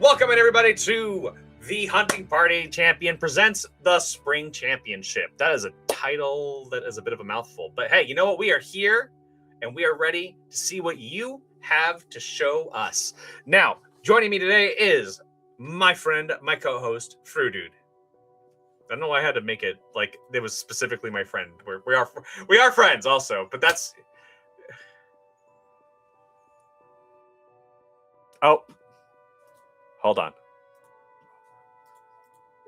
Welcome everybody to the Hunting Party Champion presents the Spring Championship. That is a title that is a bit of a mouthful, but hey, you know what? We are here and we are ready to see what you have to show us. Now, joining me today is my friend, my co-host, Frudude. I don't know why I had to make it like it was specifically my friend. We are friends also, but that's. Oh, hold on.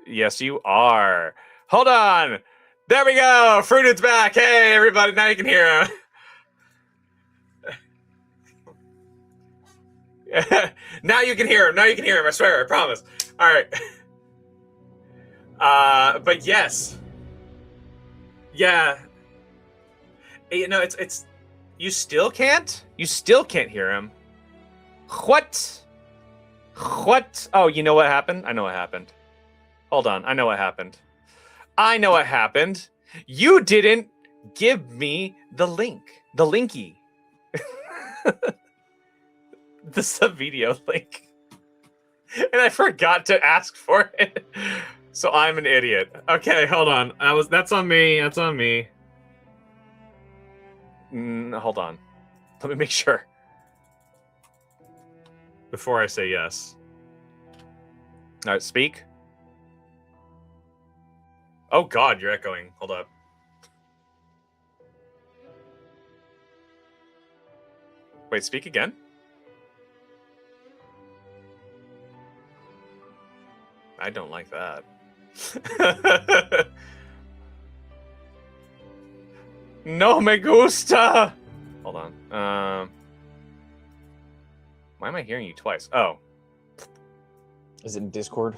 Yes, you are. Hold on. There we go. Frudude's back. Hey, everybody. Now you can hear him. Now you can hear him. Now you can hear him. I swear. I promise. All right. But yes. Yeah. You know, it's you still can't? You still can't hear him. What? Oh, you know what happened? I know what happened. Hold on. I know what happened. You didn't give me the link. The linky. The sub-video link. And I forgot to ask for it. So I'm an idiot. Okay, hold on. That's on me. Hold on. Let me make sure. Before I say yes. All right, speak. Oh God, you're echoing. Hold up. Wait, speak again? I don't like that. No me gusta! Hold on. Why am I hearing you twice? Oh. Is it in Discord?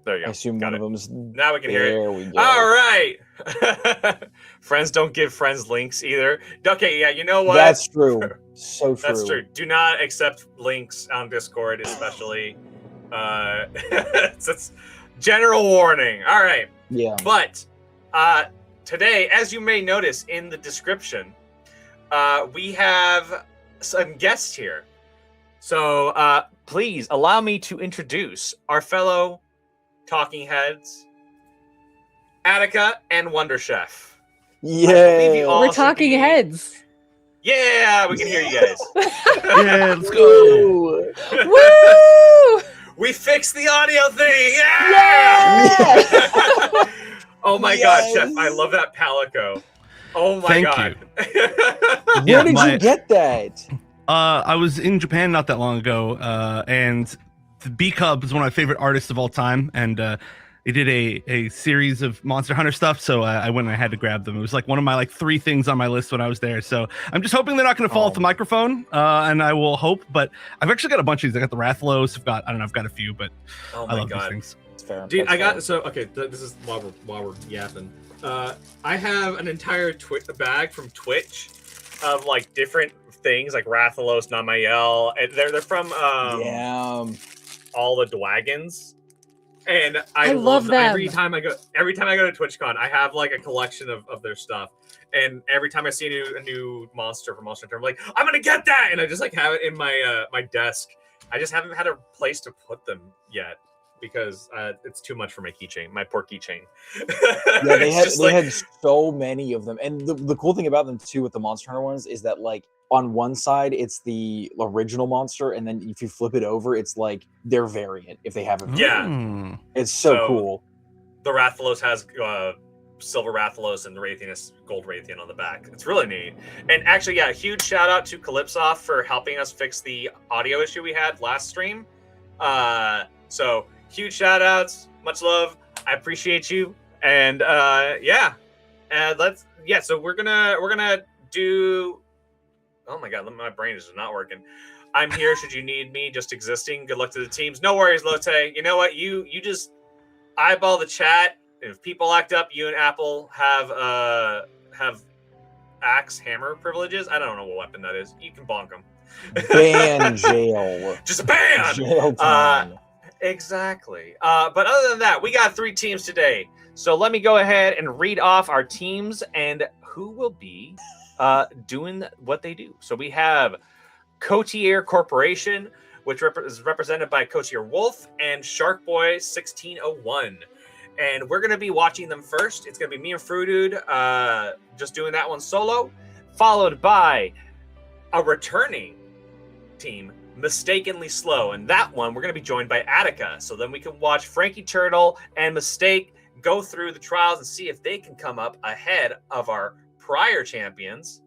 There you go. I assume one of them's. Now we can hear it. There we go. All right. Friends don't give friends links either. Okay, yeah, you know what? That's true. So true. That's true. Do not accept links on Discord, especially. It's general warning. All right. Yeah. But today, as you may notice in the description, we have some guests here. So please allow me to introduce our fellow talking heads, Attica and Wonder Chef. Yeah. We're talking heads. Yeah, we can hear you guys. Yeah, let's go. Woo! We fixed the audio thing. Yeah! Oh my God, Chef! I love that Palico. Oh my Thank God. Where did you get that? I was in Japan not that long ago, and B Cub is one of my favorite artists of all time, and they did a series of Monster Hunter stuff, so I went and I had to grab them. It was like one of my three things on my list when I was there. So I'm just hoping they're not going to fall off the microphone, and I will hope. But I've actually got a bunch of these. I got the Rathalos. I've got a few, but Oh I my love God. these things. It's fair. Dude, I got this is while we're yapping. I have an entire bag from Twitch Of different things like Rathalos, Namael. And they're from all the Dwagons. And I love them. Every time I go to TwitchCon, I have a collection of their stuff. And every time I see a new monster from Monster Hunter, I'm like, I'm gonna get that, and I just have it in my my desk. I just haven't had a place to put them yet because it's too much for my keychain, my poor keychain. Yeah, they had so many of them, and the cool thing about them too with the Monster Hunter ones is that on one side it's the original monster, and then if you flip it over, it's their variant if they have a Yeah. It's so cool. The Rathalos has Silver Rathalos and the Raytheon is Gold Raytheon on the back. It's really neat. And actually, yeah, huge shout out to Calypsoft for helping us fix the audio issue we had last stream. So huge shout outs, much love. I appreciate you. And so we're gonna do. Oh my God, my brain is not working. I'm here should you need me, just existing. Good luck to the teams. No worries, Lotte. You know what? You just eyeball the chat. If people act up, you and Apple have axe hammer privileges. I don't know what weapon that is. You can bonk them. Ban jail. Just ban. Jail time. Exactly. But other than that, we got 3 teams today. So let me go ahead and read off our teams and who will be doing what they do. So we have Cotier Corporation, which is represented by Kosier Wolf and Shark Boy 1601. And we're going to be watching them first. It's going to be me and Frudude just doing that one solo, followed by a returning team, Mistakenly Slow. And that one, we're going to be joined by Attica. So then we can watch Frankie Turtle and Mistake go through the trials and see if they can come up ahead of our prior champions,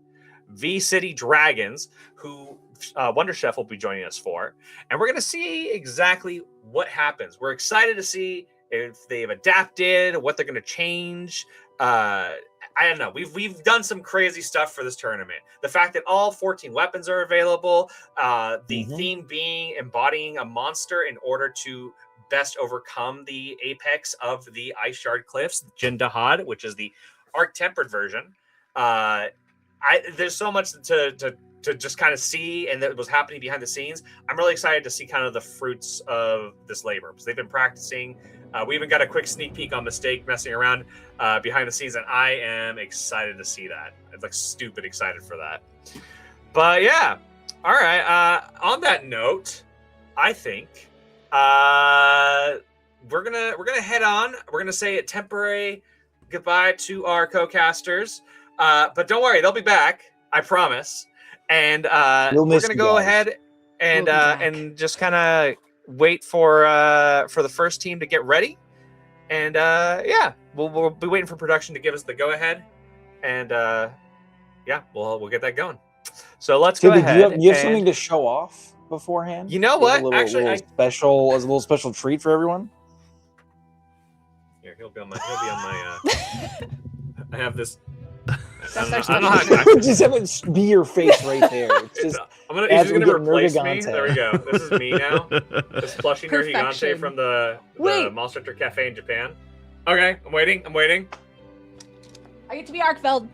V-City Dragons, who Wonder Chef will be joining us for. And we're going to see exactly what happens. We're excited to see if they've adapted, what they're going to change. I don't know. We've done some crazy stuff for this tournament. The fact that all 14 weapons are available, the theme being embodying a monster in order to best overcome the apex of the Ice Shard Cliffs, Jin Dahad, which is the Arc Tempered version. There's so much to just kind of see, and that was happening behind the scenes. I'm really excited to see kind of the fruits of this labor, because they've been practicing. We even got a quick sneak peek on Mistake messing around behind the scenes, and I am excited to see that. I'm like stupid excited for that. But yeah, all right. On that note, I think we're gonna head on. We're gonna say a temporary goodbye to our co-casters, but don't worry, they'll be back. I promise. And we're gonna go ahead and just kind of wait for the first team to get ready, and yeah, we'll be waiting for production to give us the go ahead, and yeah, we'll get that going. So let's go ahead. Do you have something to show off beforehand? You know what? Actually, a little special treat for everyone. Here, he'll be on my. I have this. That's I our don't know how Just have it be your face right there. It's just, he's just gonna replace me. Nergigante. There we go. This is me now. This plushie Nergigante Perfection. from the Wait. Monster Hunter Cafe in Japan. Okay, I'm waiting. I get to be Arkfeld.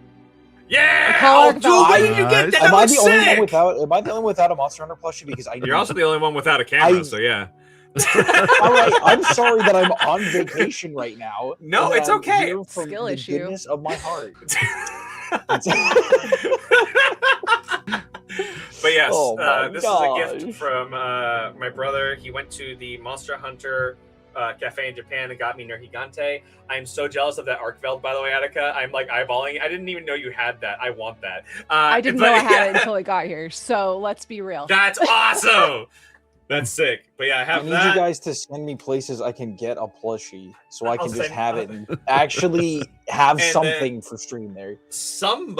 Yeah! call Oh, her dude, Val. where did you get that? am That I looks the only one sick! without? Am I the only one without a Monster Hunter plushie? Because You're also the only one without a camera, so yeah. All right, I'm sorry that I'm on vacation right now. No, and it's I'm okay. here from Skill the issue. goodness of my heart. But yes, Oh my this is a gift gosh. from my brother. He went to the Monster Hunter Cafe in Japan and got me Nergigante. I'm so jealous of that Arkveld, by the way, Attica. I'm like eyeballing. I didn't even know you had that. I want that. I didn't but know I had yeah, it until I got here. So let's be real. That's awesome. That's sick. But yeah, I I have need that. you guys to send me places I can get a plushie so I I'll can just send- have it and actually have And something for stream there. Some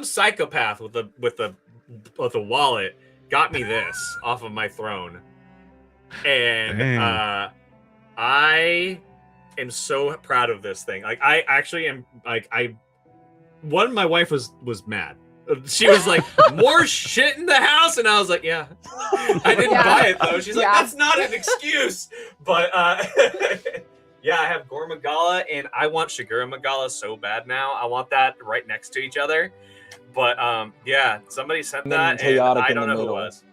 psychopath with the wallet got me this off of my throne, and Dang. I am so proud of this thing. Like, I actually am. Like, my wife was mad. She was like, more shit in the house, and I was like, yeah. I didn't Yeah. buy it though. She's like, Yeah. that's not an excuse. But yeah, I have Gore Magala, and I want Shigura Magala so bad now. I want that right next to each other. But yeah, somebody sent And then that, and Chaotic I in don't the know who it middle. was.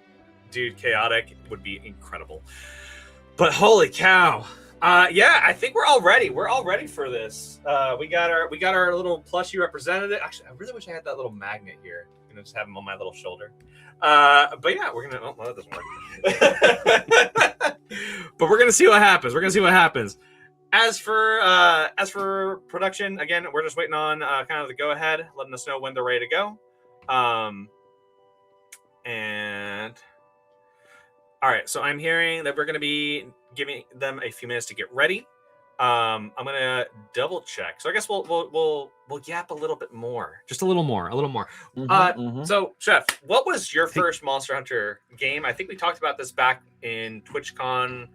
Dude, Chaotic would be incredible. But holy cow. Yeah, I think we're all ready. We're all ready for this. We got our little plushie representative. Actually, I really wish I had that little magnet here. I'm gonna just have him on my little shoulder. But yeah, we're gonna. Oh, well, that doesn't work. But we're gonna see what happens. As for production, again, we're just waiting on kind of the go ahead, letting us know when they're ready to go. And all right, so I'm hearing that we're going to be giving them a few minutes to get ready. I'm going to double check. So I guess we'll yap a little bit more, just a little more. So, Chef, what was your first Monster Hunter game? I think we talked about this back in TwitchCon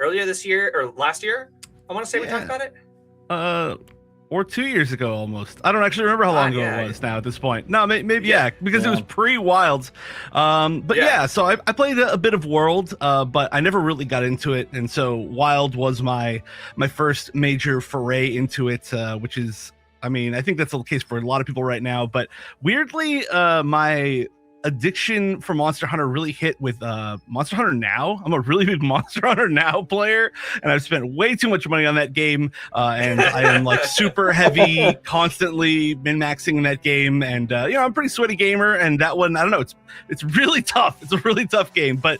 earlier this year or last year. I want to say we talked about it. Or 2 years ago almost. I don't actually remember how long ago yeah. it was now at this point. No, maybe yeah, because it Yeah. was pre-Wilds. But Yeah. yeah, so I played a bit of World, but I never really got into it, and so Wild was my first major foray into it, which is, I mean, I think that's the case for a lot of people right now. But weirdly, my addiction for Monster Hunter really hit with Monster Hunter Now. I'm a really big Monster Hunter Now player, and I've spent way too much money on that game. And I am like super heavy, constantly min-maxing in that game. And you know, I'm a pretty sweaty gamer, and that one, I don't know, it's really tough. It's a really tough game. But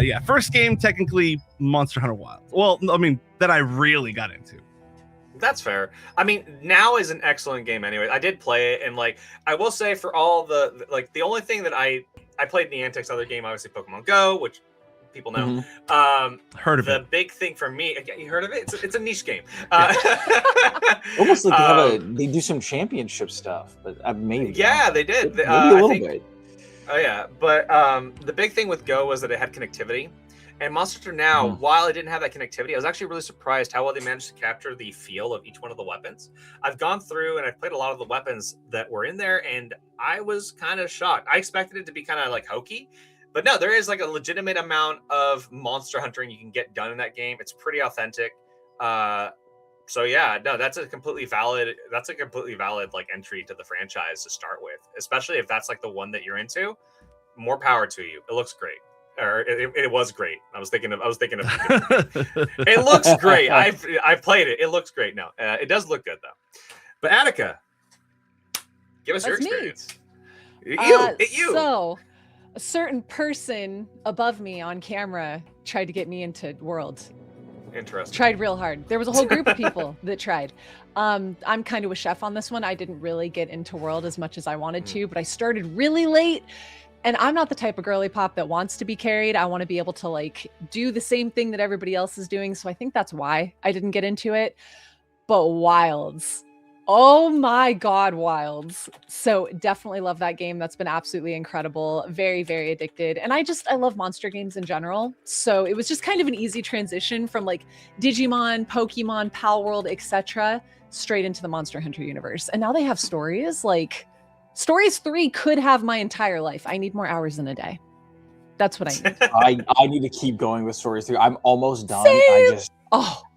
yeah, first game technically Monster Hunter Wild. Well, I mean, that I really got into. That's fair. I mean, Now is an excellent game anyway. I did play it, and like I will say, for all the like, the only thing that I played Niantic's other game, obviously Pokemon Go, which people know. Heard of it. The big thing for me, you heard of it? It's a niche game. Almost like they do some championship stuff, but maybe. Yeah, they did. Maybe a little bit. Oh yeah, but the big thing with Go was that it had connectivity. And Monster Hunter Now, while it didn't have that connectivity, I was actually really surprised how well they managed to capture the feel of each one of the weapons. I've gone through and I've played a lot of the weapons that were in there, and I was kind of shocked. I expected it to be kind of like hokey, but no, there is like a legitimate amount of monster hunting you can get done in that game. It's pretty authentic. So yeah, no, that's a completely valid like entry to the franchise to start with, especially if that's like the one that you're into. More power to you. It looks great. Or it was great. I was thinking of. It looks great. I've played it. It looks great. No, it does look good though. But Attica, give us your experience. You. So, a certain person above me on camera tried to get me into World. Interesting. Tried real hard. There was a whole group of people that tried. I'm kind of a chef on this one. I didn't really get into World as much as I wanted to, but I started really late. And I'm not the type of girly pop that wants to be carried. I want to be able to like do the same thing that everybody else is doing. So I think that's why I didn't get into it. But Wilds. Oh my God, Wilds. So definitely love that game. That's been absolutely incredible. Very, very addicted. And I love monster games in general. So it was just kind of an easy transition from like Digimon, Pokemon, Pal World, etc. straight into the Monster Hunter universe. And now they have stories like Stories 3 could have my entire life. I need more hours in a day. That's what I need. I need to keep going with Stories 3. I'm almost done. Same.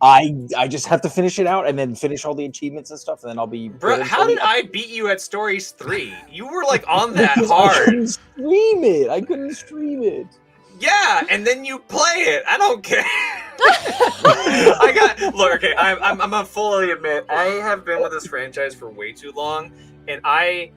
I just have to finish it out and then finish all the achievements and stuff, and then I'll be. Bro, how did I beat you at Stories 3? You were like on that hard. I couldn't stream it. Yeah, and then you play it. I don't care. I'm gonna fully admit I have been with this franchise for way too long, and I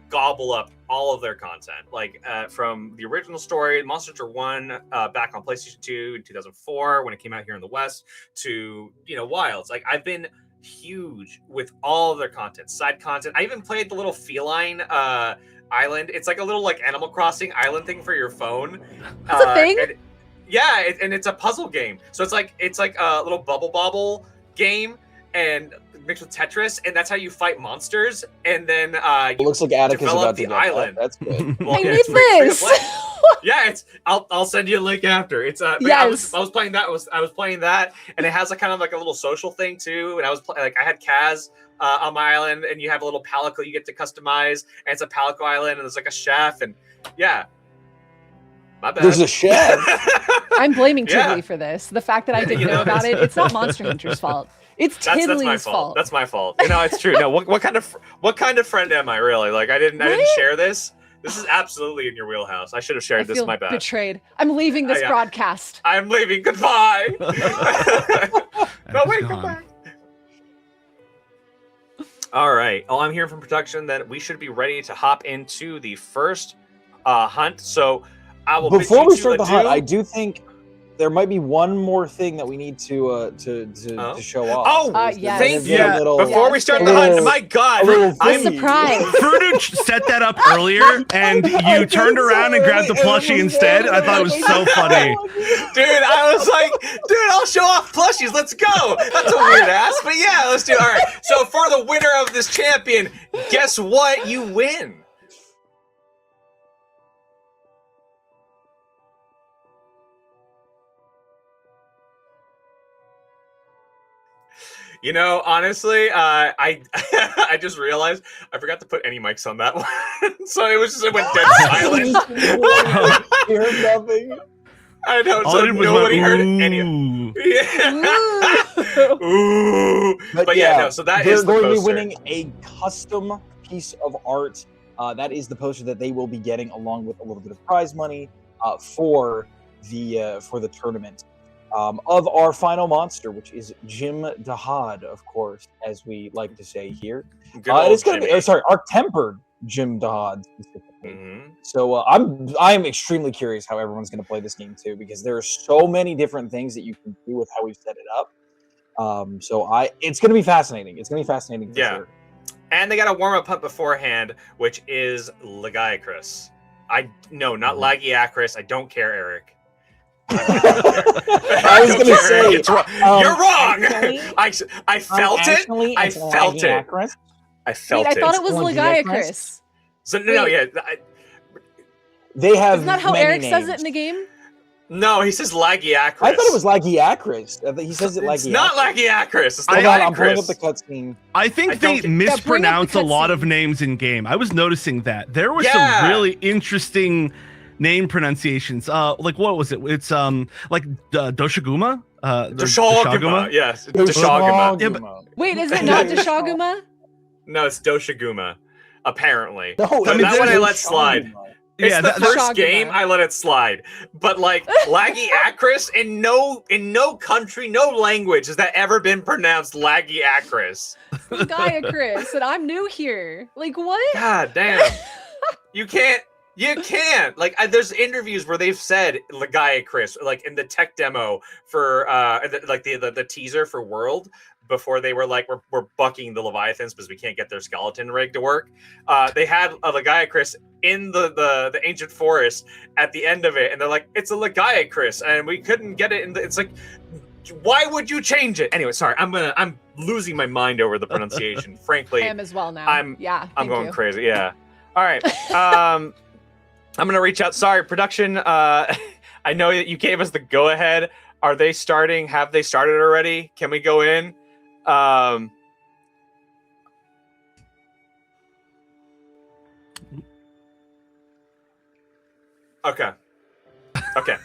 gobble up all of their content, like from the original story, Monster Hunter 1, back on PlayStation 2 in 2004 when it came out here in the West, to Wilds. Like, I've been huge with all of their content, side content. I even played the little feline island. It's like a little like Animal Crossing island thing for your phone. That's a thing. And it's a puzzle game. So it's like a little Bubble Bobble game and mixed with Tetris, and that's how you fight monsters. And then it looks like Attica's about the island. That's good. Well, I need this. Yeah, I'll send you a link after. It's yes. I was playing that. I was playing that, and it has like kind of like a little social thing too. And I had Kaz on my island, and you have a little palico you get to customize, and it's a palico island, and there's like a chef, and yeah. My bad. There's a chef. I'm blaming Tiddly for this. The fact that I didn't know about it, it's not Monster Hunter's fault. It's Tiddly's fault. That's my fault. No, it's true. No, what kind of friend am I really? Like, I didn't share this. This is absolutely in your wheelhouse. I should have shared this. My bad. Betrayed. I'm leaving this broadcast. I'm leaving. Goodbye. No, wait, come back. All right. Oh, I'm hearing from production that we should be ready to hop into the first hunt. So I will. Before we start the hunt, I do think there might be one more thing that we need to show off. Oh, yes. Thank you. Before we start the hunt, my God, I'm surprised. Fruit set that up earlier, and you turned around and grabbed the plushie instead. I thought it was so funny. Dude, I was like, I'll show off plushies. Let's go. That's a weird ass, but yeah, let's do it. All right. So for the winner of this champion, guess what? You win. Honestly, I just realized I forgot to put any mics on that one, so it went dead silent. Hear nothing. I know, so nobody heard any of it. Ooh. But yeah, no. So that is the going to be poster. winning a custom piece of art That is the poster that they will be getting along with a little bit of prize money for the tournament. Of our final monster, which is Jim Dahad, of course, as we like to say here. It's going to be Arc-Tempered Jim Dahad specifically. Mm-hmm. So I'm extremely curious how everyone's going to play this game too, because there are so many different things that you can do with how we've set it up. It's going to be fascinating. It's going to be fascinating for sure. And they got a warm-up hunt beforehand, which is Lagiacrus. Not Lagiacrus. I don't care, Eric. I was going to say you're wrong. Actually, I felt it. I felt it. I felt it. I thought it was Lagiacrus. So no, yeah. They have. Isn't that how many Eric names. says it in the game? No, he says Lagiacrus. I thought it was Lagiacrus. He says it Lagiacrus. It's not Lagiacrus. It's Hold on, I'm pulling Lagiacrus. up the cutscene. I think they mispronounce a lot of names in game. I was noticing that there were some really interesting name pronunciations. Like what was it? It's like Doshaguma. Doshaguma. Yes, Doshaguma. Yeah, but, wait, is it not Doshaguma? No, it's Doshaguma. Apparently. No, that one I let slide. It's the first game I let it slide, but like Lagiacrus in no country, no language has that ever been pronounced Lagiacrus. Lagiacrus, and I'm new here. Like what? God damn! You can't. Like there's interviews where they've said Lagiacrus, like in the tech demo for the teaser for World. Before they were like, we're bucking the Leviathans because we can't get their skeleton rig to work. They had a Lagiacrus in the ancient forest at the end of it, and they're like, it's a Lagiacrus, and we couldn't get it. It's like, why would you change it? Anyway, sorry, I'm losing my mind over the pronunciation. Frankly, I am as well now. I'm going crazy. Yeah. All right. I'm gonna reach out. Sorry, production. I know that you gave us the go ahead. Are they starting? Have they started already? Can we go in? Okay.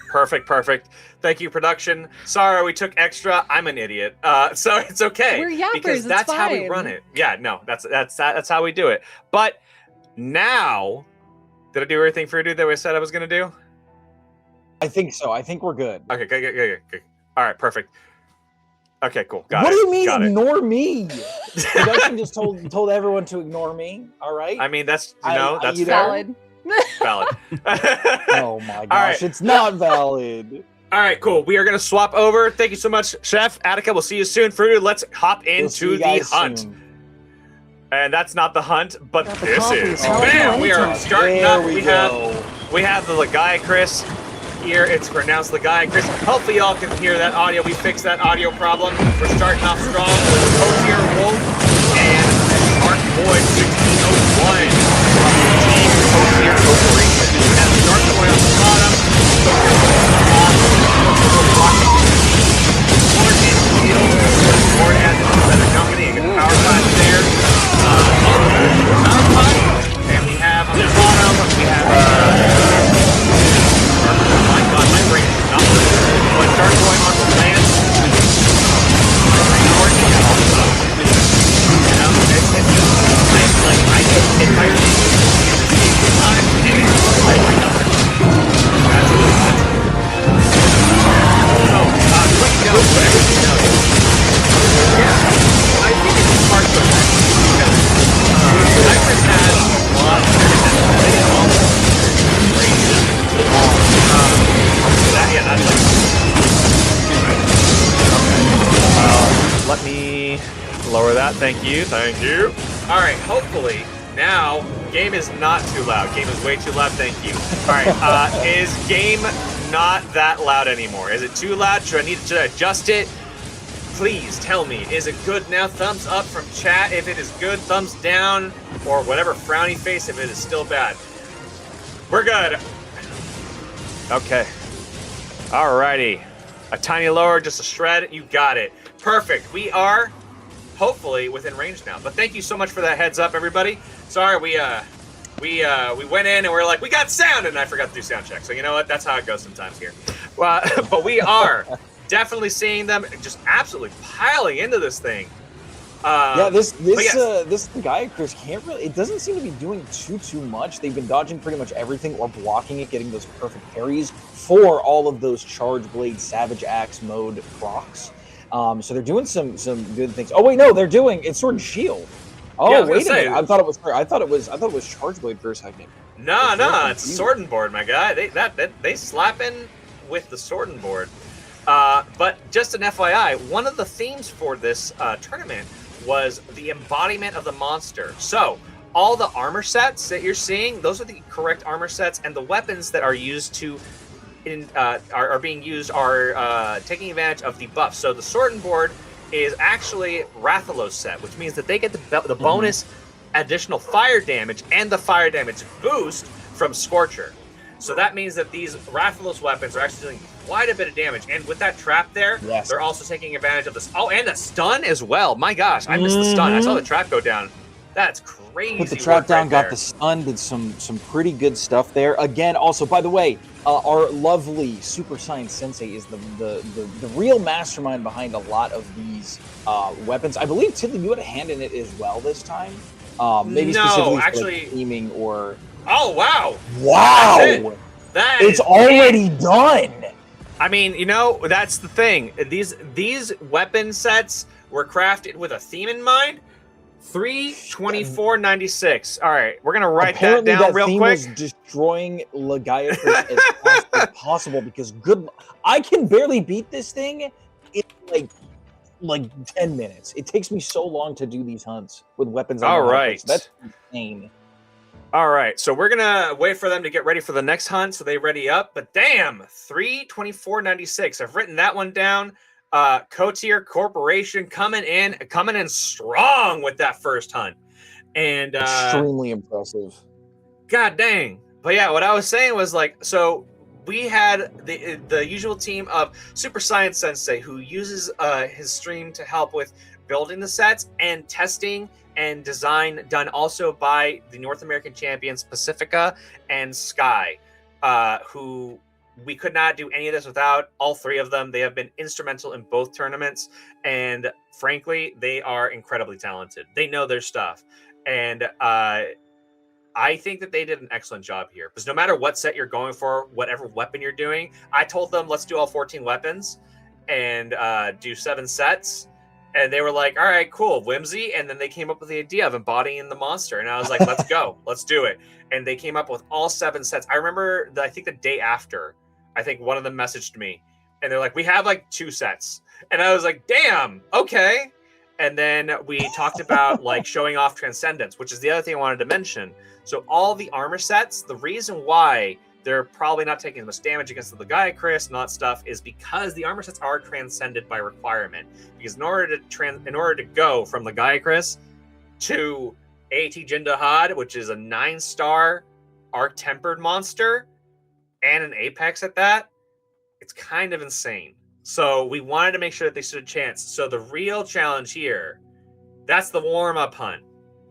Perfect. Thank you, production. Sorry, we took extra. I'm an idiot. So it's okay. We're yappers, because that's how we run it. Yeah, no, that's how we do it. But now, did I do everything for you that I said I was gonna do? I think so. I think we're good. Okay, good. All right, perfect. Okay, cool. Got it. What do you mean ignore me? me? Production just told everyone to ignore me. All right. I mean, that's that's fair. valid. Valid. Oh my gosh, it's not valid. All right, cool. We are going to swap over. Thank you so much, Chef. Attica, we'll see you soon. Fruity, let's hop into the hunt. Soon. And that's not the hunt, but Not the this coffee. is. Oh, Bam! We are starting up. We go. have the Lagiacrus here. It's pronounced Lagiacrus. Hopefully y'all can hear that audio. We fixed that audio problem. We're starting off strong with Otier Wolf and Mark Boyd 1601 from the Team Otier Corporation. We have Dark Boy on the bottom. Otier Wolf on the top. Ford in field. Ford has a better company. A good power class there. And we have on the bottom, we have oh my god, my brain is not working. But Dark Boy on the land. I get tired of quick note for everything else. Yeah, I think it's smart to because Cypress has a lot of let me lower that. Thank you. All right, hopefully now game is not too loud. Game is way too loud. Thank you. All right, is game not that loud anymore? Is it too loud? Should I adjust it? Please tell me, is it good now? Thumbs up from chat if it is good, thumbs down, or whatever frowny face if it is still bad. We're good. Okay. Alrighty. A tiny lower, just a shred. You got it. Perfect. We are hopefully within range now. But thank you so much for that heads up, everybody. Sorry, we went in and we're like, we got sound, and I forgot to do sound check. So you know what? That's how it goes sometimes here. Well, but we are definitely seeing them just absolutely piling into this thing. This yes. Legiacris can't really. It doesn't seem to be doing too much. They've been dodging pretty much everything or blocking it, getting those perfect parries for all of those Charge Blade, Savage Axe mode procs. So they're doing some good things. Oh wait, no, they're doing it's Sword and Shield. Oh Yeah, wait a minute, I thought it was Charge Blade for a second. No, it's Sword and Board, my guy. They slapping with the Sword and Board. But just an FYI, one of the themes for this tournament was the embodiment of the monster. So all the armor sets that you're seeing, those are the correct armor sets, and the weapons that are used to are being used are taking advantage of the buff. So the Sword and Board is actually Rathalos set, which means that they get the bonus additional fire damage and the fire damage boost from Scorcher. So that means that these Rathalos weapons are actually doing quite a bit of damage. And with that trap there, they're also taking advantage of this. Oh, and the stun as well. My gosh, I missed the stun. I saw the trap go down. That's crazy. Put the trap down, got the stun, did some pretty good stuff there. Again, also, by the way, our lovely Super Science Sensei is the real mastermind behind a lot of these weapons. I believe, Tidley, you had a hand in it as well this time. Maybe specifically for like theming or... Oh, wow. Wow. It's already done. I mean, that's the thing. These weapon sets were crafted with a theme in mind. 3/24/96. All right, we're gonna write that down real quick. Is destroying Legiacris as fast as possible because I can barely beat this thing in like 10 minutes. It takes me so long to do these hunts with weapons. All right, that's insane. All right, so we're gonna wait for them to get ready for the next hunt, so they ready up. But damn, 3/24/96. I've written that one down. Cotier Corporation coming in strong with that first hunt, and extremely impressive. God dang! But yeah, what I was saying was so we had the usual team of Super Science Sensei, who uses his stream to help with building the sets and testing and design, done also by the North American champions Pacifica and Sky, who we could not do any of this without all three of them. They have been instrumental in both tournaments, and frankly, they are incredibly talented. They know their stuff, and I think that they did an excellent job here. Because no matter what set you're going for, whatever weapon you're doing, I told them let's do all 14 weapons and do 7 sets. And they were like, all right, cool, whimsy. And then they came up with the idea of embodying the monster. And I was like, let's go, let's do it. And they came up with all 7 sets. I remember I think the day after, I think one of them messaged me and they're like, we have 2 sets. And I was like, damn, okay. And then we talked about showing off Transcendence, which is the other thing I wanted to mention. So all the armor sets, the reason why they're probably not taking as much damage against the Legiacris and all that stuff is because the armor sets are transcended by requirement. Because in order to go from Legiacris to AT Jindahad, which is a 9-star Arc Tempered monster and an Apex at that, it's kind of insane. So we wanted to make sure that they stood a chance. So the real challenge here, that's the warm-up hunt.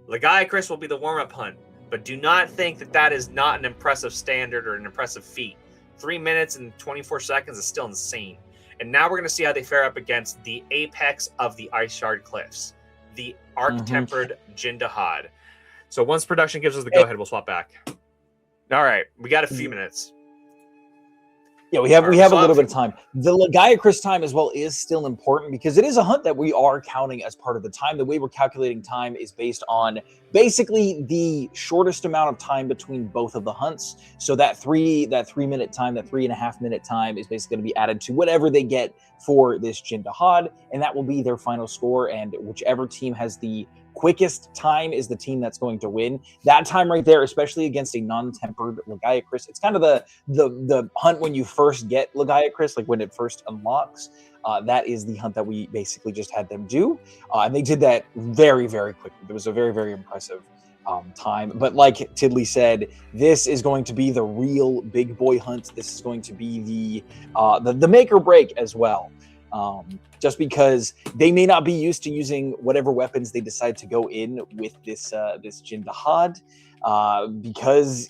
Legiacris will be the warm-up hunt. But do not think that that is not an impressive standard or an impressive feat. 3 minutes and 24 seconds is still insane. And now we're going to see how they fare up against the apex of the Ice Shard Cliffs, the Arc-Tempered Jindahad. So once production gives us the go-ahead, we'll swap back. All right, we got a few minutes. Yeah, we have a little bit of time. The Legiacris time as well is still important because it is a hunt that we are counting as part of the time. The way we're calculating time is based on basically the shortest amount of time between both of the hunts. So that 3 minute time, that 3.5 minute time is basically going to be added to whatever they get for this Jindahad, and that will be their final score. And whichever team has the quickest time is the team that's going to win. That time right there, especially against a non-tempered Legiacris, it's kind of the hunt when you first get Legiacris, like when it first unlocks. That is the hunt that we basically just had them do, and they did that very, very quickly. It was a very, very impressive time. But like Tidley said, this is going to be the real big boy hunt. This is going to be the make or break as well. just because they may not be used to using whatever weapons they decide to go in with this Jin Dahad. Because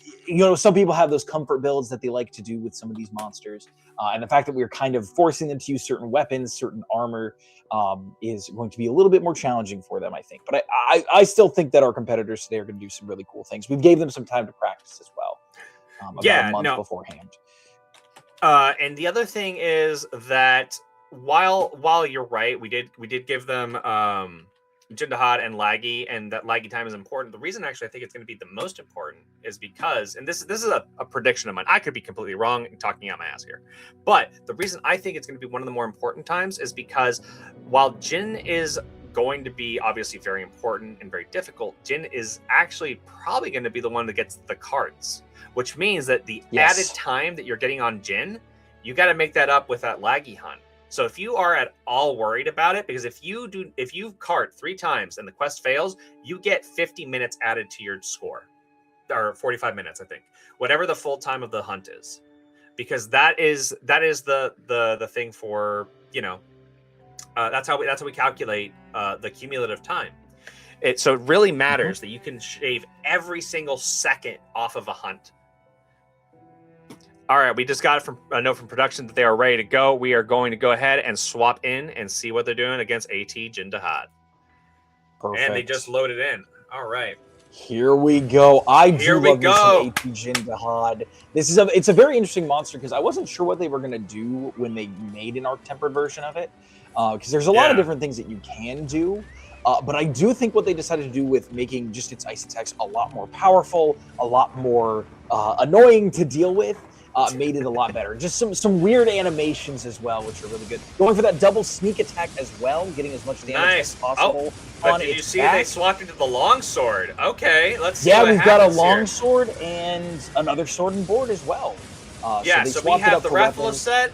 some people have those comfort builds that they like to do with some of these monsters, and the fact that we're kind of forcing them to use certain weapons, certain armor, is going to be a little bit more challenging for them, I think. But I still think that our competitors today are going to do some really cool things. We gave them some time to practice as well, about a month beforehand. And the other thing is that while you're right, we did give them Jin Dahad and Laggy, and that Laggy time is important. The reason actually I think it's going to be the most important is because, and this is a prediction of mine. I could be completely wrong and talking out my ass here, but the reason I think it's going to be one of the more important times is because while Jin is going to be obviously very important and very difficult, Jin is actually probably going to be the one that gets the cards, which means that the added time that you're getting on Jin, you got to make that up with that Laggy hunt. So if you are at all worried about it, because if you cart 3 times and the quest fails, you get 50 minutes added to your score, or 45 minutes, I think, whatever the full time of the hunt is, because that is the thing for that's how we calculate the cumulative time. So it really matters that you can shave every single second off of a hunt. All right, we just got a note from production that they are ready to go. We are going to go ahead and swap in and see what they're doing against AT Jin Dahad. Perfect. And they just loaded in. All right. Here we go. I do love go. AT Jin Dahad. It's a very interesting monster because I wasn't sure what they were going to do when they made an arc-tempered version of it. Because there's a lot of different things that you can do. But I do think what they decided to do with making just its ice attacks a lot more powerful, a lot more annoying to deal with, made it a lot better. Just some weird animations as well, which are really good. Going for that double sneak attack as well, getting as much damage as possible. But did you see they swapped into the longsword? Okay, let's see. Yeah, we've got a longsword and another sword and board as well. So we have the Rathalos set.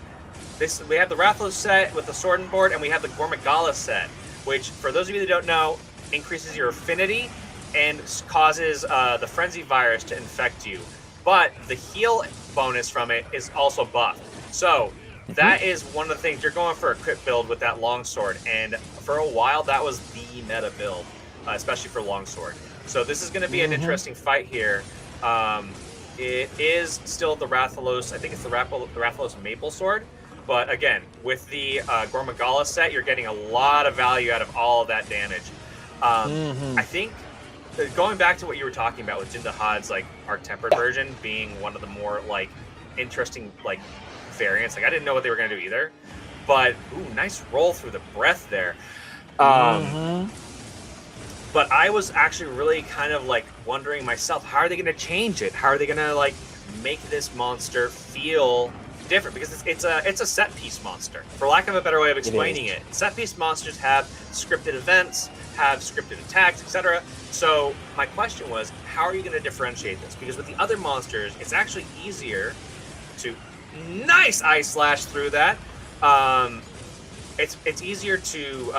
We have the Rathalos set with the sword and board, and we have the Gormagala set, which, for those of you that don't know, increases your affinity and causes the Frenzy virus to infect you. But the heal bonus from it is also buffed. So that is one of the things. You're going for a crit build with that longsword, and for a while that was the meta build, especially for longsword. So this is going to be an interesting fight here. It is still the Rathalos. I think it's the Rathalos Maple Sword. But again, with the Gormagala set, you're getting a lot of value out of all of that damage. I think, going back to what you were talking about with Jin Dahad's arc-tempered version being one of the more interesting variants. I didn't know what they were going to do either. But nice roll through the breath there. But I was actually really kind of wondering myself, how are they going to change it? How are they going to make this monster feel different? Because it's a set piece monster, for lack of a better way of explaining it. Set piece monsters have scripted events, have scripted attacks, etc. So my question was, how are you going to differentiate this? Because with the other monsters, it's actually easier to nice ice slash through that. It's easier to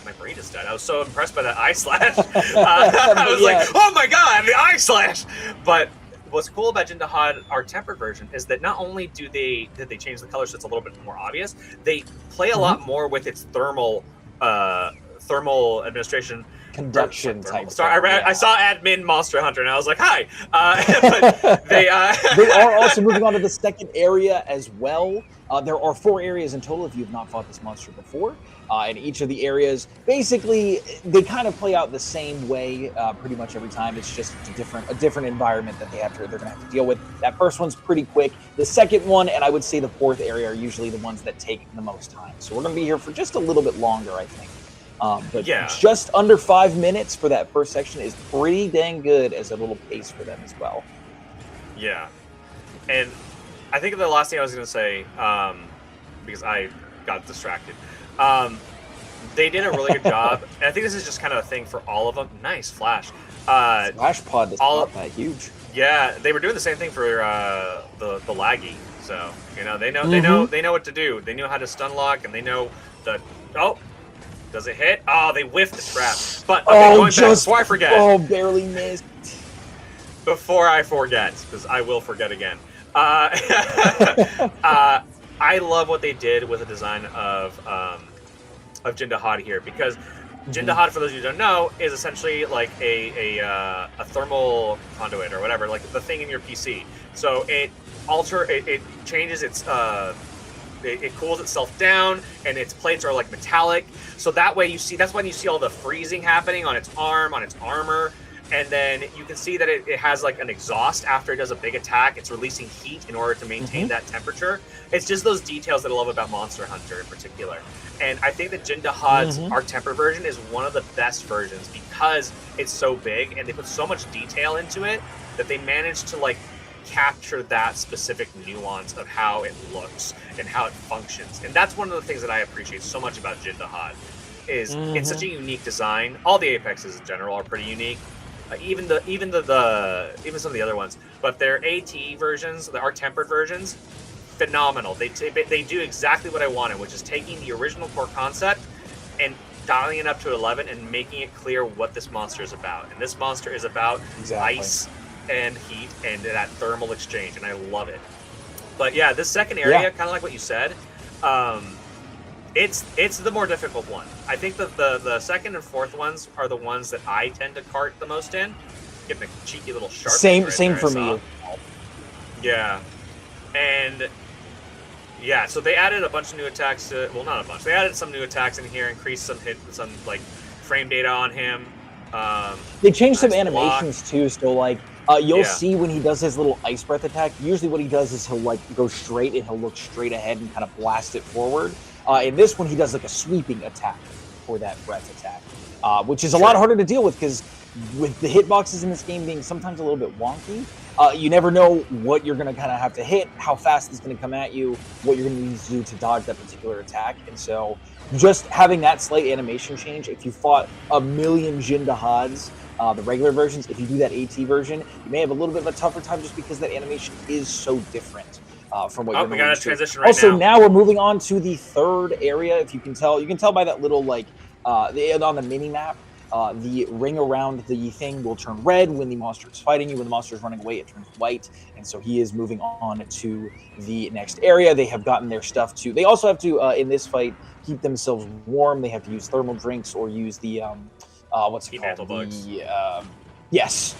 my brain just died. I was so impressed by that eye slash. I was like, oh my god, the eye slash. But what's cool about Jin Dahad, our tempered version, is that not only did they change the color so it's a little bit more obvious, they play a lot more with its thermal administration. Conduction type. Sorry, I saw admin Monster Hunter and I was like, hi. But they are also moving on to the second area as well. There are 4 areas in total if you've not fought this monster before. And each of the areas, basically, they kind of play out the same way pretty much every time. It's just a different environment that they're going to have to deal with. That first one's pretty quick. The second one, and I would say the 4th area, are usually the ones that take the most time. So we're going to be here for just a little bit longer, I think. But just under 5 minutes for that first section is pretty dang good as a little pace for them as well. Yeah. And I think the last thing I was going to say, because I got distracted, they did a really good job. And I think this is just kind of a thing for all of them. Nice flash. Splash pod is not that huge. Yeah, they were doing the same thing for the Laggy. So, they know they know what to do. They know how to stun lock, and they know does it hit? Oh, they whiffed the trap. But going back, before I forget. Oh, barely missed. Before I forget, because I will forget again. I I love what they did with the design of Jindahad here, because Jindahad, for those of you who don't know, is essentially like a thermal conduit or whatever, like the thing in your PC. So it changes its it cools itself down, and its plates are like metallic. So that way that's when you see all the freezing happening on its arm, on its armor. And then you can see that it has like an exhaust after it does a big attack. It's releasing heat in order to maintain that temperature. It's just those details that I love about Monster Hunter in particular. And I think that Jindahad's Art Tempered version is one of the best versions because it's so big and they put so much detail into it that they managed to like capture that specific nuance of how it looks and how it functions. And that's one of the things that I appreciate so much about Jindahad is it's such a unique design. All the Apexes in general are pretty unique. Even some of the other ones, but their AT versions, the Art Tempered versions, phenomenal. They do exactly what I wanted, which is taking the original core concept and dialing it up to 11 and making it clear what this monster is about. And this monster is about ice and heat and that thermal exchange, and I love it. But yeah, this second area, kind of like what you said, it's the more difficult one. I think that the second and fourth ones are the ones that I tend to cart the most in. Getting a cheeky little sharp. Same for me. Yeah, and yeah, so they added a bunch of new attacks. Well, not a bunch. They added some new attacks in here, increased some like frame data on him. They changed some animations too. So like you'll see when he does his little ice breath attack. Usually, what he does is he'll like go straight and he'll look straight ahead and kind of blast it forward. In this one, he does like a sweeping attack for that breath attack, which is a lot harder to deal with because with the hitboxes in this game being sometimes a little bit wonky, you never know what you're going to kind of have to hit, how fast it's going to come at you, what you're going to need to do to dodge that particular attack. And so just having that slight animation change, if you fought a million Jindahads, the regular versions, if you do that AT version, you may have a little bit of a tougher time just because that animation is so different. From what we got a transition right also, now. now we're moving on to the third area. If you can tell by that little like on the mini map, the ring around the thing will turn red when the monster is fighting you. When the monster is running away, it turns white, and so he is moving on to the next area. They have gotten their stuff to. They also have to in this fight keep themselves warm. They have to use thermal drinks or use the what's it called? Yes.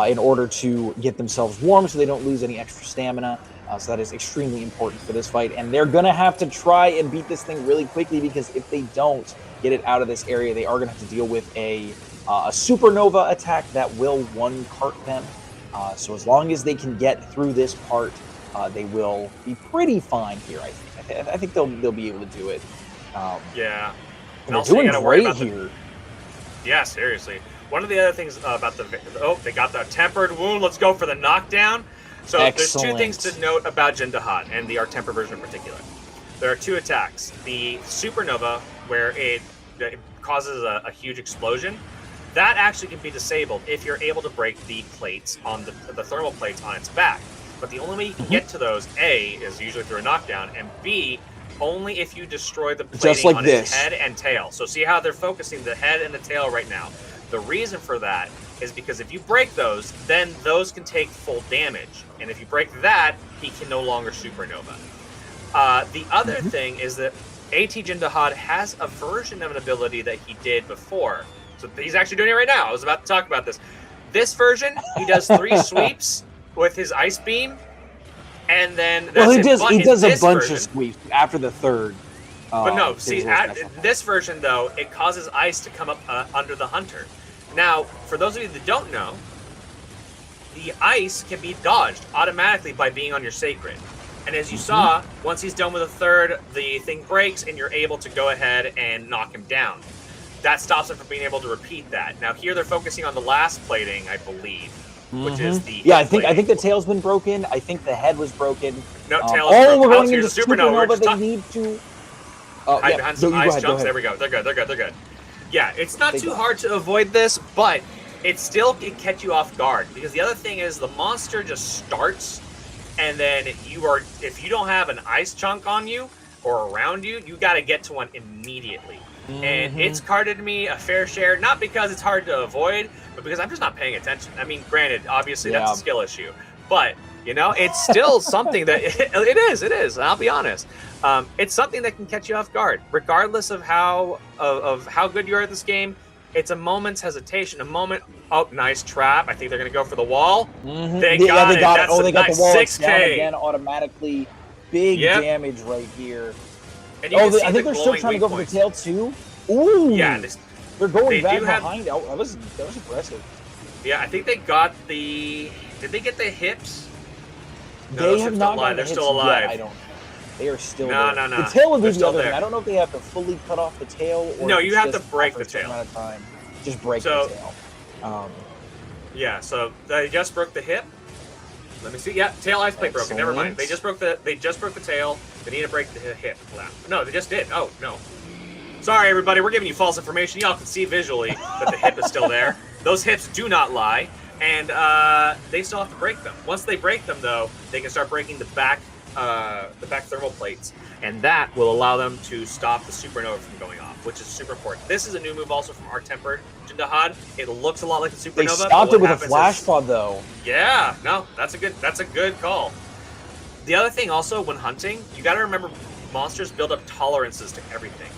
In order to get themselves warm so they don't lose any extra stamina. So that is extremely important for this fight. And they're going to have to try and beat this thing really quickly because if they don't get it out of this area, they are going to have to deal with a supernova attack that will one-cart them. So as long as they can get through this part, they will be pretty fine here, I think. I think they'll be able to do it. Yeah. And they're doing great here. Yeah, seriously. One of the other things about they got the tempered wound. Let's go for the knockdown. So there's two things to note about Jindahad and the Art Tempered version in particular. There are two attacks. The Supernova, where it causes a huge explosion, that actually can be disabled if you're able to break the plates on the thermal plates on its back. But the only way you can get to those, A, is usually through a knockdown, and B, only if you destroy the plating on its head and tail. So see how they're focusing the head and the tail right now. The reason for that is because if you break those, then those can take full damage. And if you break that, he can no longer supernova. The other thing is that AT Jindahad has a version of an ability that he did before. So he's actually doing it right now. I was about to talk about this. This version, he does 3 sweeps with his ice beam. And then he does a bunch of sweeps after the third. But no, see, this version, though, it causes ice to come up under the hunter. Now, for those of you that don't know, the ice can be dodged automatically by being on your sacred. And as you saw, once he's done with a third, the thing breaks and you're able to go ahead and knock him down. That stops him from being able to repeat that. Now here they're focusing on the last plating, I believe, which is the I think the tail's been broken. I think the head was broken. No, tail's broken. We're going into supernova. They need to hide behind some ice jumps. There we go. They're good. Yeah, it's not too hard to avoid this, but it still can catch you off guard. Because the other thing is the monster just starts, and then if you don't have an ice chunk on you or around you, you got to get to one immediately. And it's carded me a fair share, not because it's hard to avoid, but because I'm just not paying attention. I mean, granted, obviously that's a skill issue, but You know, it's still something that it is. I'll be honest. It's something that can catch you off guard, regardless of how good you are at this game. It's a moment's hesitation, a moment. Oh, nice trap. I think they're going to go for the wall. Mm-hmm. They got it. That's they got nice the wall. It's 6K. down again automatically. Big damage right here. And I think they're still trying to go for the tail too. Ooh. Yeah, they're going back behind. Oh, that was impressive. Yeah, I think they got the. Did they get the hips? They have not gotten They're the still alive. Yet, I don't. They are still no. The tail would be the other there. I don't know if they have to fully cut off the tail or no, you have to just break after the tail. Amount of time. Just break the tail. Yeah, so they just broke the hip. Let me see. Yeah, tail ice plate broken. Never mind. They just broke the tail. They need to break the hip. No, they just did. Oh no. Sorry, everybody. We're giving you false information. Y'all can see visually that the hip is still there. Those hips do not lie, and they still have to break them. Once they break them, though, they can start breaking the back thermal plates, and that will allow them to stop the supernova from going off, which is super important. This is a new move also from Art Tempered Jindahad. It looks a lot like a supernova. They stopped it with a flash pod, though. Yeah, no, that's a good call. The other thing also when hunting, you got to remember monsters build up tolerances to everything.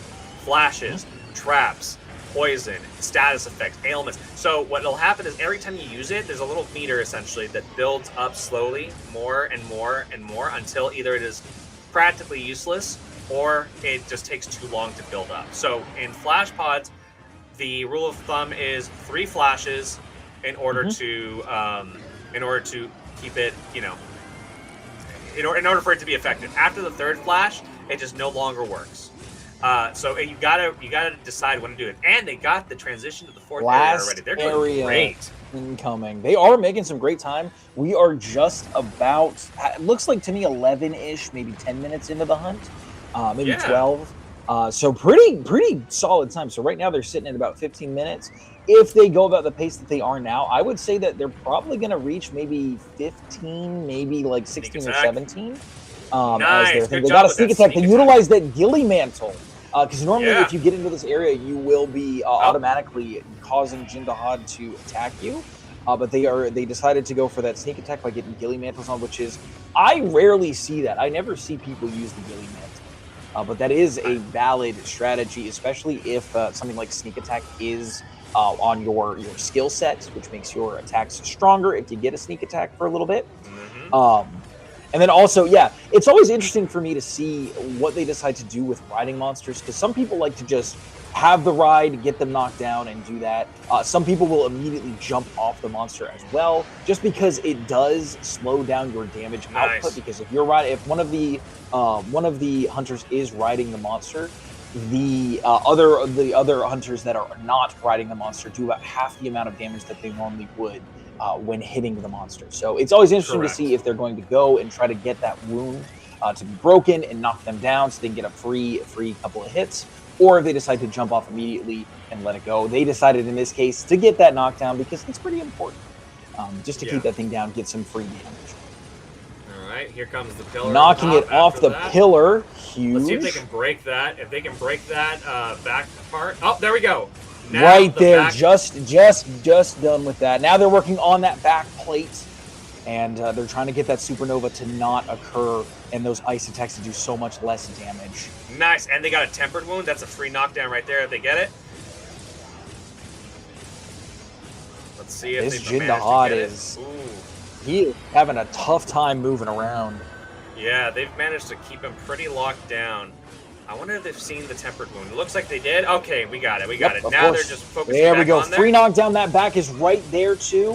Flashes, traps, poison, status effects, ailments. So what will happen is every time you use it, there's a little meter essentially that builds up slowly, more and more and more, until either it is practically useless or it just takes too long to build up. So in flash pods, the rule of thumb is 3 flashes in order to keep it, in order for it to be effective. After the 3rd flash, it just no longer works. So you gotta decide when to do it. And they got the transition to the 4th area already. They're doing great. Incoming. They are making some great time. We are just about, it looks like to me 11-ish, maybe 10 minutes into the hunt, maybe 12. So pretty solid time. So right now they're sitting at about 15 minutes. If they go about the pace that they are now, I would say that they're probably going to reach maybe 15, maybe like 16 or 17. Nice. They got a sneak attack. They utilize that Ghillie Mantle. Because normally if you get into this area, you will be automatically causing Jindahad to attack you. But they decided to go for that sneak attack by getting Ghillie Mantles on, which is, I rarely see that. I never see people use the Ghillie Mantle. But that is a valid strategy, especially if something like sneak attack is on your skill set, which makes your attacks stronger if you get a sneak attack for a little bit. And then also, it's always interesting for me to see what they decide to do with riding monsters, because some people like to just have the ride, get them knocked down, and do that. Some people will immediately jump off the monster as well, just because it does slow down your damage output. Because if one of the hunters is riding the monster, the other hunters that are not riding the monster do about half the amount of damage that they normally would when hitting the monster. So it's always interesting to see if they're going to go and try to get that wound to be broken and knock them down so they can get a free couple of hits, or if they decide to jump off immediately and let it go. They decided in this case to get that knockdown because it's pretty important, just to keep that thing down, get some free damage. All right, here comes the pillar. Knocking it off the pillar. Huge. Let's see if they can break that. If they can break that back part. Oh, there we go. Now right there, just done with that. Now they're working on that back plate, and they're trying to get that supernova to not occur, and those ice attacks to do so much less damage. Nice, and they got a tempered wound. That's a free knockdown right there if they get it. Let's see if this they manage to get is. He is having a tough time moving around. Yeah, they've managed to keep him pretty locked down. I wonder if they've seen the tempered wound. It looks like they did. Okay, we got it. Now they're just focusing there we go. on Free knockdown. That back is right there too.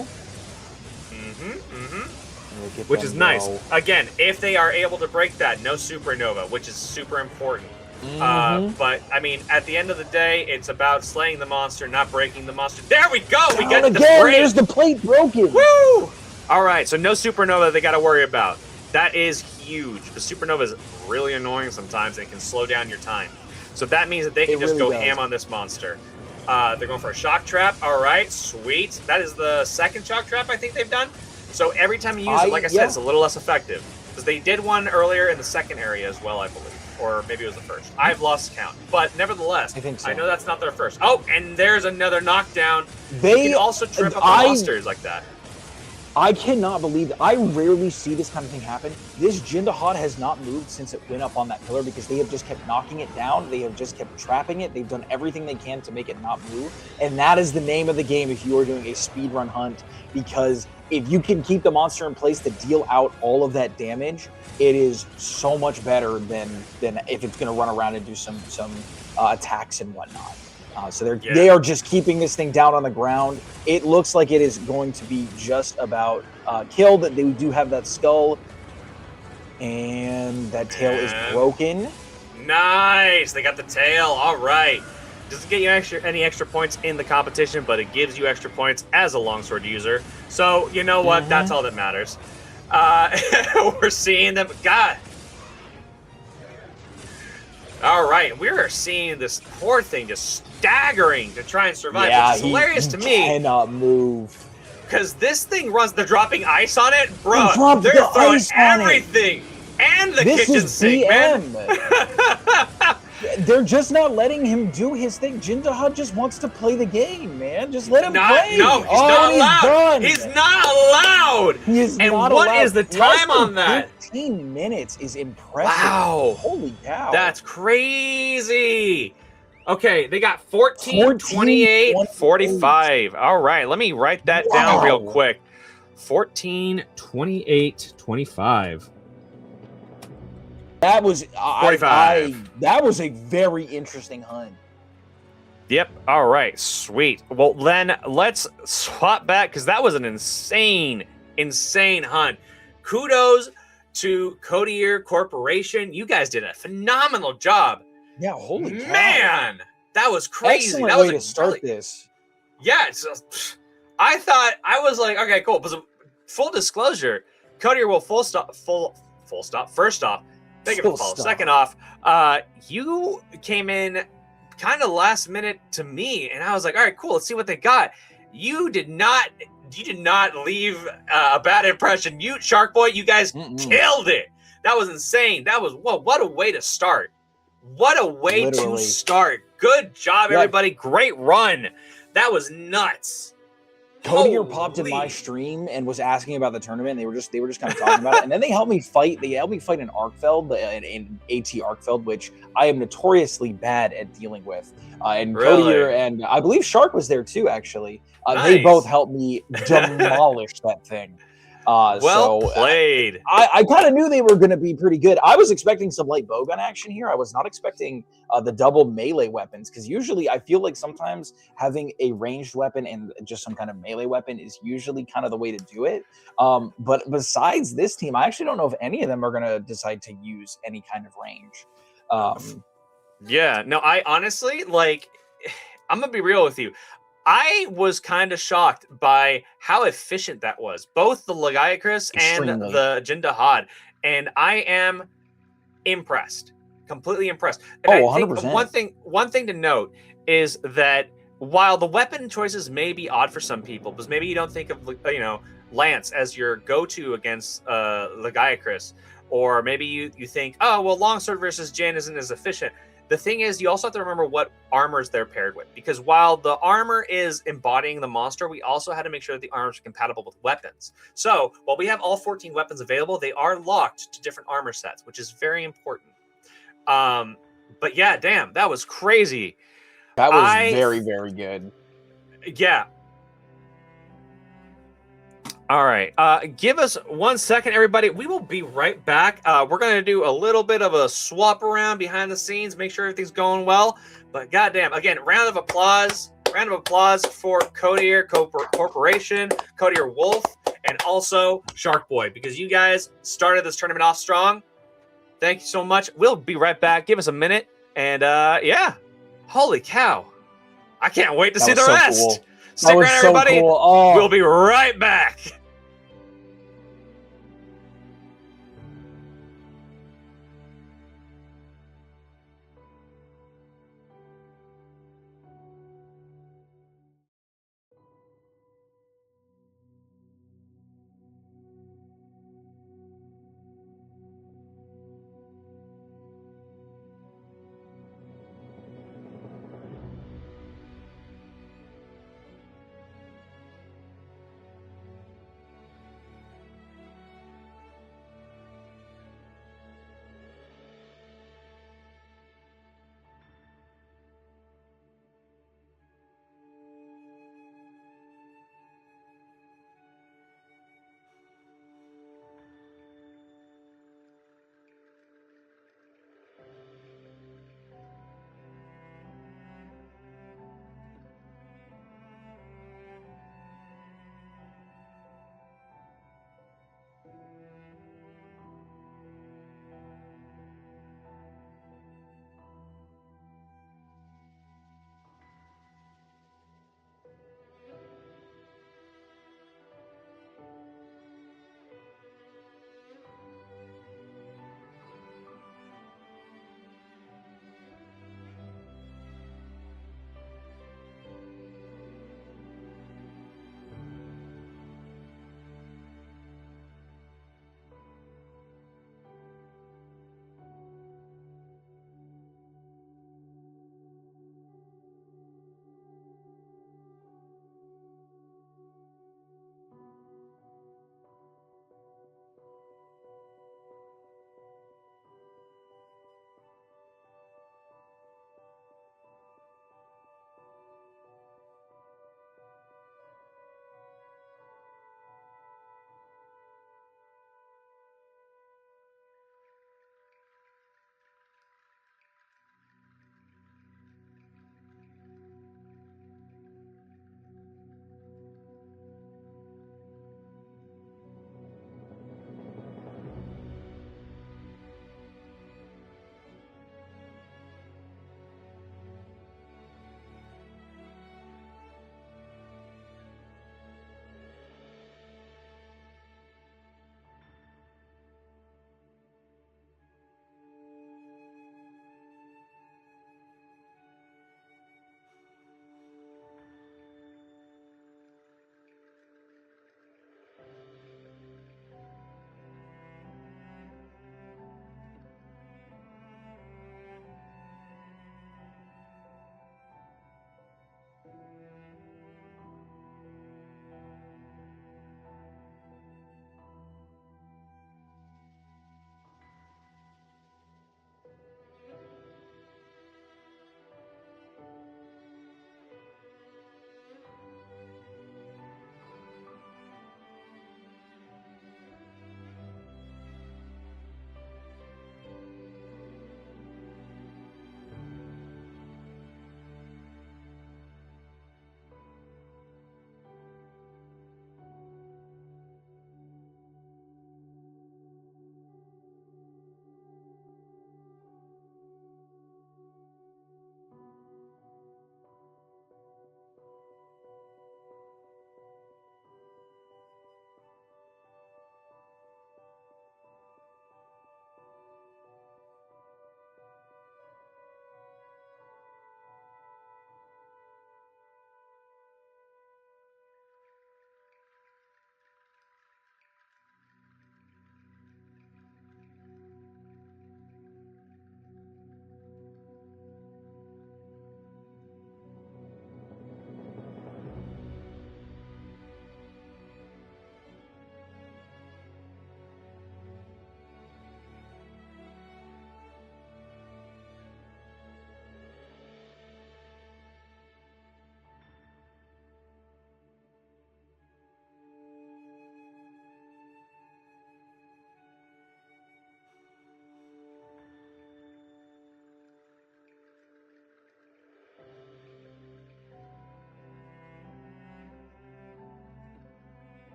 Which is nice. Again, if they are able to break that, no supernova, which is super important. But I mean, at the end of the day, it's about slaying the monster, not breaking the monster. There we go. We got the break. There's the plate broken. Woo! All right, so no supernova they got to worry about. That is huge. The supernova is really annoying sometimes. It can slow down your time. So that means that they can just go ham on this monster. They're going for a shock trap. All right, sweet. That is the 2nd shock trap I think they've done. So every time you use it, like I said, it's a little less effective. Because they did one earlier in the 2nd area as well, I believe. Or maybe it was the 1st. I've lost count. But nevertheless, I think so. I know that's not their first. Oh, and there's another knockdown. They can also trip up the monsters like that. I cannot believe that. I rarely see this kind of thing happen. This Jindahad has not moved since it went up on that pillar because they have just kept knocking it down. They have just kept trapping it. They've done everything they can to make it not move. And that is the name of the game if you are doing a speedrun hunt, because if you can keep the monster in place to deal out all of that damage, it is so much better than if it's going to run around and do some attacks and whatnot. So they are just keeping this thing down on the ground. It looks like it is going to be just about killed. They do have that skull, and that tail is broken. Nice. They got the tail. All right. Doesn't get you any extra points in the competition, but it gives you extra points as a longsword user. So you know what? That's all that matters. We're seeing them. God. All right, we're seeing this poor thing just staggering to try and survive, which is hilarious to me. Cannot move. Because this thing runs, they're dropping ice on it, bro. They're throwing everything and the kitchen sink, man. They're just not letting him do his thing. Jindahad just wants to play the game, man. Just let him play. No, he's not allowed. He's not allowed. He is and not what allowed. is the time on that? 15 minutes is impressive. Wow. Holy cow. That's crazy. Okay, they got 14, 28, 45. All right, let me write that down real quick. 14, 28, 25. That was 45. That was a very interesting hunt. Yep. All right. Sweet. Well, then let's swap back because that was an insane hunt. Kudos to Codier Corporation. You guys did a phenomenal job. Yeah. Holy cow. Man, that was crazy. Excellent that was way to start this. Yeah. I thought I was like, okay, cool. But full disclosure, Codier will full stop. First off. Thank you for the follow. Second off, you came in kind of last minute to me, and I was like, all right, cool, let's see what they got. You did not leave a bad impression. You, Shark Boy, you guys killed it. That was insane. That was, what a way to start. What a way to start. Good job, everybody. Great run. That was nuts. Codier popped in my stream and was asking about the tournament. And they were just kind of talking about it, and then they helped me fight. They helped me fight an Arkfeld, an AT Arkfeld, which I am notoriously bad at dealing with. And Codier and I believe Shark was there too. Actually, they both helped me demolish that thing. Well played. I kind of knew they were going to be pretty good. I was expecting some light bowgun action here. I was not expecting the double melee weapons, because usually I feel like sometimes having a ranged weapon and just some kind of melee weapon is usually kind of the way to do it. But besides this team, I actually don't know if any of them are going to decide to use any kind of range. Yeah, no, I honestly, like, I'm going to be real with you. I was kind of shocked by how efficient that was, both the Lagiacrus and the Jindahad, and I am impressed, completely impressed. And I 100%. think one thing to note is that while the weapon choices may be odd for some people, because maybe you don't think of Lance as your go-to against Lagiacrus, or maybe you think, oh well, longsword versus Jin isn't as efficient. The thing is, you also have to remember what armors they're paired with, because while the armor is embodying the monster, we also had to make sure that the armors are compatible with weapons. So while we have all 14 weapons available, they are locked to different armor sets, which is very important. But yeah, damn, that was crazy. That was very, very good. Yeah. All right. Give us 1 second, everybody. We will be right back. We're going to do a little bit of a swap around behind the scenes, make sure everything's going well. But goddamn, again, round of applause for Codier Corporation, Codier Wolf, and also Shark Boy, because you guys started this tournament off strong. Thank you so much. We'll be right back. Give us a minute. And yeah, holy cow. I can't wait to see the rest. Cool. Stick around, everybody. Cool. Oh. We'll be right back.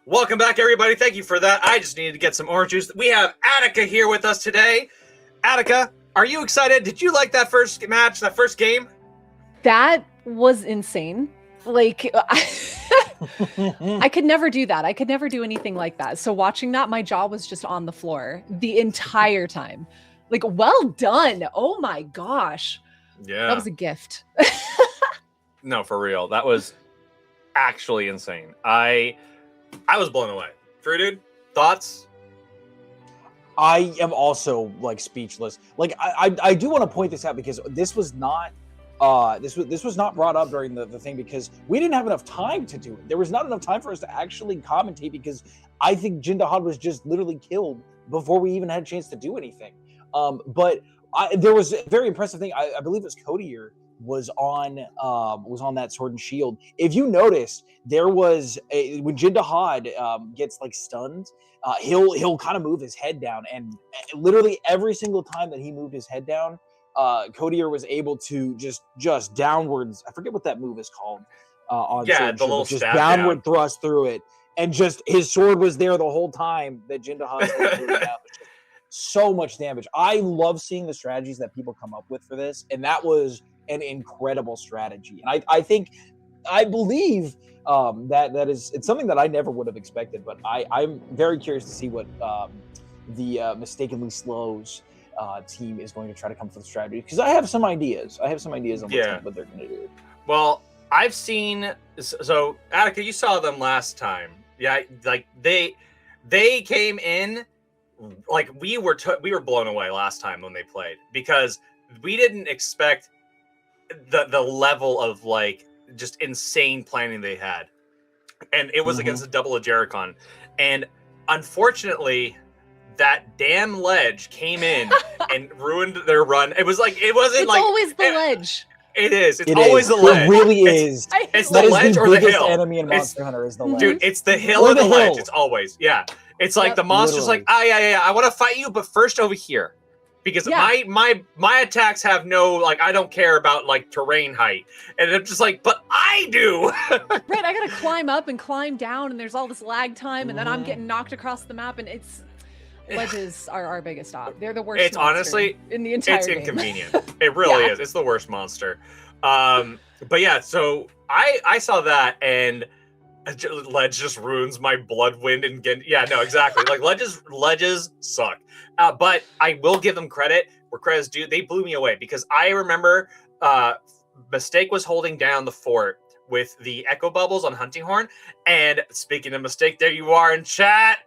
Welcome back, everybody. Thank you for that. I just needed to get some orange juice. We have Attica here with us today. Attica, are you excited? Did you like that first match, that first game? That was insane. Like, I could never do that. I could never do anything like that. So watching that, my jaw was just on the floor the entire time. Like, well done. Oh my gosh. Yeah. That was a gift. No, for real. That was actually insane. I was blown away. True, dude? Thoughts? I am also like speechless. Like I do want to point this out because this was not this was not brought up during the thing because we didn't have enough time to do it. There was not enough time for us to actually commentate because I think Jindahan was just literally killed before we even had a chance to do anything. But there was a very impressive thing. I believe it was Codier was on that Sword and Shield. If you notice, there was when Jindahan gets like stunned, he'll kind of move his head down, and literally every single time that he moved his head down, Codier was able to just downwards. I forget what that move is called. On Yeah, Sword and the Shield, little just stab downward down. thrust through it, and just his sword was there the whole time that Jindahan was down. So much damage. I love seeing the strategies that people come up with for this, and that was an incredible strategy. And I believe it's something that I never would have expected, but I'm very curious to see what the Mistakenly Slows team is going to try to come for the strategy, because I have some ideas. On what they're going to do. Well, I've seen so Attica, you saw them last time. Yeah, like they came in like we were blown away last time when they played, because we didn't expect the level of like just insane planning they had. And it was against the double of Jericon. And unfortunately, that damn ledge came in and ruined their run. It was like It's always the ledge. It is. It's always the ledge. It really is. It's That the is ledge the or the biggest hill. enemy in Monster Hunter is the ledge. Dude, it's the hill Or or the the ledge. hill. It's always, yeah. It's like Yep. the monster's like, I want to fight you, but first over here. Because Yeah. my attacks have no, like, I don't care about like terrain height. And I'm just like, but I do. Right, I gotta climb up and climb down, and there's all this lag time, and then I'm getting knocked across the map, and ledges are our biggest stop. They're the worst. It's monster honestly, in the entire it's game. inconvenient. It really Yeah. is. It's the worst monster. But yeah, so I saw that, and ledge just ruins my Bloodwind and yeah, no, exactly. Like ledges suck. But I will give them credit where credit's due. They blew me away, because I remember Mistake was holding down the fort with the echo bubbles on Hunting Horn. And speaking of Mistake, there you are in chat.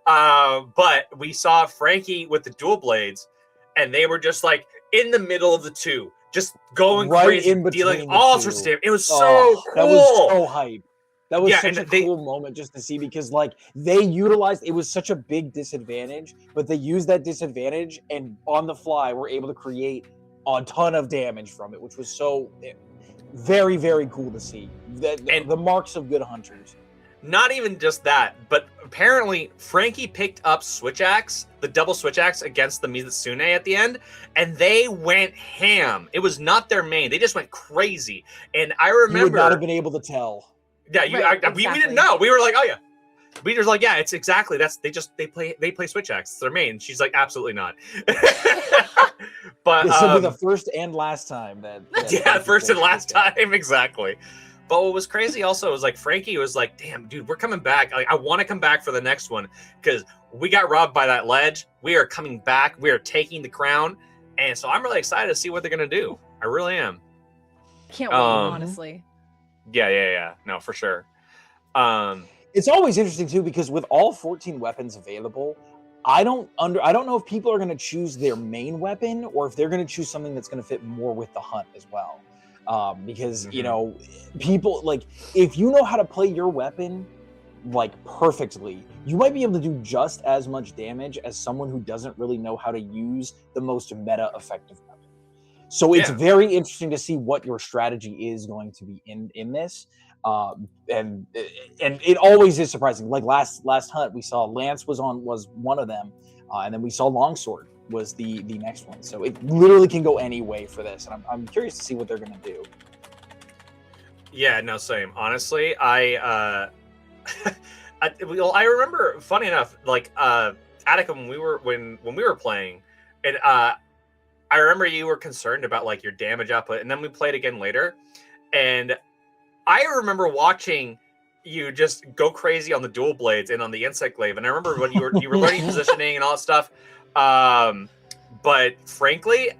But we saw Frankie with the dual blades, and they were just like in the middle of the two, just going Right crazy, in between dealing the all two. sorts of damage. It was so cool. That was so hype. That was Yeah, such and a they- cool moment just to see, because like they utilized, it was such a big disadvantage, but they used that disadvantage and on the fly were able to create a ton of damage from it, which was so very, very cool to see. The marks of good hunters. Not even just that, but apparently Frankie picked up Switch Axe, the double Switch Axe against the Mizitsune at the end, and they went ham. It was not their main. They just went crazy. And I You would remember, not have been able to tell. yeah, Right, we exactly. didn't know. We were like, oh yeah. We were like, yeah, it's exactly. They play Switch Axe. It's their main. She's like, absolutely not. But This will be the first and last time that yeah, first and last time, exactly. But what was crazy also was like Frankie was like, damn, dude, we're coming back. Like, I want to come back for the next one, because we got robbed by that ledge. We are coming back. We are taking the crown. And so I'm really excited to see what they're going to do. I really am. Can't wait, honestly. Yeah. No, for sure. It's always interesting too, because with all 14 weapons available, I don't know if people are going to choose their main weapon or if they're going to choose something that's going to fit more with the hunt as well. Because you know, people like, if you know how to play your weapon like perfectly, you might be able to do just as much damage as someone who doesn't really know how to use the most meta effective weapon. So it's very interesting to see what your strategy is going to be in this. And it always is surprising. Like last hunt, we saw Lance was one of them, and then we saw Longsword was the next one. So it literally can go any way for this, and I'm curious to see what they're gonna do. Yeah, no, same. Honestly, I I remember, funny enough, like Attica, when we were playing, and I remember you were concerned about like your damage output, and then we played again later, and I remember watching you just go crazy on the dual blades and on the insect glaive, and I remember when you were learning positioning and all that stuff. But frankly,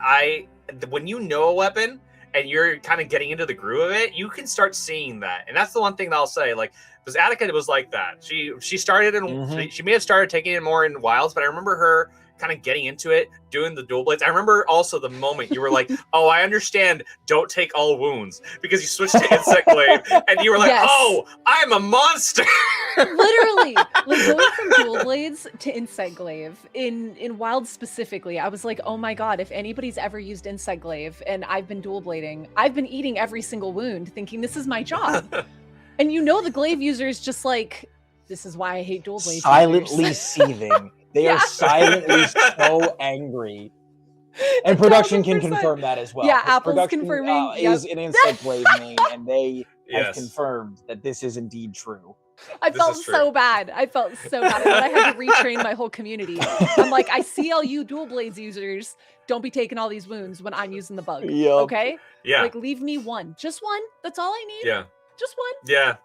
when you know a weapon and you're kind of getting into the groove of it, you can start seeing that, and that's the one thing that I'll say. Like, because Attica was like that. She started in she may have started taking it more in wilds, but I remember her kind of getting into it, doing the dual blades. I remember also the moment you were like, "Oh, I understand. Don't take all wounds," because you switched to insect glaive, and you were like, Yes. "Oh, I'm a monster." Literally, like going from dual blades to insect glaive in wild specifically, I was like, oh my god, if anybody's ever used insect glaive and I've been dual blading, I've been eating every single wound, thinking this is my job. And the glaive user is just like, this is why I hate dual blades. Silently seething. They Yeah. are silently so angry. And production can 1000%. confirm that as well. Yeah, 'cause Apple's production, confirming, is an insect blade main, and they have Yes. confirmed that this is indeed true. I This felt is true. so bad. I felt so bad. And then I had to retrain my whole community. I'm like, I see all you dual blades users. Don't be taking all these wounds when I'm using the bug. Yep. Okay? Yeah, Like, leave me one. Just one. That's all I need. yeah. Just one. Yeah.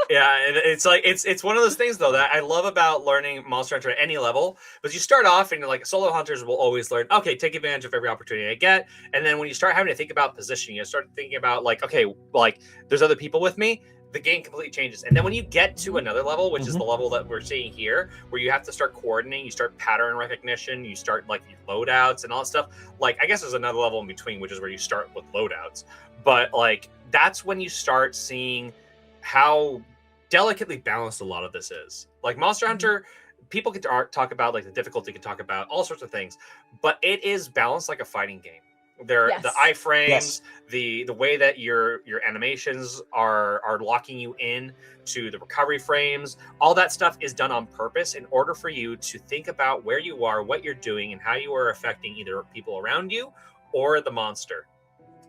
Yeah, and it's like it's one of those things though that I love about learning Monster Hunter at any level. Because you start off and you're like, solo hunters will always learn, okay, take advantage of every opportunity I get. And then when you start having to think about positioning, you start thinking about like, okay, like there's other people with me, the game completely changes. And then when you get to another level, which is the level that we're seeing here, where you have to start coordinating, you start pattern recognition, you start like your loadouts and all that stuff. Like, I guess there's another level in between, which is where you start with loadouts. But like, that's when you start seeing how delicately balanced a lot of this is. Like Monster Hunter, people can talk about like the difficulty, can talk about all sorts of things, but it is balanced like a fighting game. The Yes. iframes, Yes. the way that your animations are locking you in to the recovery frames, all that stuff is done on purpose in order for you to think about where you are, what you're doing, and how you are affecting either people around you or the monster.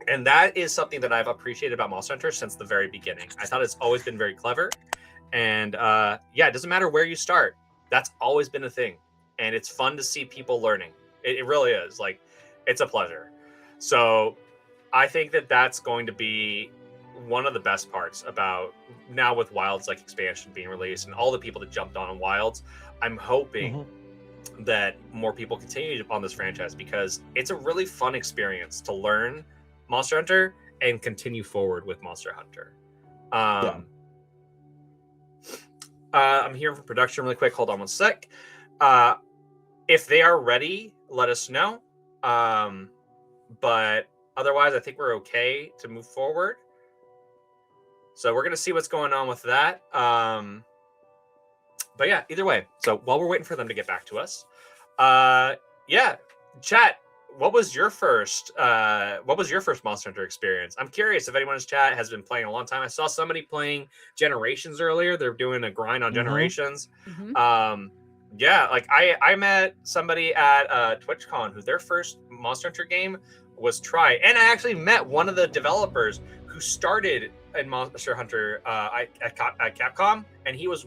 And that is something that I've appreciated about Monster Hunter since the very beginning. I thought it's always been very clever. And yeah, it doesn't matter where you start. That's always been a thing. And it's fun to see people learning. It really is. Like, it's a pleasure. So I think that that's going to be one of the best parts about now with Wilds like expansion being released and all the people that jumped on Wilds. I'm hoping that more people continue on this franchise because it's a really fun experience to learn Monster Hunter and continue forward with Monster Hunter. I'm hearing from production really quick. Hold on one sec. If they are ready, let us know. But otherwise, I think we're okay to move forward. So we're going to see what's going on with that. But yeah, either way. So while we're waiting for them to get back to us, yeah, chat. What was your first Monster Hunter experience? I'm curious if anyone in chat has been playing a long time. I saw somebody playing Generations earlier. They're doing a grind on Generations. Yeah, like I met somebody at TwitchCon who their first Monster Hunter game was Tri, and I actually met one of the developers who started in Monster Hunter at Capcom, and he worked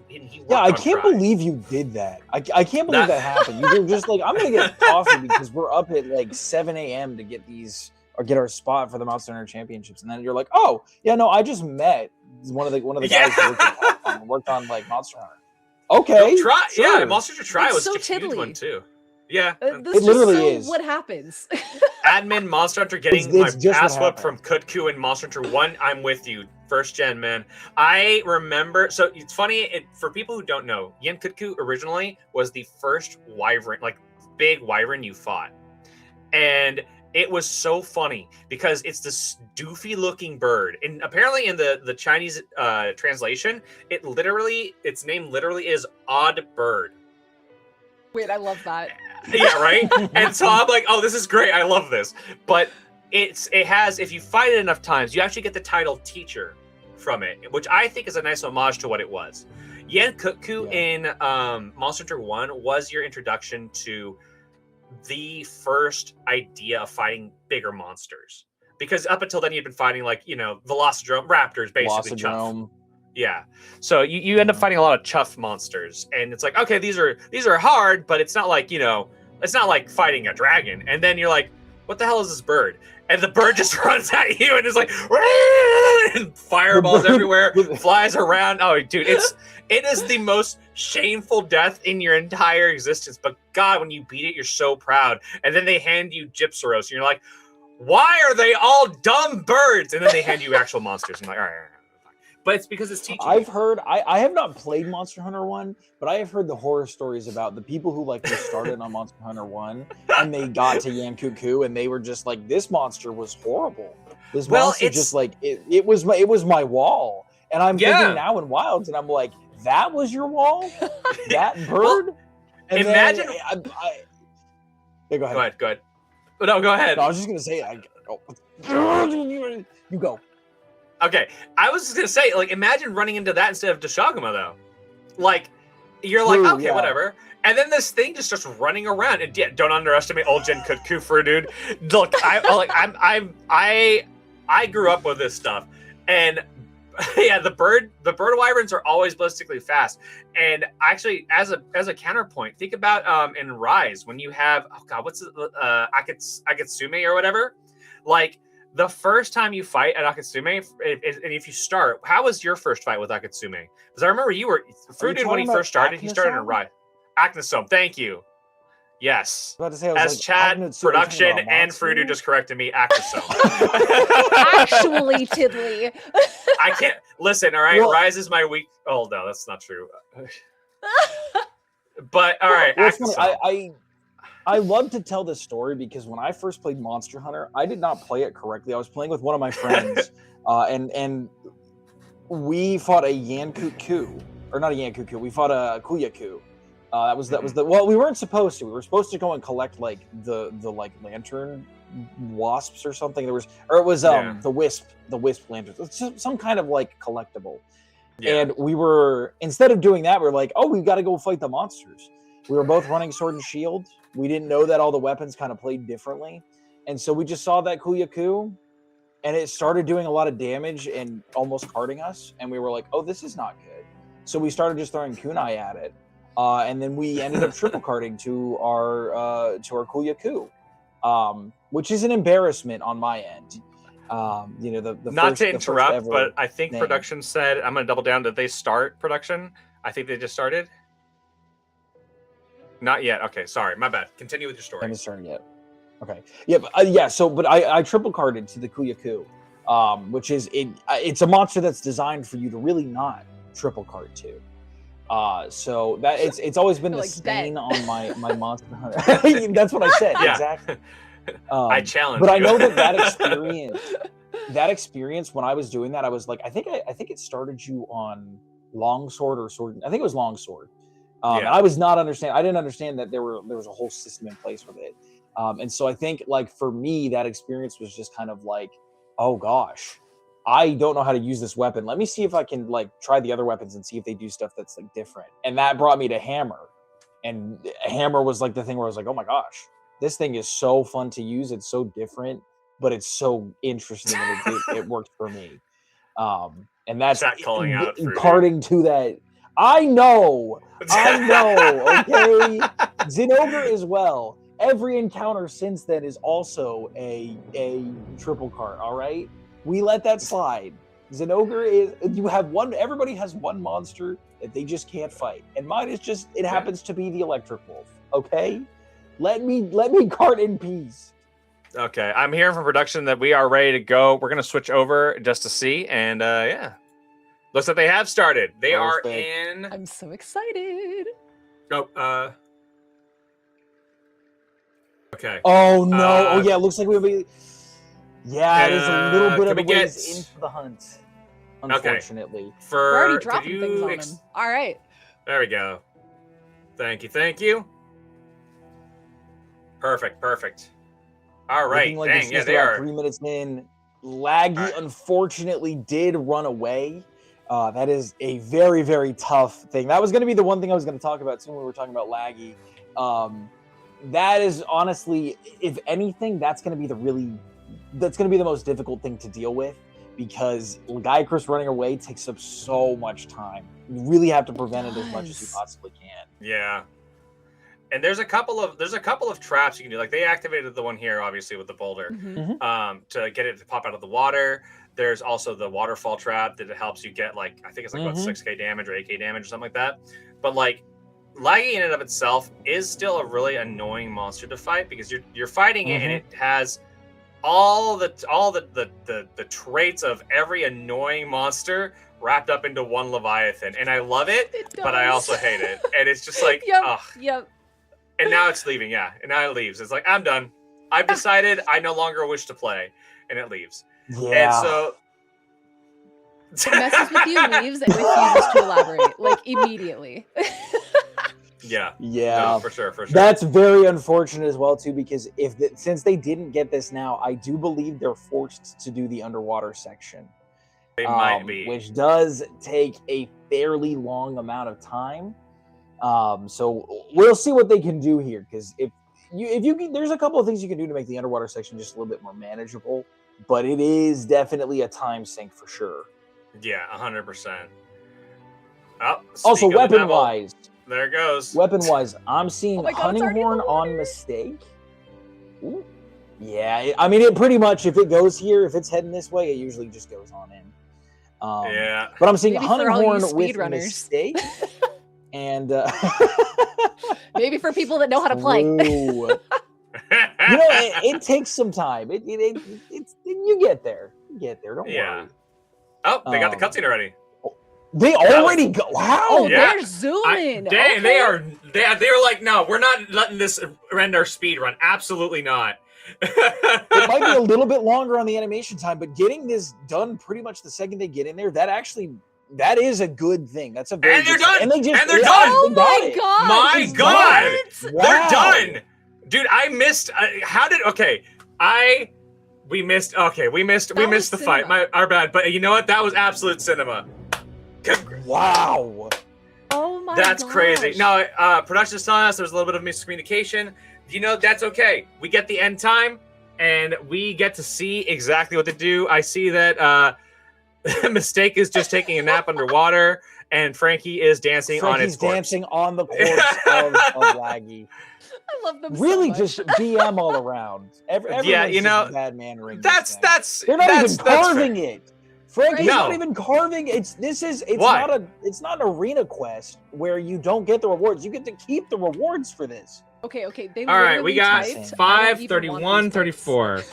I on can't Tri. believe you did that. I can't believe that happened. You were just like, I'm gonna get coffee because we're up at like 7 a.m. to get get our spot for the Monster Hunter Championships, and then you're like, oh yeah, no, I just met one of the guys who worked at Capcom and worked on like Monster Hunter. Okay, No, Tri, sure. yeah, Monster Hunter Tri It's was so a huge tiddly. one too. Yeah, This It literally is is. what happens. admin Monster Hunter getting It's my just what ass whipped from happened. Kutku and Monster Hunter 1. I'm with you. First gen, man. I remember, so it's funny, for people who don't know, Yen Kutku originally was the first wyvern, like big wyvern you fought. And it was so funny because it's this doofy looking bird. And apparently in the Chinese translation, its name literally is Odd Bird. Wait, I love that. Yeah, right? And so I'm like, oh, this is great. I love this. But it has, if you fight it enough times, you actually get the title teacher from it, which I think is a nice homage to what it was. Yen Kutku in Monster Hunter 1 was your introduction to the first idea of fighting bigger monsters. Because up until then, you'd been fighting like, Velocidrome raptors, basically. Velocidrome. Yeah. So you end up fighting a lot of chuff monsters, and it's like, okay, these are hard, but it's not like, it's not like fighting a dragon. And then you're like, what the hell is this bird? And the bird just runs at you and is like, and fireballs everywhere, flies around. Oh, dude, it is the most shameful death in your entire existence. But God, when you beat it, you're so proud. And then they hand you Gypsaros, and you're like, why are they all dumb birds? And then they hand you actual monsters. And I'm like, all right. But it's because it's teaching. I've heard, I have not played Monster Hunter 1, but I have heard the horror stories about the people who like just started on Monster Hunter 1 and they got to Yankuku and they were just like, this monster was horrible. This monster just like, it was my wall. And I'm thinking now in Wilds and I'm like, that was your wall? That bird? Well, and imagine. Yeah, go ahead. Go ahead. No, go ahead. No, I was just going to say, you go. Okay, I was just gonna say, like, imagine running into that instead of Deshaguma, though. Like, you're like, okay, whatever, and then this thing just starts running around. And yeah, don't underestimate old Gen Kufru, dude. Look, I grew up with this stuff, and yeah, the bird wyverns are always ballistically fast. And actually, as a counterpoint, think about in Rise when you have what's it, Akatsume or whatever, like. The first time you fight at Akatsume, and if you start, how was your first fight with Akatsume? Because I remember you were Fruit when he first started. He started in a ride. Acnosome, thank you. Yes. I was about to say, as like, chat, production, and Fruit just corrected me. Acnosome. Actually, Tiddly. I can't listen. All right, Rise is my weak. Oh no, that's not true. But all right, Acnosome. I love to tell this story because when I first played Monster Hunter, I did not play it correctly. I was playing with one of my friends, and we fought a Yankuku, or not a Yankuku. We fought a Kuyaku. That was the. Well, we weren't supposed to. We were supposed to go and collect like the like lantern wasps or something. It was the wisp lanterns. It's just some kind of like collectible. Yeah. And we were, instead of doing that, we were like, oh, we've got to go fight the monsters. We were both running Sword and Shield. We didn't know that all the weapons kind of played differently. And so we just saw that Kuyaku, and it started doing a lot of damage and almost carding us. And we were like, oh, this is not good. So we started just throwing kunai at it. And then we ended up triple carding to our Kuyaku, which is an embarrassment on my end. The not first, to interrupt, but I think production said, I'm going to double down. Did they start production? I think they just started. Not yet. Okay, sorry, my bad. Continue with your story. I haven't started yet. Okay. Yeah, but, So, but I triple carded to the Kuyaku, which is it's a monster that's designed for you to really not triple card to. So that it's always been the stain on my Monster Hunter. That's what I said. Yeah. Exactly. I challenge. But you. I know that experience when I was doing that, I was like, I think it started you on Longsword or Sword. I think it was Longsword. I was not understand. I didn't understand that there was a whole system in place with it. And so I think like for me, that experience was just kind of like, oh gosh, I don't know how to use this weapon. Let me see if I can like try the other weapons and see if they do stuff that's like different. And that brought me to Hammer. And Hammer was like the thing where I was like, oh my gosh, this thing is so fun to use. It's so different, but it's so interesting and it worked for me. And that's calling out carding to that. I know, okay? Zinogre as well. Every encounter since then is also a triple card, all right? We let that slide. Zinogre is, everybody has one monster that they just can't fight. And mine is just, it happens to be the Electric Wolf, okay? Let me card in peace. Okay, I'm hearing from production that we are ready to go. We're going to switch over just to see, and yeah. Looks like they have started. They are in. I'm so excited. Oh, okay. Oh no! Yeah, it looks like we'll be. Yeah, it is a little bit of a ways into the hunt. Unfortunately, okay. We're already dropping things on him. All right. There we go. Thank you. Perfect. All right. Like dang, yeah, they are 3 minutes in. Laggy unfortunately did run away. That is a very, very tough thing. That was going to be the one thing I was going to talk about too when we were talking about Laggy. That is honestly, if anything, that's going to be the most difficult thing to deal with because Lagiacrus running away takes up so much time. You really have to prevent it as much as you possibly can. Yeah. And there's a couple of traps you can do. Like they activated the one here, obviously, with the boulder, to get it to pop out of the water. There's also the waterfall trap that helps you get like, I think it's like about 6k damage or 8k damage or something like that. But like Laggy in and of itself is still a really annoying monster to fight because you're fighting it and it has all the traits of every annoying monster wrapped up into one Leviathan. And I love it, but I also hate it. And it's just like, Yep. And now it's leaving, yeah. And now it leaves. It's like, I'm done. I've decided I no longer wish to play. And it leaves. Yeah. And so It messes with you, leaves, and refuses to elaborate, like immediately. yeah. Yeah. No, for sure. That's very unfortunate as well too, because since they didn't get this now, I do believe they're forced to do the underwater section. They might be. Which does take a fairly long amount of time. So we'll see what they can do here, because if you can, there's a couple of things you can do to make the underwater section just a little bit more manageable, but it is definitely a time sink for sure. Yeah, 100%. Oh, Also, speak of the weapon devil. wise, There it goes. Weapon wise, I'm seeing Oh my God, Hunting it's already in Horn the on water. Mistake. Ooh. Yeah, I mean, it pretty much, if it goes here, if it's heading this way, it usually just goes on in. Yeah. But I'm seeing Maybe Hunting for all you Horn with speedrunners. Mistake. And Maybe for people that know how to play. true. It takes some time. It's you get there. You get there. Don't Yeah. worry. Oh, they got the cutscene already. They already go. Wow. Oh, Yeah. they're zooming. They Okay. are like, no, we're not letting this end our speed run. Absolutely not. It might be a little bit longer on the animation time, but getting this done pretty much the second they get in there, that is a good thing. That's a very And they're good thing. done! And they're done! they Oh got my it. God. My God! What? Wow. They're done. Dude, I missed. We missed was the fight. cinema. Our bad. But you know what? That was absolute cinema. Wow. Oh my That's gosh. crazy. No, production is telling us there's a little bit of miscommunication. That's okay. We get the end time, and we get to see exactly what to do. I see that Mistake is just taking a nap underwater, and Frankie is dancing on its Frankie's corpse. dancing on the corpse of Laggy. I love them Really, so much. just BM all around. Everyone's Yeah, just bad man ring. That's They're not even that's carving fair. it. Frankie's No. not even carving. It's Why? not an arena quest where you don't get the rewards. You get to keep the rewards for this. Okay. They All right, we got literally typed, 5, "I don't even 31, want these 34.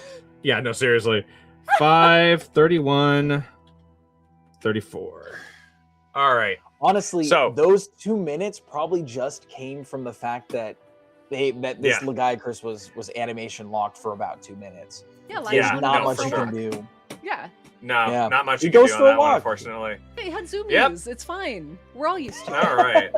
Yeah, no, seriously. 5, 31, 34. All right. Honestly, So- those 2 minutes probably just came from the fact that this Yeah. Lagiacrus was animation locked for about 2 minutes. Yeah, like Yeah, There's one not of much them you for can work. do. Yeah, No, Yeah. not much It you can goes do on for a that one, walk. unfortunately. they had zoom Yep. use. It's fine. We're all used to it. All right.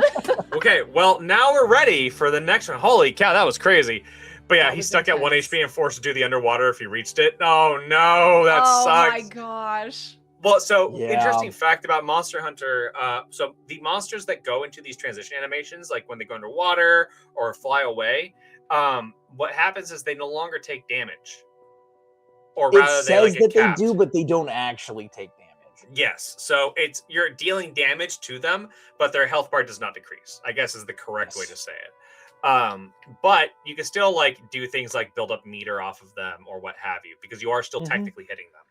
Okay, well, now we're ready for the next one. Holy cow, that was crazy. But yeah, That he's was stuck at 1 intense. HP and forced to do the underwater if he reached it. Oh no, that Oh sucks. my gosh. Well, so Yeah. interesting fact about Monster Hunter. So the monsters that go into these transition animations, like when they go underwater or fly away, what happens is they no longer take damage. Or It rather, they says like get that they capped. do, but they don't actually take damage. Yes, so you're dealing damage to them, but their health bar does not decrease, I guess is the correct way to say it. But you can still do things like build up meter off of them or what have you, because you are still Mhm. technically hitting them.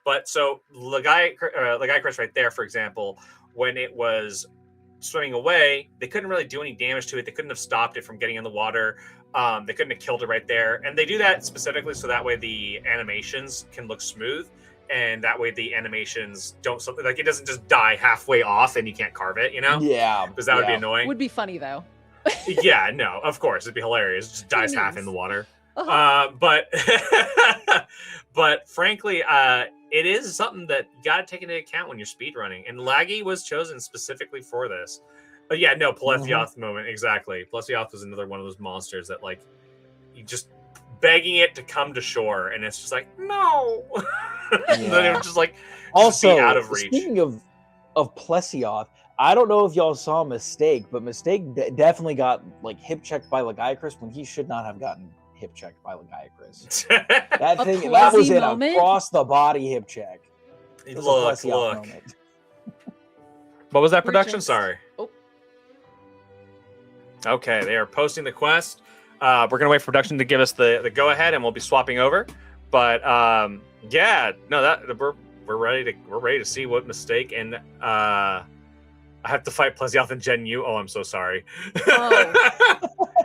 But so Lagiacrus right there, for example, when it was swimming away, they couldn't really do any damage to it. They couldn't have stopped it from getting in the water. They couldn't have killed it right there. And they do that specifically so that way the animations can look smooth. And that way the animations don't, it doesn't just die halfway off and you can't carve it, Yeah, Because that would be yeah. annoying. Would be funny though. Yeah, no, of course. It'd be hilarious. It just dies half in the water. Uh-huh. But frankly, it is something that you got to take into account when you're speedrunning. And Laggy was chosen specifically for this. But yeah, no, Plesioth moment, exactly. Plesioth was another one of those monsters that you just begging it to come to shore, and it's just like, no. And then it was just Also, be out of reach. speaking of Plesioth, I don't know if y'all saw Mistake, but Mistake definitely got hip checked by Lagiacrus when he should not have gotten hip checked by Lagiacrus. That A thing, that was Plessy an moment? across the body hip check. It was a Look, Plessioth look. moment. What was that We're production? just- Sorry. Oh. Okay, they are posting the quest. We're gonna wait for production to give us the go ahead, and we'll be swapping over. But yeah, no, that we're ready to see what mistake and I have to fight Plesioth and Gen Yu. Oh, I'm so sorry.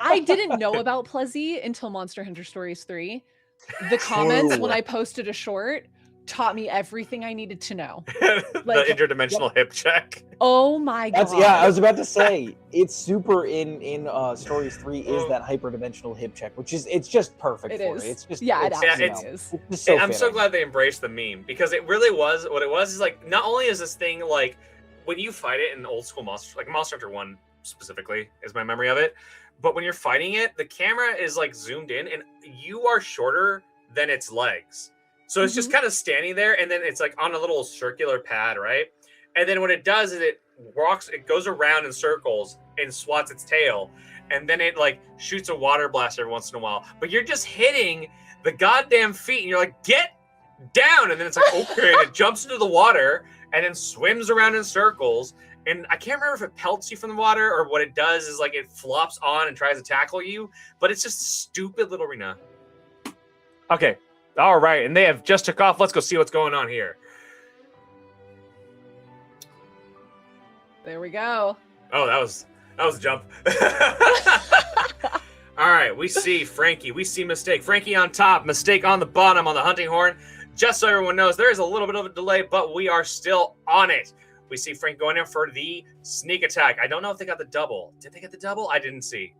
I didn't know about Plezzy until Monster Hunter Stories 3. The comments when I posted a short taught me everything I needed to know. The Like- interdimensional hip check. Oh my god. I was about to say it's super in Stories 3 is that hyperdimensional hip check, which is it's just perfect It for is. it. It's just Yeah, it it's, absolutely you know, is. it's just so I'm so fitting. glad they embraced the meme because it really was what it was. Is like not only is this thing like when you fight it in old school Monster, like Monster Hunter 1 specifically, is my memory of it. But when you're fighting it, the camera is like zoomed in, and you are shorter than its legs. So it's just kind of standing there, and then it's like on a little circular pad, right? And then what it does is it goes around in circles and swats its tail, and then it like shoots a water blast every once in a while. But you're just hitting the goddamn feet, and you're like, get down! And then it's like, okay, and it jumps into the water and then swims around in circles. And I can't remember if it pelts you from the water or what it does is like it flops on and tries to tackle you, but it's just a stupid little arena. Okay. All right. And they have just took off. Let's go see what's going on here. There we go. Oh, that was a jump. All right. We see Frankie. We see Mistake. Frankie on top. Mistake on the bottom on the hunting horn. Just so everyone knows, there is a little bit of a delay, but we are still on it. We see Frank going in for the sneak attack. I don't know if they got the double. Did they get the double? I didn't see.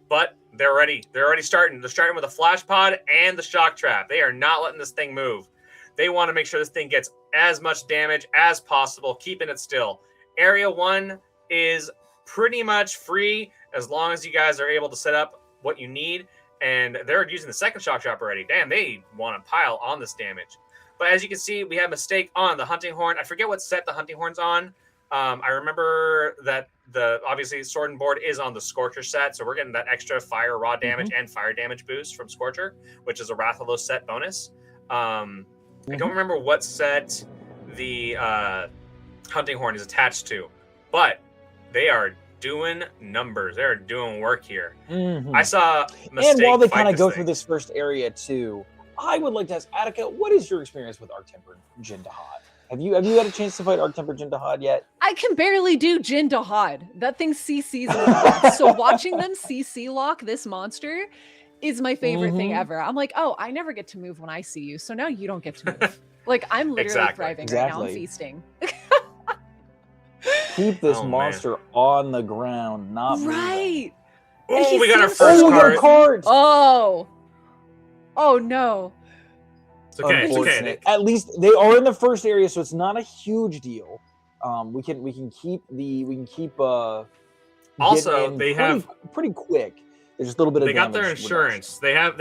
But they're ready. They're already starting. They're starting with a flash pod and the shock trap. They are not letting this thing move. They want to make sure this thing gets as much damage as possible, keeping it still. Area 1 is pretty much free as long as you guys are able to set up what you need. And they're using the second shock trap already. Damn, they want to pile on this damage. But as you can see, we have Mistake on the hunting horn. I forget what set the hunting horn's on. I remember that obviously Sword and Board is on the Scorcher set, so we're getting that extra fire raw damage and fire damage boost from Scorcher, which is a Rathalos set bonus. I don't remember what set the hunting horn is attached to, but they are doing numbers. They're doing work here. I saw Mistake And while they fight kind of this go thing. through this first area too, I would like to ask Attica, what is your experience with Arc-Tempered Jin Dahad? Have you had a chance to fight Arc-Tempered Jin Dahad yet? I can barely do Jin Dahad. That thing CCs me to death. So watching them CC lock this monster is my favorite thing ever. I'm like, oh, I never get to move when I see you, so now you don't get to move. Like I'm literally Exactly. thriving right now. I'm Exactly. feasting. Keep this Oh, man. monster on the ground, not moving. Right. Oh, he we got our seems first Oh, we got card. cards! Oh no. It's okay. It's okay. Unfortunate. At least they are in the first area, so it's not a huge deal. We can keep Also, getting in they have pretty quick. There's just a little bit of they got their damage insurance. They have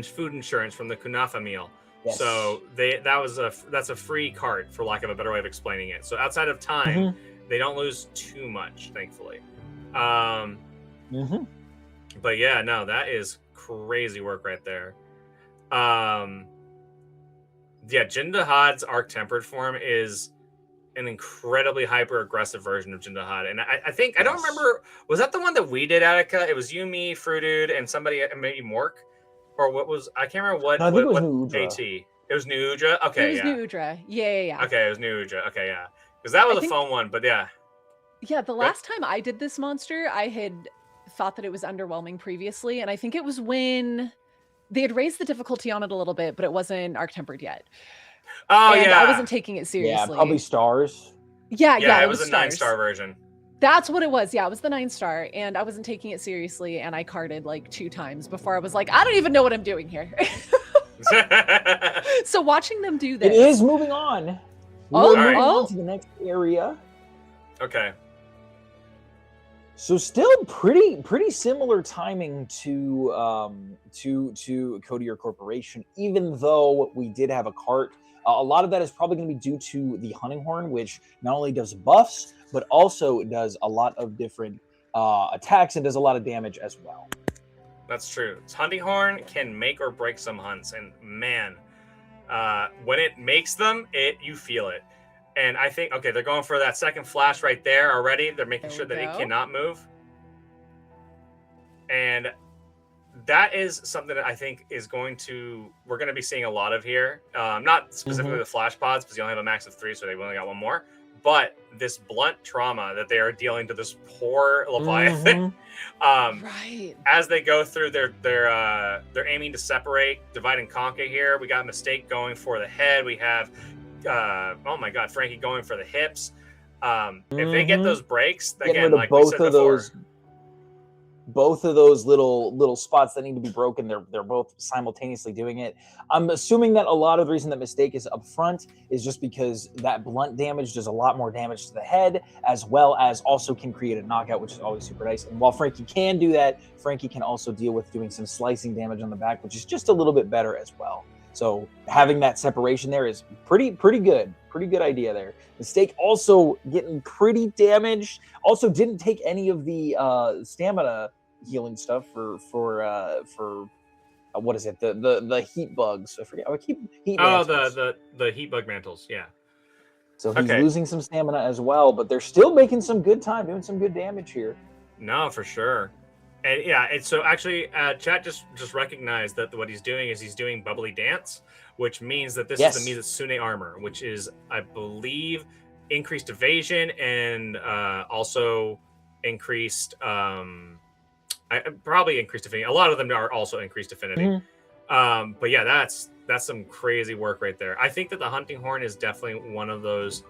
food insurance from the Kunafa meal. Yes. So that's a free card for lack of a better way of explaining it. So outside of time, they don't lose too much, thankfully. Mhm. But yeah, no, that is crazy work right there. Yeah, Jin Dahad's Arc Tempered form is an incredibly hyper aggressive version of Jin Dahad. And I think I don't Yes. remember, was that the one that we did, Attica? It was you, me, Frudude, and somebody, maybe Mork? Or what was, I can't remember what, No, I think it was what New Udra. AT. It was New Udra? Okay, It was yeah. New Udra. Yeah. Okay, it was New Udra. Okay, yeah. Because that was I a think- fun one, but yeah. Yeah, the last time I did this monster, I had thought that it was underwhelming previously, and I think it was when they had raised the difficulty on it a little bit, but it wasn't Arc Tempered yet. Oh, And yeah. I wasn't taking it Yeah, seriously. probably stars. Yeah, Yeah, it was a stars. 9-star version. That's what it was. Yeah, it was the 9-star, and I wasn't taking it seriously, and I carded like 2 times before I was like, I don't even know what I'm doing here. So watching them do this, It is moving on. Oh, We're moving oh. on to the next area. Okay. So still pretty similar timing to Codier Corporation, even though we did have a cart. A lot of that is probably going to be due to the hunting horn, which not only does buffs, but also does a lot of different attacks and does a lot of damage as well. That's true. Hunting Horn can make or break some hunts, and man, when it makes them, you feel it. And I think, okay, they're going for that second flash right there already. They're making sure that it cannot move. And that is something that I think is we're going to be seeing a lot of here. Not specifically the flash pods, because you only have a max of 3, so they've only got 1 more. But this blunt trauma that they are dealing to this poor Leviathan, Right. as they go through, they're aiming to separate, divide and conquer here. We got Mistake going for the head. We have, oh my God, Frankie going for the hips. If they get those breaks, again, like we said before, both of those little spots that need to be broken, they're both simultaneously doing it. I'm assuming that a lot of the reason that Mistake is up front is just because that blunt damage does a lot more damage to the head, as well as also can create a knockout, which is always super nice. And while Frankie can do that, Frankie can also deal with doing some slicing damage on the back, which is just a little bit better as well. So having that separation there is pretty good. Pretty good idea there. Mistake also getting pretty damaged. Also didn't take any of the stamina healing stuff for what is it? The heat bugs. I forget. Heat mantles. the heat bug mantles. Yeah. So he's losing some stamina as well, but they're still making some good time, doing some good damage here. No, for sure. And yeah, it's so actually, chat just recognized that what he's doing is he's doing bubbly dance, which means that this is the Mizusune armor, which is, I believe, increased evasion and also increased, probably increased affinity. A lot of them are also increased affinity. But yeah, that's some crazy work right there. I think that the hunting horn is definitely one of those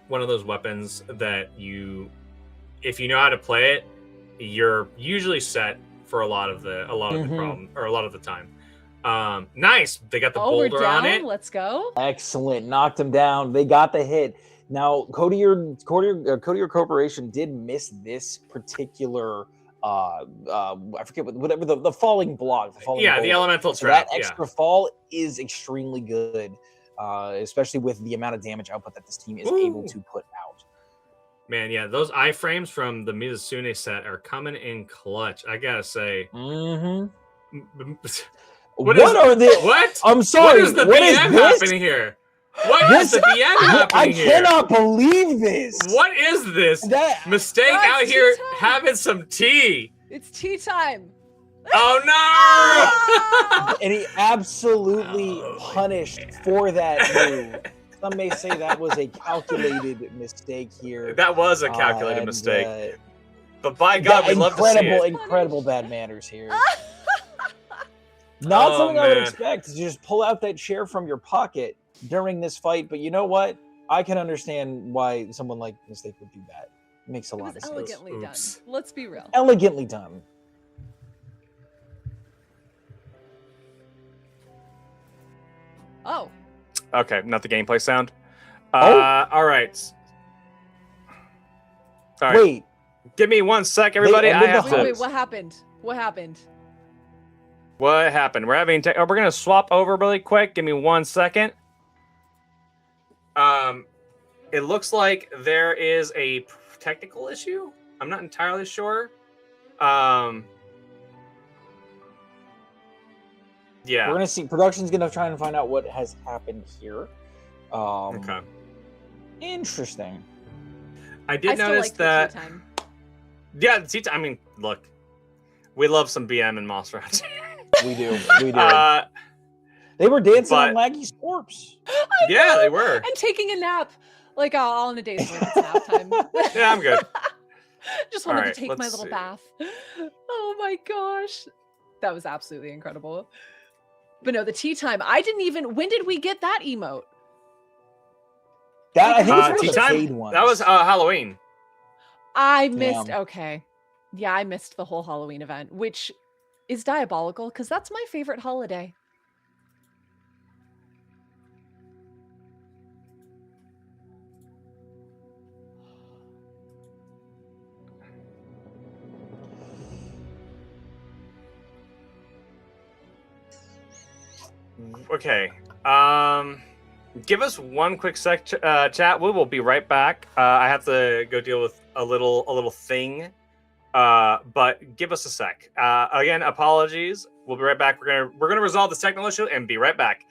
weapons that if you know how to play it, you're usually set for a lot of the problem, or a lot of the time. Nice. They got the boulder on it. Let's go. Excellent. Knocked him down. They got the hit. Now, Codier Corporation did miss this particular I forget whatever the falling block. The elemental so trap. That extra fall is extremely good, especially with the amount of damage output that this team is able to put out. Man, yeah, those iframes from the Mizusune set are coming in clutch. I gotta say. What I'm sorry. What is the BM happening here? What is the BM happening here? I cannot believe this. What is this? Mistake out here having some tea. It's tea time. Oh no! And he absolutely punished for that move. Some may say that was a calculated mistake here. That was a calculated mistake. But by God, we love to see it. Incredible bad manners here. Not something I would expect to just pull out that chair from your pocket during this fight. But you know what? I can understand why someone like Mistake would do that. It makes a lot of sense. Elegantly done. Let's be real. Elegantly done. Oh. Okay, not the gameplay sound. All right. Wait. Give me 1 sec, everybody. Wait, what happened? What happened? What happened? We're having we're gonna swap over really quick. Give me 1 second. It looks like there is a technical issue. I'm not entirely sure. Yeah. We're gonna see. Production's gonna try and find out what has happened here. Okay. Interesting. I did notice that. Yeah, tea time. I mean, look, we love some BM and Monster Hunter. We do. They were dancing on Laggy's corpse. Yeah, they were. And taking a nap. Like all in a day's work. It's nap time. Yeah, I'm good. Just wanted to take my little bath. Oh my gosh. That was absolutely incredible. But no, the tea time. When did we get that emote? I think it was tea time. That was Halloween. I missed. Okay. Yeah, I missed the whole Halloween event, which is diabolical because that's my favorite holiday. Okay. Give us 1 quick sec, chat. We will be right back. I have to go deal with a little thing. But give us a sec. Again, apologies. We'll be right back. We're gonna resolve this technical issue and be right back.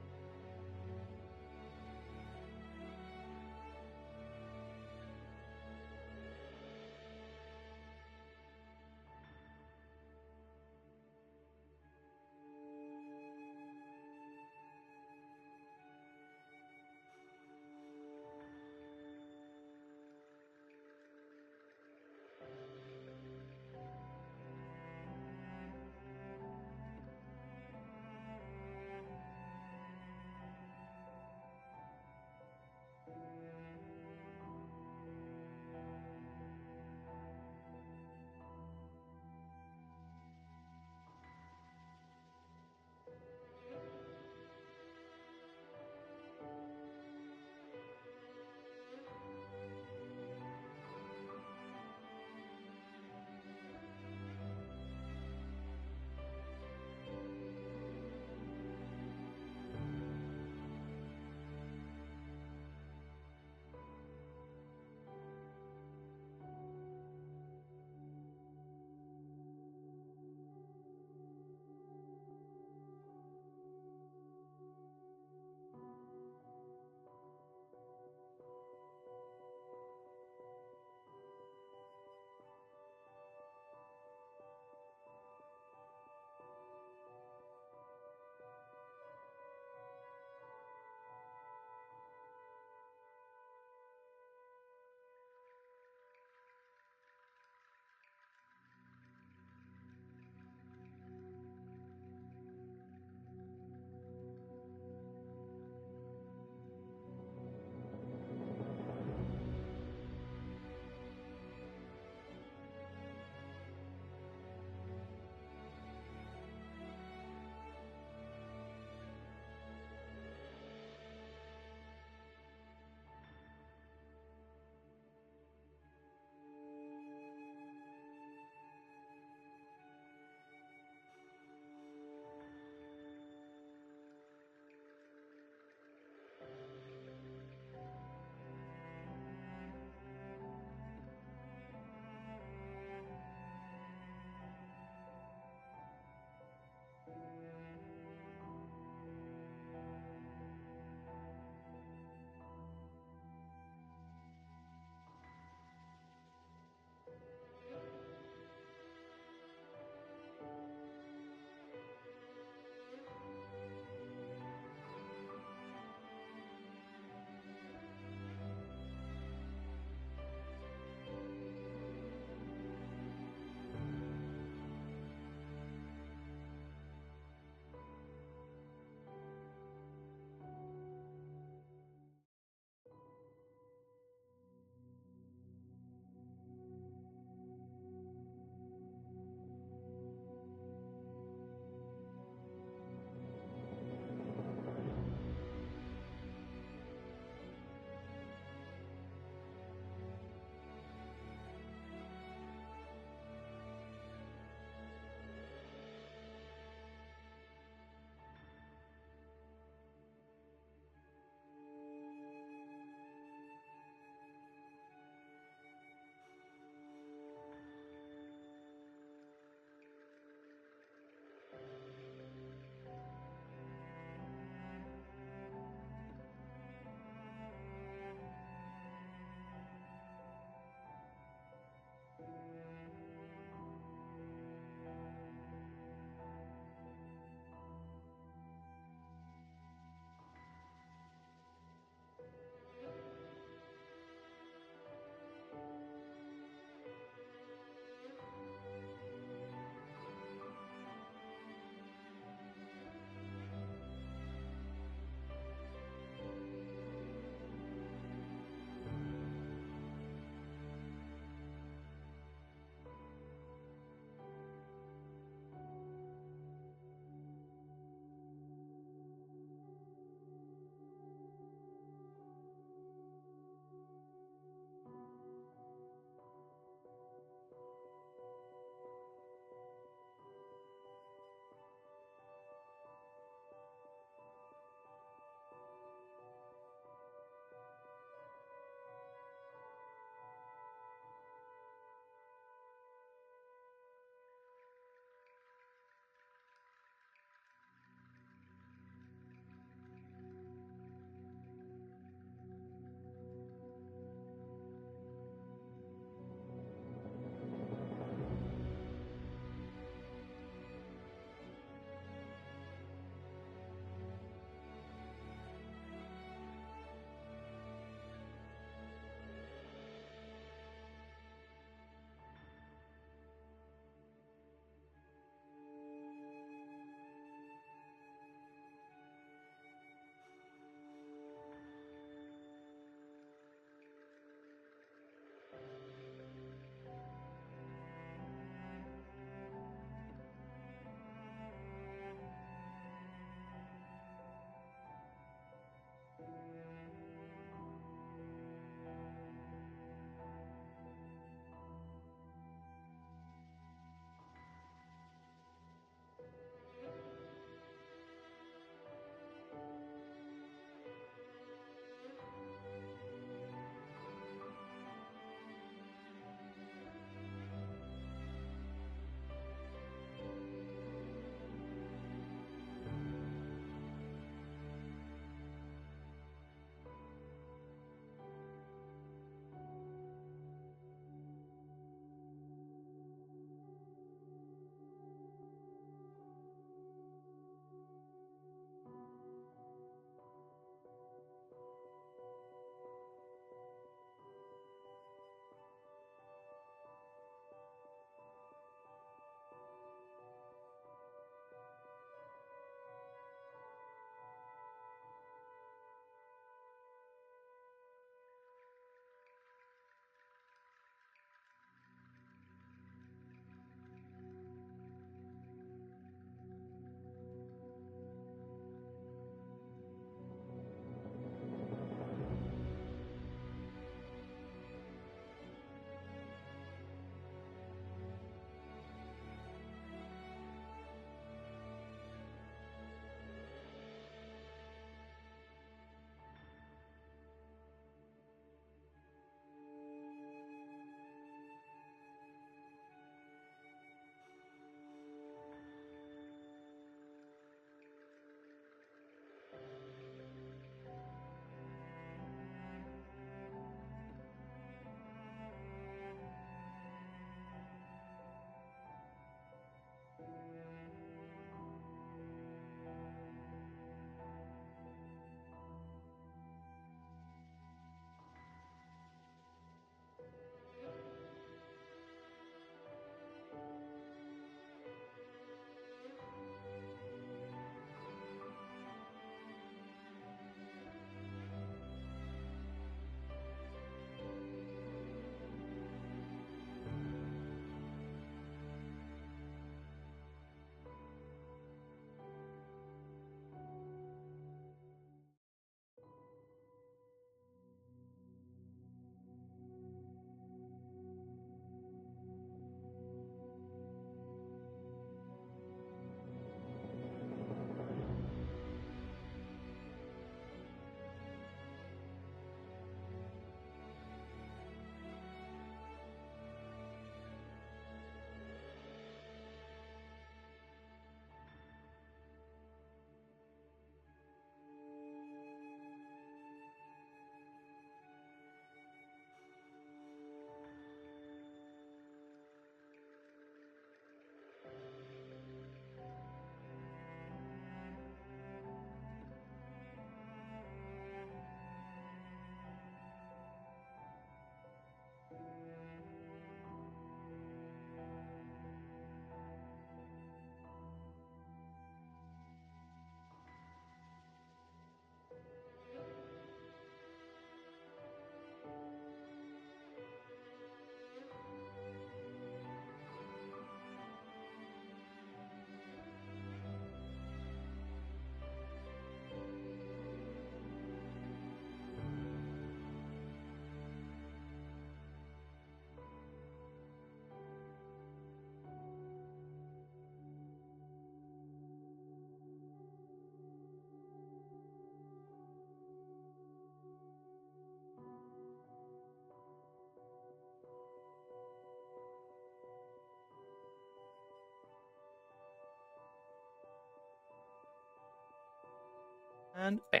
And bam.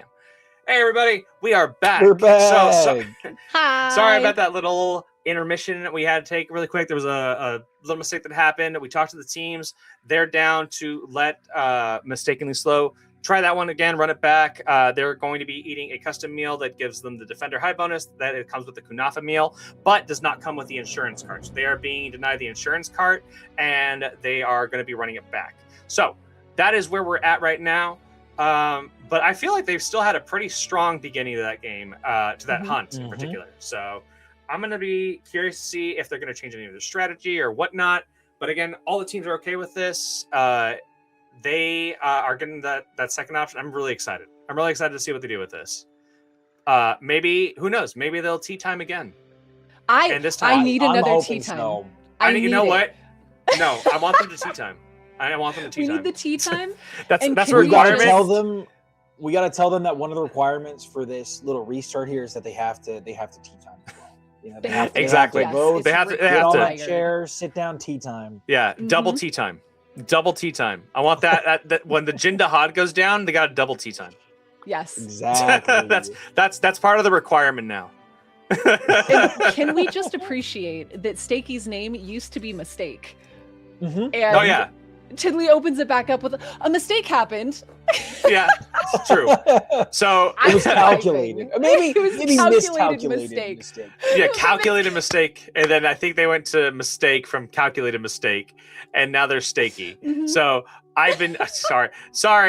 Hey, everybody, we are back. We're back. So, Hi. sorry about that little intermission that we had to take really quick. There was a little mistake that happened. We talked to the teams. They're down to let Mistakenly Slow try that one again, run it back. They're going to be eating a custom meal that gives them the Defender High bonus. That it comes with the Kunafa meal, but does not come with the insurance card. So they are being denied the insurance card, and they are going to be running it back. So that is where we're at right now. But I feel like they've still had a pretty strong beginning to that game, to that hunt in particular. So I'm going to be curious to see if they're going to change any of their strategy or whatnot. But again, all the teams are okay with this. They are getting that second option. I'm really excited. I'm really excited to see what they do with this. Maybe, who knows? Maybe they'll tea time again. And this time, I need I'm another hoping tea time. so. I you need know it. what? No, I want them to tea time. I want them to tea We time. need the tea time. that's and a can we We gotta requirement. tell them. We gotta tell them that one of the requirements for this little restart here is that they have to tea time as well. You know, They have to, Exactly. yes, vote. it's They have to- they Get have on to- that chair, sit down, tea time. Yeah, double Mhm. tea time. Double tea time. I want that when the Jin Dahad goes down, they got a double tea time. Yes. Exactly. that's part of the requirement now. And can we just appreciate that Stakey's name used to be Mistake? Mhm. And Oh yeah, Tidley opens it back up with a mistake happened. yeah, it's true. So It was I'm calculated. typing. Maybe It was maybe calculated miscalculated mistake. mistake. yeah, It was a calculated mistake, and then I think they went to mistake from calculated mistake, and now they're stakey. Mhm. So I've been sorry.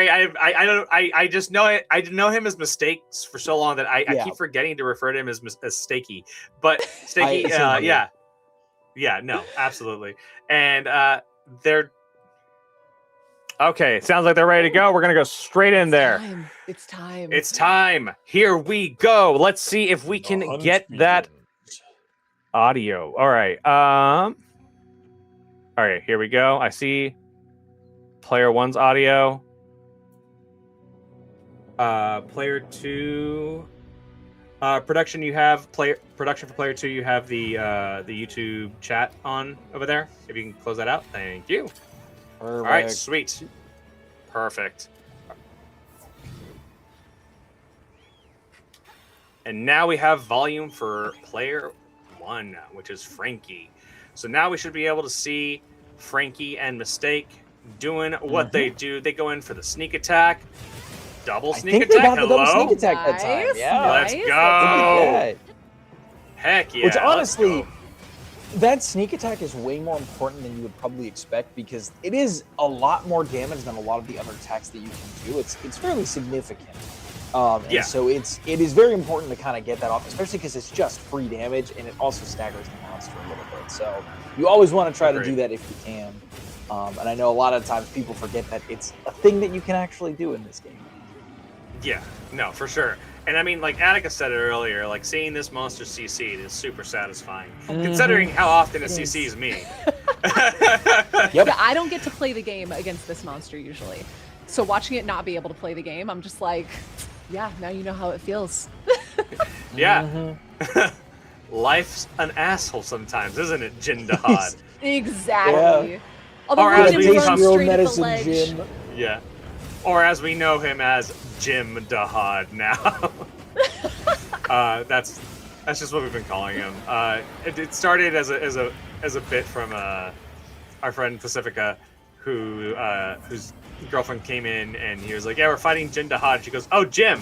I just know it. I know him as mistakes for so long that I Yeah. keep forgetting to refer to him as stakey. But stakey, same here. yeah, no, absolutely. And they're okay. It sounds like they're ready to go. We're gonna go straight in there. It's time. It's time. Here we go. Let's see if we can get that audio. All right. All right, here we go. I see player one's audio. Player two. Production. You have production for player two. You have the YouTube chat on over there. If you can close that out, thank you. All right, sweet, perfect. And now we have volume for player one, which is Frankie. So now we should be able to see Frankie and Mistake doing what they do. They go in for the sneak attack. Double I sneak think they attack. got the double Hello? sneak attack that time. Nice, Yeah. Let's nice. go. Yeah. Heck yeah. Which let's honestly, go. that sneak attack is way more important than you would probably expect because it is a lot more damage than a lot of the other attacks that you can do. It's fairly significant. And Yeah. so it is very important to kind of get that off, especially because it's just free damage and it also staggers the monster a little bit. So you always want to try to Agreed. do that if you can. And I know a lot of times people forget that it's a thing that you can actually do in this game. Yeah, no, for sure. And I mean, like Attica said it earlier, like seeing this monster CC'd is super satisfying, considering how often it It is. CCs me. Yep. Yeah, I don't get to play the game against this monster usually. So watching it not be able to play the game, I'm just like, yeah, now you know how it feels. Yeah. Life's an asshole sometimes, isn't it, Jin Dahad? Exactly. Although Or we're as gonna we run become- Real straight at the medicine ledge. gym. Yeah. Or as we know him as Jim Dahad now. That's just what we've been calling him. It started as a bit from our friend Pacifica, whose girlfriend came in and he was like, "Yeah, we're fighting Jim Dahad." She goes, "Oh, Jim."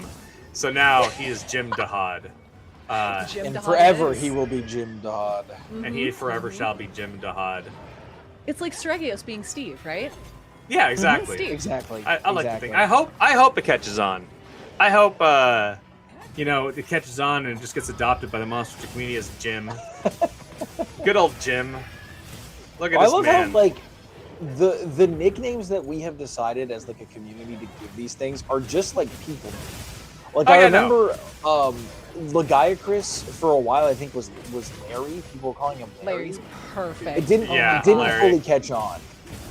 So now he is Jim Dahad. Jim And Dahad forever is. he will be Jim Dodd. And he Mhm, forever mhm. shall be Jim Dahad. It's like Stregios being Steve, right? Yeah, exactly. Steve. Exactly. I like to exactly. think. I hope it catches on. I hope it catches on and it just gets adopted by the monster community as Jim. Good old Jim. Look at I this love man. how like the nicknames that we have decided as like a community to give these things are just like people names. Like Oh, I yeah, no. remember Lagiacrus for a while I think was Larry. People were calling him Larry. Larry's perfect. It didn't Yeah, it didn't Larry. fully catch on.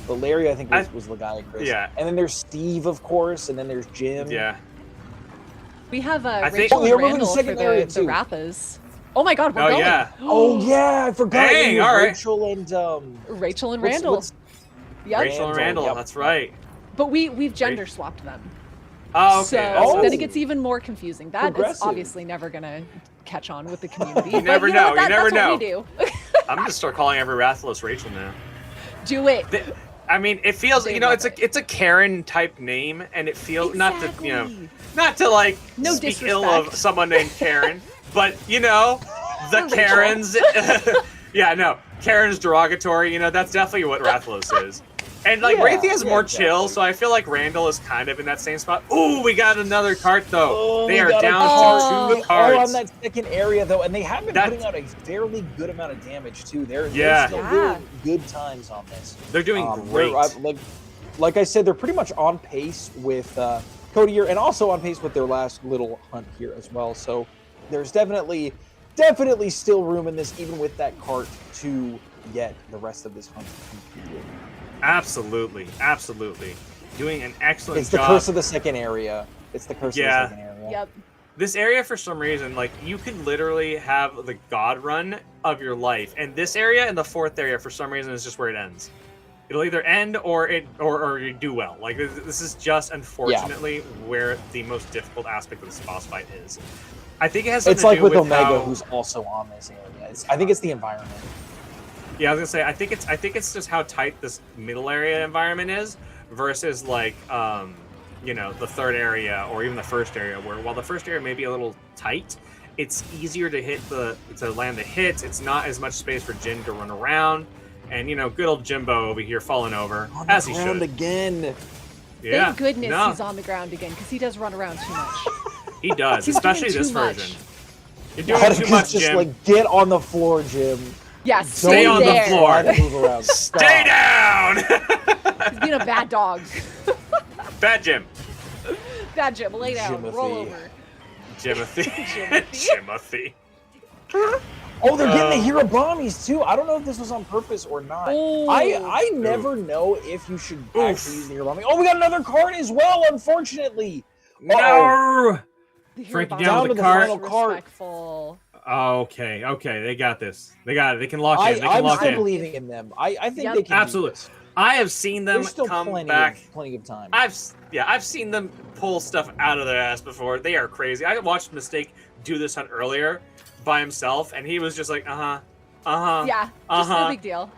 But Larry I think was Lagiacrus. Yeah. And then there's Steve of course, and then there's Jim. Yeah. We have I think- Rachel Oh, yeah, and we're in the Randall second for area, the too. Rathas. Oh my god, we're Oh, going. yeah. Oh yeah, I forgot. Dang, it was all right. Rachel and Rachel and what's- Randall. what's- Yep. Rachel and Randall, Randall, yep. that's right. But we've gender swapped them. Oh, okay. So that's- then it gets even more confusing. That is Progressive. obviously never gonna catch on with the community. You but never you know, what? you never That's what we do. I'm gonna start calling every Rathalos Rachel now. Do it. I mean, it feels, They you know, love it's a Karen type name, and it feels Exactly. not to like No speak ill of disrespect. someone named Karen, but you know, the Rachel. Karens. Yeah, no, Karen's derogatory. You know, that's definitely what Rathalos is. And like Yeah, Raythea's yeah, more exactly. chill, so I feel like Randall is kind of in that same spot. Ooh, we got another cart though. Oh, They we are got a down cart. to They 2 are on cards. that second area though, and they have been That's- putting out a fairly good amount of damage too. They're Yeah. still Yeah. doing good times on this. They're doing They're, great. like I said, they're pretty much on pace with Cody here, and also on pace with their last little hunt here as well. So there's definitely still room in this, even with that cart, to get the rest of this hunt completed. Absolutely, absolutely. Doing an excellent It's the job. curse of the second area. It's the curse Yeah. of the second area. Yep. This area, for some reason, like you could literally have the god run of your life, and this area and the 4th area, for some reason, is just where it ends. It'll either end or you do well. Like this is just unfortunately where the most difficult aspect of this boss fight is. I think it has something It's like to do with with Omega, how, who's also on this area. I think it's the environment. Yeah, I was gonna say I think it's just how tight this middle area environment is versus like you know, the 3rd area or even the 1st area, where while the 1st area may be a little tight, it's easier to land the hits. It's not as much space for Jin to run around, and you know, good old Jimbo over here falling over On the as he ground should. again. Yeah, Thank goodness no, he's on the ground again, because he does run around too much. he does, He's especially doing this too much. version. You're doing Atticus too much, just Jim. like get on the floor, Jim. Yeah, Don't Stay on the there. floor. Try to move around. Stay Stop. down, He's being a bad dog. bad Jim. Bad Jim, lay down, roll Jimothy. over. Jimothy. Jimothy. Jimothy. Oh, they're getting the Hirabamis too. I don't know if this was on purpose or not. Oh. I never know if you should Oof. actually use the Hirabami. Oh, we got another card as well, unfortunately. No. The Frankie Hirabamis down with are the final so card. respectful. Okay, they got this. They got it. They can lock in. They can I'm lock still in. believing in them. I think Yep. they can. Absolutely. Do this. I have seen them There's still come plenty back. of time. I've seen them pull stuff out of their ass before. They are crazy. I watched Mistake do this hunt earlier by himself, and he was just like, Yeah, just Uh-huh. no big deal.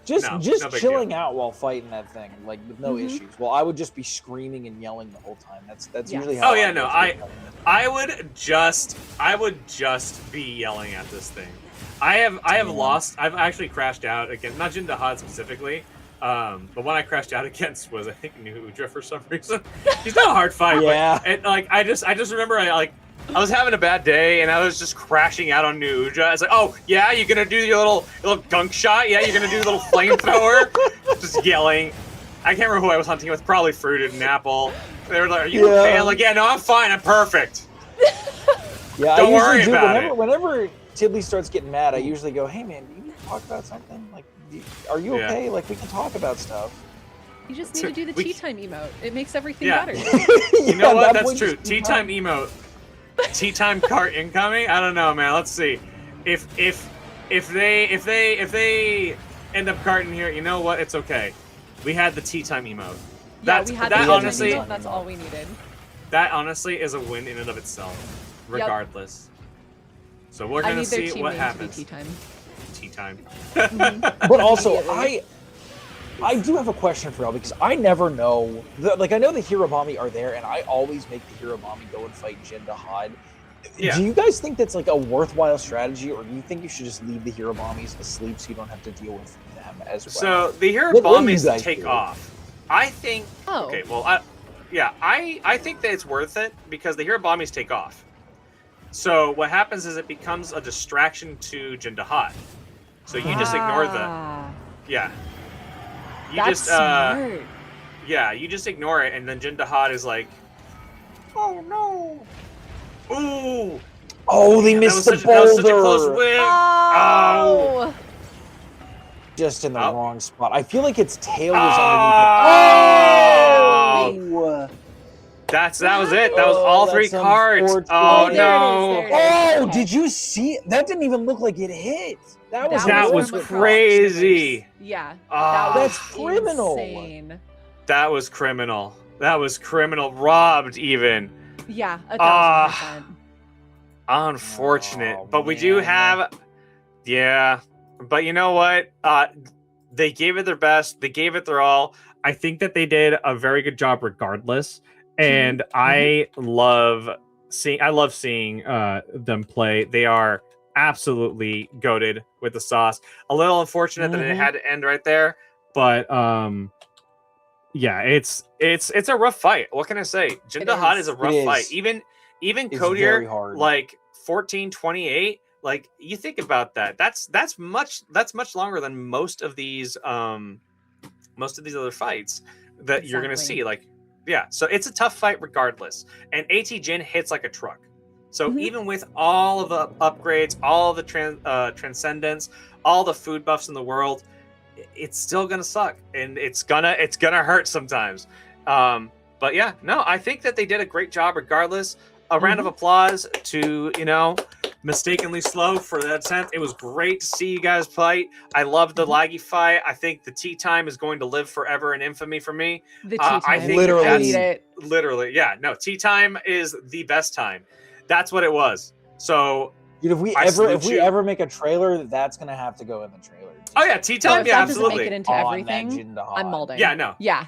Just No, just no big chilling out while fighting that thing, like with no Mhm. issues. Well, I would just be screaming and yelling the whole time. That's Yeah. usually how. Oh, yeah, I no, go I- through it. I would just be yelling at this thing. I have Yeah. lost. I've actually crashed out again. Not Jin Dahad specifically. But one I crashed out against was, I think, New Udra for some reason. He's not a hard fight, Yeah. but and, like I just remember I was having a bad day and I was just crashing out on New Udra. I was like, oh yeah, you're gonna do your little gunk shot? Yeah, you're gonna do a little flamethrower? Just yelling. I can't remember who I was hunting with. Probably Fruited and Apple. They were like, "Are you Yeah. okay?" I'm like, "Yeah, no, I'm fine. I'm perfect." Yeah, Don't I worry usually do. about Whenever Tiddly starts getting mad, I usually go, "Hey man, do you need to talk about something? Like, are you Yeah. okay? Like, we can talk about stuff." You just need to do the We- tea time emote. It makes everything Yeah. better. You know what? That's true. Tea time emote. Tea time cart incoming. I don't know, man. Let's see. If they end up carting here, you know what? It's okay. We had the tea time emote. Yeah, we had that the tea time honestly emote, and that's all we needed. that honestly is a win in and of itself, regardless. So we're I gonna need their see team what name happens. to be tea time. Tea time. But also, Immediately. I do have a question for y'all because I never know. I know the Hirabami are there, and I always make the Hirabami go and fight Jin Dahad. Yeah. Do you guys think that's like a worthwhile strategy, or do you think you should just leave the Hirabamis asleep so you don't have to deal with them as well? So the What do you Hirabamis guys take do? off. I think. Oh. Okay. Well, I think that it's worth it because the Hirabamis take off. So what happens is it becomes a distraction to Jin Dahad. So you just ignore the. Ah, Yeah. You That's just smart. yeah, you just ignore it, and then Jin Dahad is like, "Oh no, ooh, oh, they that missed was the such, that was such a close boulder win." Oh. just in the Oh. wrong spot. I feel like its tail was Oh! underneath. Oh, That was it. That was all Oh, 3 that's cards. unfortunate. Oh, Oh, there it is, no. there it is. oh! Okay. Did you see? That didn't even look like it hit. That was That was from across crazy. Yeah. Ah, That That's was criminal. Insane. that was criminal. That was criminal. Robbed even. Yeah, Ah. 1000%. Unfortunate. Oh, But we do man. have. Yeah. But you know what? They gave it their best. They gave it their all. I think that they did a very good job regardless. And I love seeing them play. They are absolutely goated with the sauce. A little unfortunate that it had to end right there, but yeah, it's a rough fight. What can I say? Jinder Hot is a rough It fight. is. Even It's very Codier, hard. like 14-28. Like you think about that. That's much longer than most of these other fights that you're gonna Exactly. see. Like, yeah, so it's a tough fight regardless. And AT Jin hits like a truck. So even with all of the upgrades, all of the transcendence, all the food buffs in the world, it's still gonna suck, and it's gonna hurt sometimes. But yeah, no, I think that they did a great job regardless. A round of applause to Mistakenly Slow for that sense. It was great to see you guys fight. I love the laggy fight. I think the tea time is going to live forever in infamy for me. The tea I time. think Literally. I need it. Literally, yeah. No, tea time is the best time. That's what it was. So, Dude, if we I salute you. ever make a trailer, that's gonna have to go in the trailer. oh yeah, tea Well, time. if Yeah, that doesn't absolutely. make it into On that everything, Jinder Hot. I'm molding. Yeah, no. Yeah.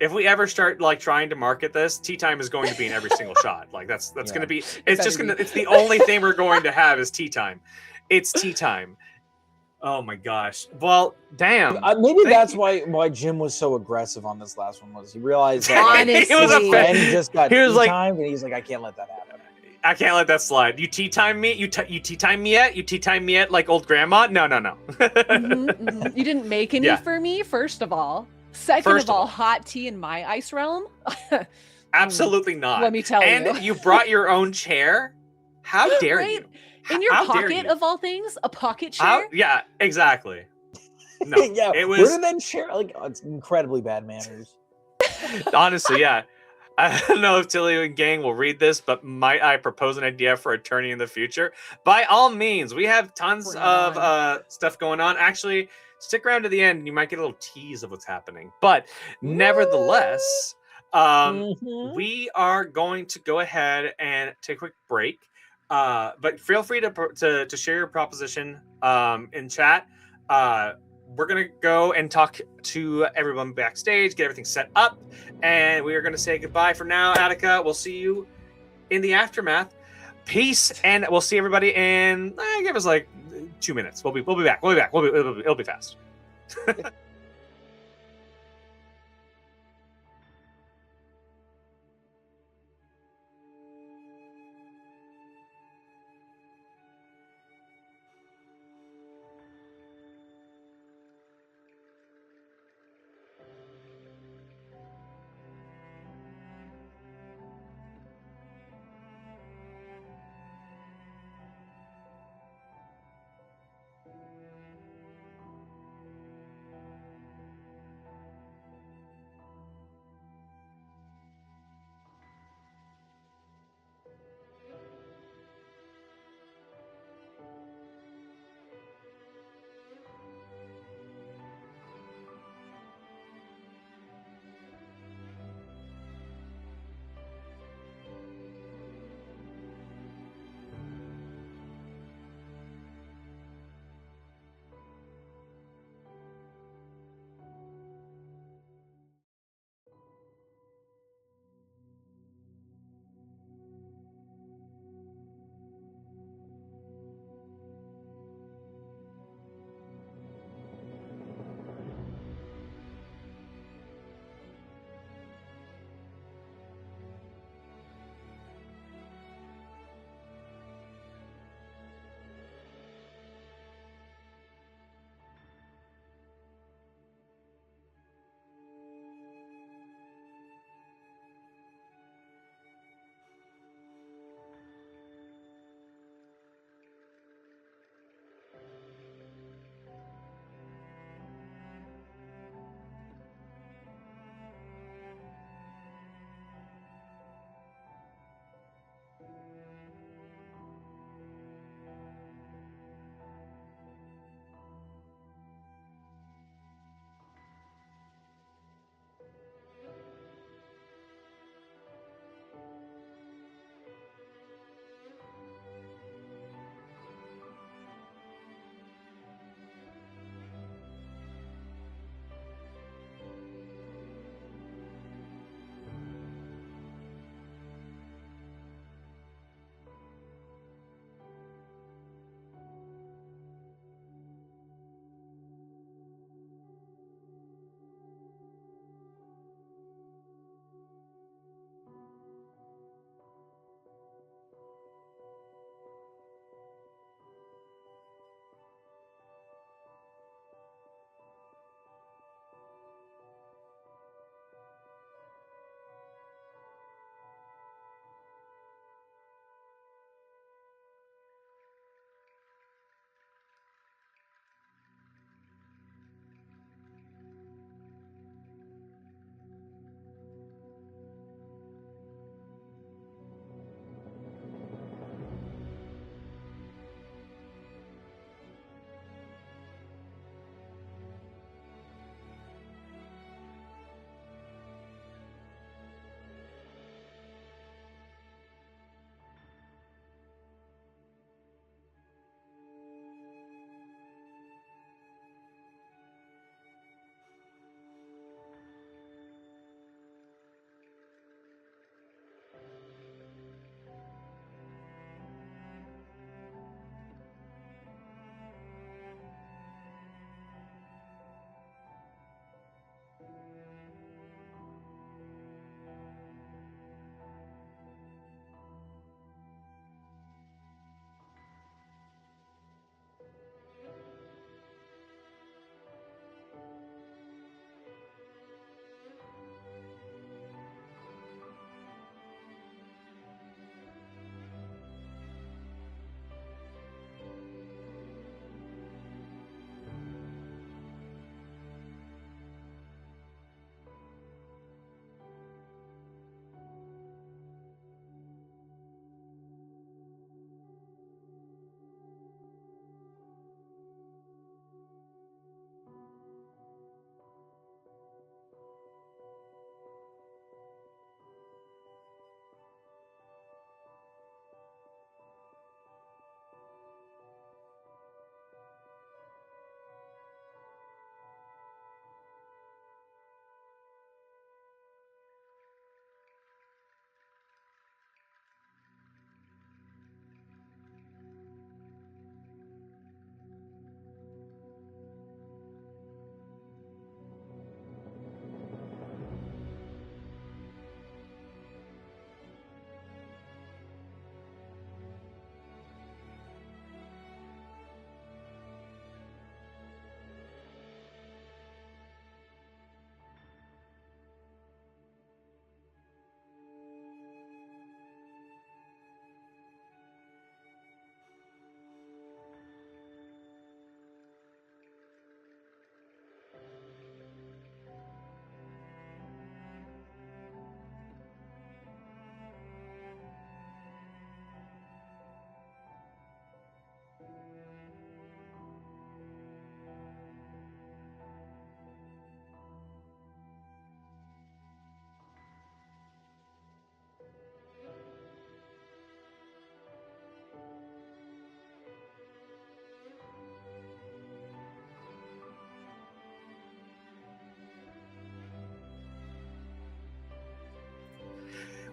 If we ever start like trying to market this, tea time is going to be in every single shot. Like that's Yeah. going to be. It's better just be. gonna. It's the only thing we're going to have is tea time. It's tea time. Oh my gosh. Well, damn. Maybe Thank that's you. why Jim was so aggressive on this last one. Was he realized that Honestly. He was a his fan. friend just got He was tea like- time, and he's like, I can't let that happen. I can't let that slide. You tea time me? You tea time me yet? You tea time me yet? Like old grandma? No. You didn't make any Yeah. for me, first of all. Second First of of all, all. hot tea in my ice realm. Absolutely not. Let me tell and you. you brought your own chair. How dare Right? you? In your How dare pocket, you? of all things, a pocket How- chair. yeah, exactly. No, yeah, it where was did that share? Like, it's incredibly bad manners. honestly, yeah. I don't know if Tilly and gang will read this, but might I propose an idea for attorney in the future? By all means, we have tons Bring it of on. stuff going on. Actually, stick around to the end, and you might get a little tease of what's happening. But nevertheless, Mhm. we are going to go ahead and take a quick break. But feel free to share your proposition in chat. We're gonna go and talk to everyone backstage, get everything set up, and we are gonna say goodbye for now. Attica, we'll see you in the aftermath. Peace, and we'll see everybody in. Give us like 2 minutes. We'll be back. It'll be fast.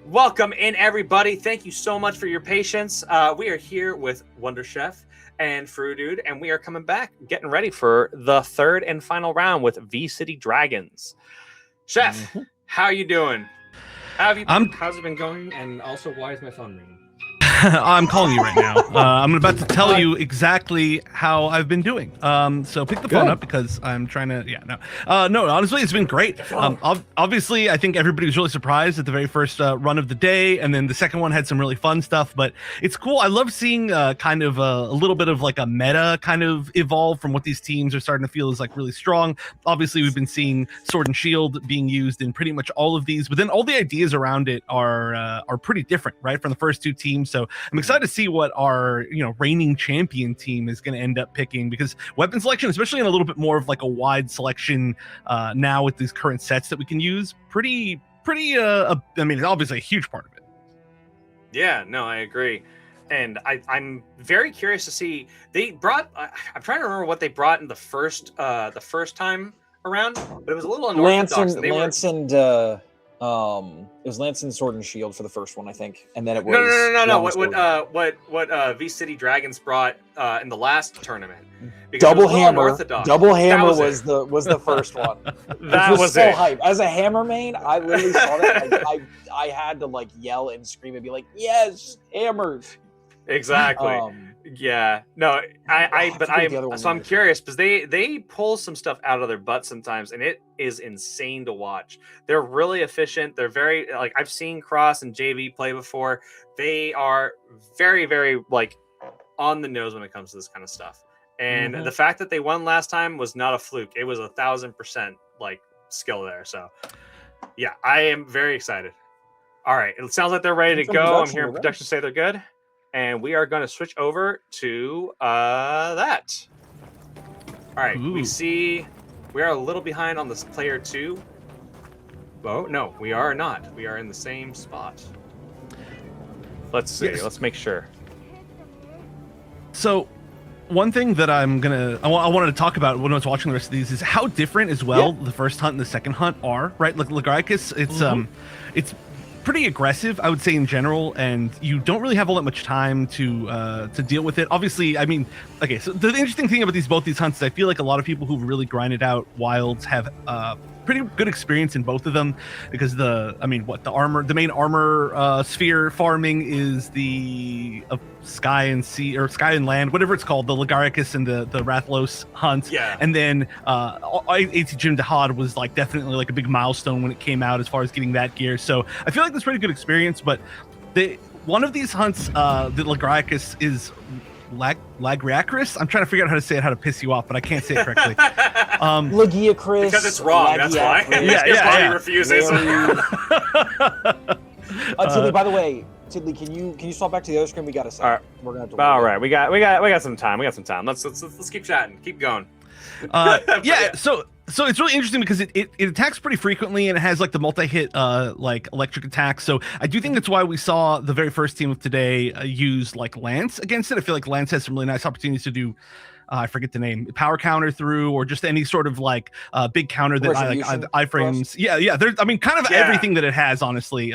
Welcome in, everybody. Thank you so much for your patience. We are here with Wonder Chef and Frudude, and we are coming back, getting ready for the third and final round with V City Dragons. Chef, how are you doing? How's it been going? And also, why is my phone ringing? I'm calling you right now. I'm about to tell you exactly how I've been doing. So pick the phone up because I'm trying to. No. Honestly, it's been great. Obviously, I think everybody was really surprised at the very first run of the day, and then the second one had some really fun stuff. But it's cool. I love seeing kind of a little bit of like a meta kind of evolve from what these teams are starting to feel is like really strong. Obviously, we've been seeing Sword and Shield being used in pretty much all of these, but then all the ideas around it are pretty different, right, from the first two teams. So I'm excited to see what our reigning champion team is going to end up picking, because weapon selection, especially in a little bit more of like a wide selection now with these current sets that we can use, pretty I mean, it's obviously a huge part of it. Yeah, no, I agree. And I'm very curious to see. They brought I'm trying to remember what they brought in the first time around, but it was a little unorthodox. It was Lance and Sword and Shield for the first one, I think, and then it was no. What V City Dragons brought in the last tournament? Double Hammer. Double Hammer was the first one. That was so hype. As a Hammer main, I literally saw that. I had to like yell and scream and be like, "Yes, hammers!" Exactly. Yeah. No, I'm curious because they pull some stuff out of their butt sometimes, and it is insane to watch. They're really efficient. They're very like, I've seen Cross and JV play before. They are very, very like on the nose when it comes to this kind of stuff. And the fact that they won last time was not a fluke. It was 1,000% like skill there. So yeah, I am very excited. All right. It sounds like they're ready to go. I'm hearing production say they're good. And we are going to switch over to that. All right, we see we are a little behind on this player 2. Oh, no, we are not. We are in the same spot. Let's see. Yes. Let's make sure. So one thing that I wanted to talk about when I was watching the rest of these is how different as well the first hunt and the second hunt are, right? Like Lagricus, it's pretty aggressive, I would say, in general, and you don't really have all that much time to deal with it. Obviously, I mean, okay, so the interesting thing about both these hunts is I feel like a lot of people who've really grinded out wilds have pretty good experience in both of them, because the main armor sphere farming is the sky and sea, or sky and land, whatever it's called, the Lagaricus and the Rathlos hunt. Yeah. And then AC Jim Dahad was like definitely like a big milestone when it came out as far as getting that gear. So I feel like that's pretty good experience. But one of these hunts, the Lagaricus, is Lagriacris. I'm trying to figure out how to say it, how to piss you off, but I can't say it correctly. Lagiacris. Because it's wrong. That's why. His body refuses. Tidley, by the way, Tidley, can you swap back to the other screen? We got a second. All right. We're gonna have to. All right. We got some time. Let's keep chatting. Keep going. So it's really interesting because it attacks pretty frequently, and it has like the multi-hit like electric attacks. So I do think that's why we saw the very first team of today use like Lance against it. I feel like Lance has some really nice opportunities to do I forget the name, power counter through, or just any sort of like big counter that iframes. Yeah. There's, I mean, kind of everything that it has, honestly.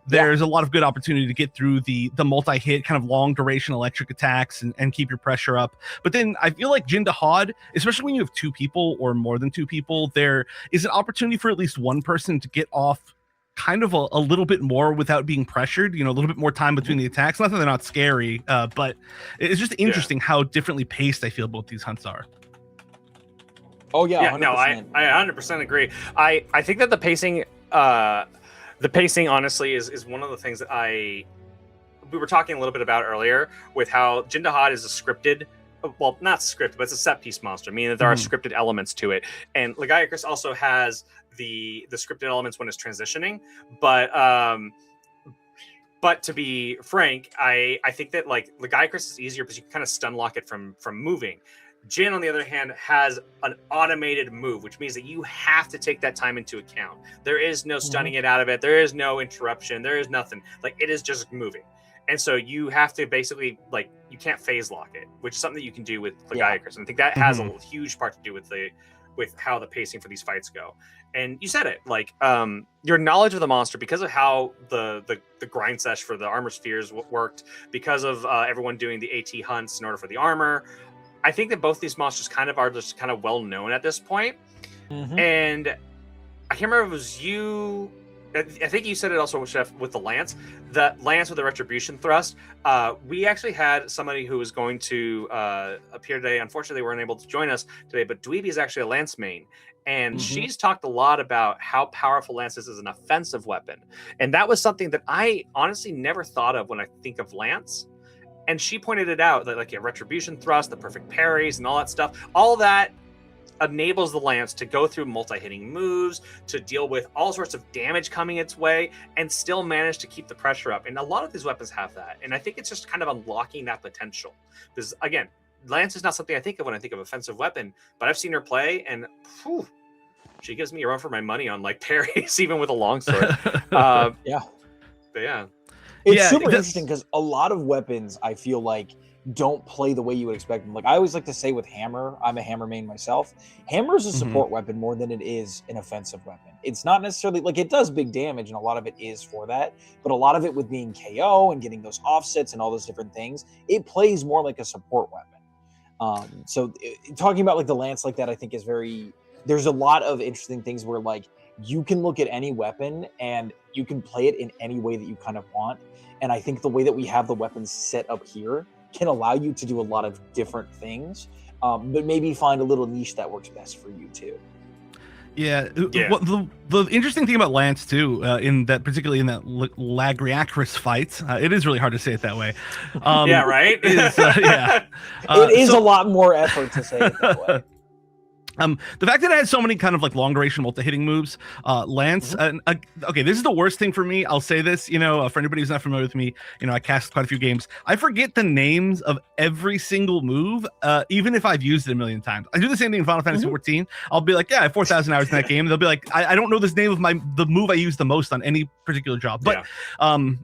There's a lot of good opportunity to get through the multi-hit kind of long duration electric attacks and keep your pressure up. But then I feel like Jin Dahad, especially when you have two people or more than two people, there is an opportunity for at least one person to get off kind of a little bit more without being pressured, a little bit more time between the attacks. Not that they're not scary, but it's just interesting how differently paced I feel both these hunts are. Oh yeah, 100%. No, I 100% agree. I think that the pacing honestly is one of the things that we were talking a little bit about earlier with how Jin Dahad is a scripted, well, not scripted, but it's a set piece monster, meaning that there are scripted elements to it. And Lagiacrus also has the scripted elements when it's transitioning, but to be frank, I think that like Lagiacrus is easier because you can kind of stun lock it from moving. Jin, on the other hand, has an automated move, which means that you have to take that time into account. There is no stunning it out of it. There is no interruption. There is nothing. Like, it is just moving. And so you have to basically, like, you can't phase lock it, which is something that you can do with Lagiacrus. And I think that has a huge part to do with with how the pacing for these fights go. And you said it, like your knowledge of the monster, because of how the grind sesh for the armor spheres worked, because of everyone doing the AT hunts in order for the armor. I think that both these monsters kind of are just kind of well known at this point. And I can't remember if it was you. I think you said it also, Chef, with the lance. The lance with the retribution thrust. We actually had somebody who was going to appear today. Unfortunately, they weren't able to join us today. But Dweeby is actually a lance main, and she's talked a lot about how powerful lance is as an offensive weapon. And that was something that I honestly never thought of when I think of lance. And she pointed it out that like a retribution thrust, the perfect parries, and all that stuff. All that enables the lance to go through multi-hitting moves, to deal with all sorts of damage coming its way, and still manage to keep the pressure up. And a lot of these weapons have that. And I think it's just kind of unlocking that potential. Because again, lance is not something I think of when I think of offensive weapon, but I've seen her play, and whew, she gives me a run for my money on like parries, even with a longsword. Yeah. But yeah. It's super interesting because a lot of weapons, I feel like, don't play the way you would expect them. Like I always like to say with hammer, I'm a hammer main myself. Hammer is a support weapon more than it is an offensive weapon. It's not necessarily like it does big damage, and a lot of it is for that. But a lot of it with being KO and getting those offsets and all those different things, it plays more like a support weapon. Talking about like the lance like that, I think is very. There's a lot of interesting things where like you can look at any weapon and you can play it in any way that you kind of want. And I think the way that we have the weapons set up here can allow you to do a lot of different things, but maybe find a little niche that works best for you too. Yeah. Well, the interesting thing about lance too, in that particularly in that Lagriacris fight, it is really hard to say it that way. Yeah, right. It is a lot more effort to say it that way. The fact that it has so many kind of like long duration multi-hitting moves, lance. Okay, this is the worst thing for me. I'll say this, for anybody who's not familiar with me, I cast quite a few games. I forget the names of every single move, even if I've used it a million times. I do the same thing in Final Fantasy 14. I'll be like, yeah, I have 4,000 hours in that game. And they'll be like, I don't know this name of the move I use the most on any particular job. But I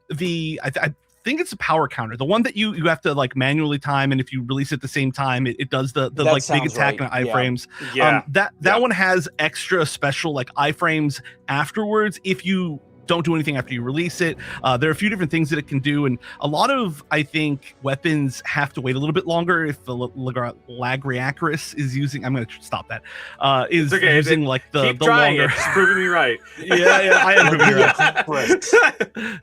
think it's a power counter, the one that you have to like manually time, and if you release it at the same time, it does the like big attack and iframes. That one has extra special like iframes afterwards if you don't do anything after you release it. There are a few different things that it can do, and a lot of, I think, weapons have to wait a little bit longer if the Lagriacris is using. I'm going to stop that. Using like the longer. It's proving me right. Yeah, I am proving you right.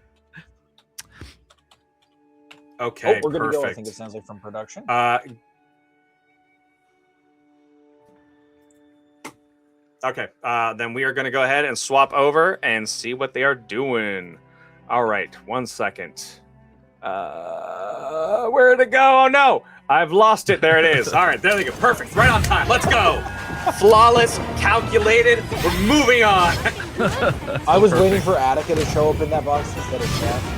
Okay, we're gonna perfect. go. I think it sounds like from production. Okay, then we are going to go ahead and swap over and see what they are doing. All right, 1 second. Where'd it go? Oh no, I've lost it. There it is. All right, there we go. Perfect. Right on time. Let's go. Flawless, calculated. We're moving on. I was waiting for Attica to show up in that box instead of Chef.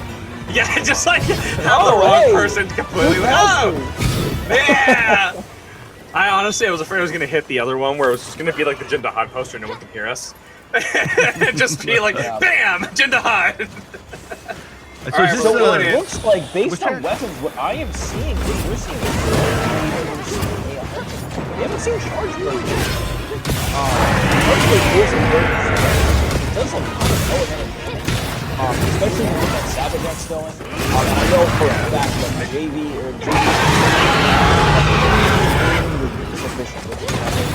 Yeah, just like I'm the wrong person completely. Yeah. I was afraid I was going to hit the other one where it was just going to be like the Jindahad poster, no one can hear us. Just be like, bam, Jindahad. So it looks like, based on weapons, what I am seeing is we're seeing we haven't seen charge blade. Charge blade is important. It does a lot of elemental damage. Especially when you look at Sabadex going. I know for a fact that JV is sufficient with the weapon.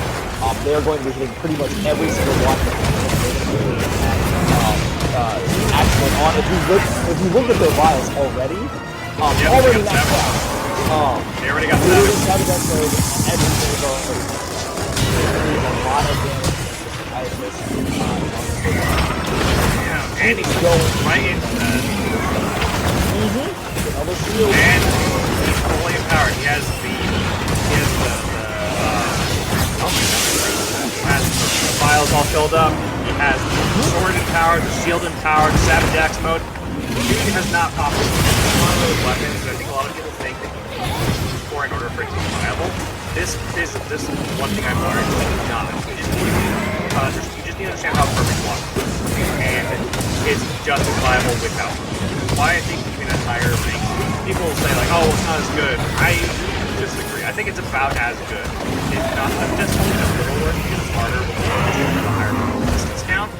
They are going to be hitting pretty much every single one. Actually, if you look at their vials already, already maxed out. They already got Sabadex mode, everything is already a lot of damage. I have missed. And he's going right into that. And he's fully empowered. He has the files all filled up. He has the sword empowered, the shield empowered, the Sabadex mode. He has not popped one of those weapons that I think a lot of people think that you need for in order for it to be viable. This is one thing I've learned. Not. You just need to understand how perfect block is. And it's just as viable without. Why I think between that higher rank, people will say like, oh, it's not as good. I disagree. I think it's about as good. It's not just a little worse because it's harder before you have a higher distance count,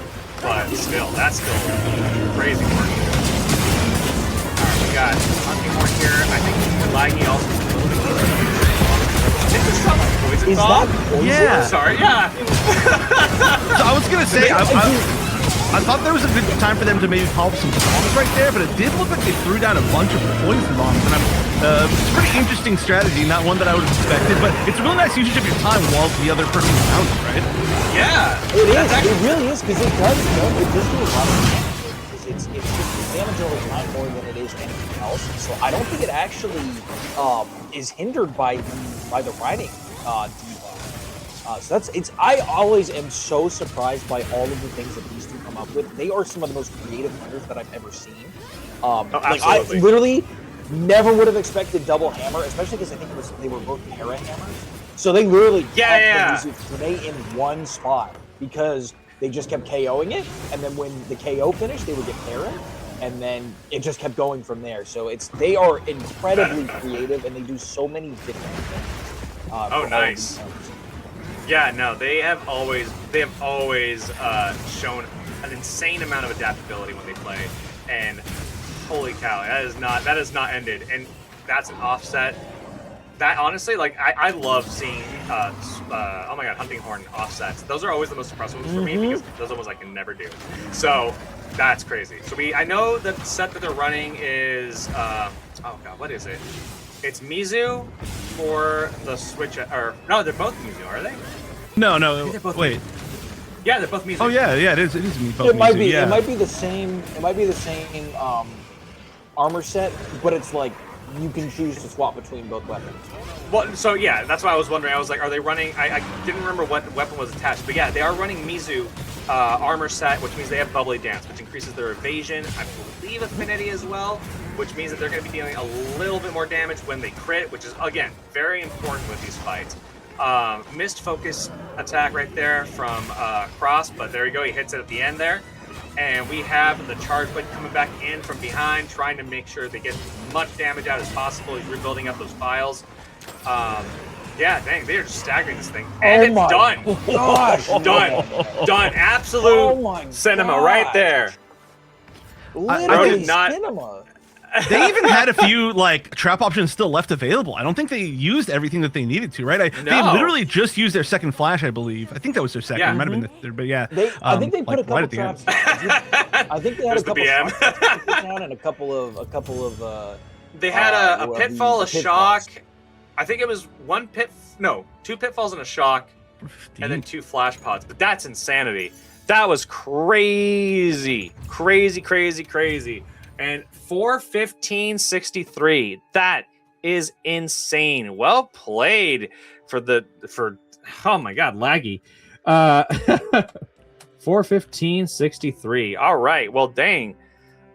but still, that's still crazy work. Alright, we got Hunting Horn here. I think Laggy also is a little bit easier. Did this sound like Poison Is Bomb? that poison? Yeah. Sorry, yeah. So I was gonna say, I thought there was a good time for them to maybe pop some bombs right there, but it did look like they threw down a bunch of poison bombs, and it's a pretty interesting strategy, not one that I would have expected, but it's a really nice usage of your time while the other person is down, right? Yeah. It is. It really is because it does do a lot of damage. It's just damage over time more than it is anything else. So I don't think it actually is hindered by the riding debuff. So I always am so surprised by all of the things that these two come up with. They are some of the most creative hunters that I've ever seen. Like I literally never would have expected double hammer, especially because I think they were both para hammers. So they literally kept Renee in one spot because they just kept KOing it, and then when the KO finished, they would get para, and then it just kept going from there. So they are incredibly creative, and they do so many different things. Oh, nice. Yeah, no, they have always shown an insane amount of adaptability when they play, and holy cow, that is not ended, and that's an offset. That honestly, like I love seeing oh my god, Hunting Horn offsets. Those are always the most impressive ones for me because those are ones I can never do. So that's crazy. So I know the set that they're running is oh god, what is it? It's Mizu for the Switch, or no, they're both Mizu, are they? No, wait. Yeah, they're both Mizu. Oh yeah, it is both It might Mizu, be. yeah. It might be the same. It might be the same armor set, but it's like you can choose to swap between both weapons. Well, so yeah, that's why I was wondering. I was like, are they running? I didn't remember what weapon was attached, but yeah, they are running Mizu armor set, which means they have Bubbly Dance, which increases their evasion. I believe affinity as well, which means that they're going to be dealing a little bit more damage when they crit, which is again very important with these fights. Missed focus attack right there from Cross, but there you go, he hits it at the end there. And we have the Charge Blade coming back in from behind, trying to make sure they get as much damage out as possible. He's rebuilding up those files. Yeah, dang, they're just staggering this thing. And it's done. Gosh, Done. Absolute cinema right there. Literally not- cinema. They even had a few like trap options still left available. I don't think they used everything that they needed to, right? They literally just used their second flash, I believe. I think that was their second. Yeah. It might have been their, but yeah. I think they put a couple right at the end. traps. I think they had a There's the couple BM. traps down and a couple of. They had a well, pitfall, a the shock. pitfalls. I think it was two pitfalls and a shock, and then 2 flash pods. But that's insanity. That was crazy. And 4:15:63. That is insane. Well played for oh my god, laggy. 4:15:63. All right. Well, dang.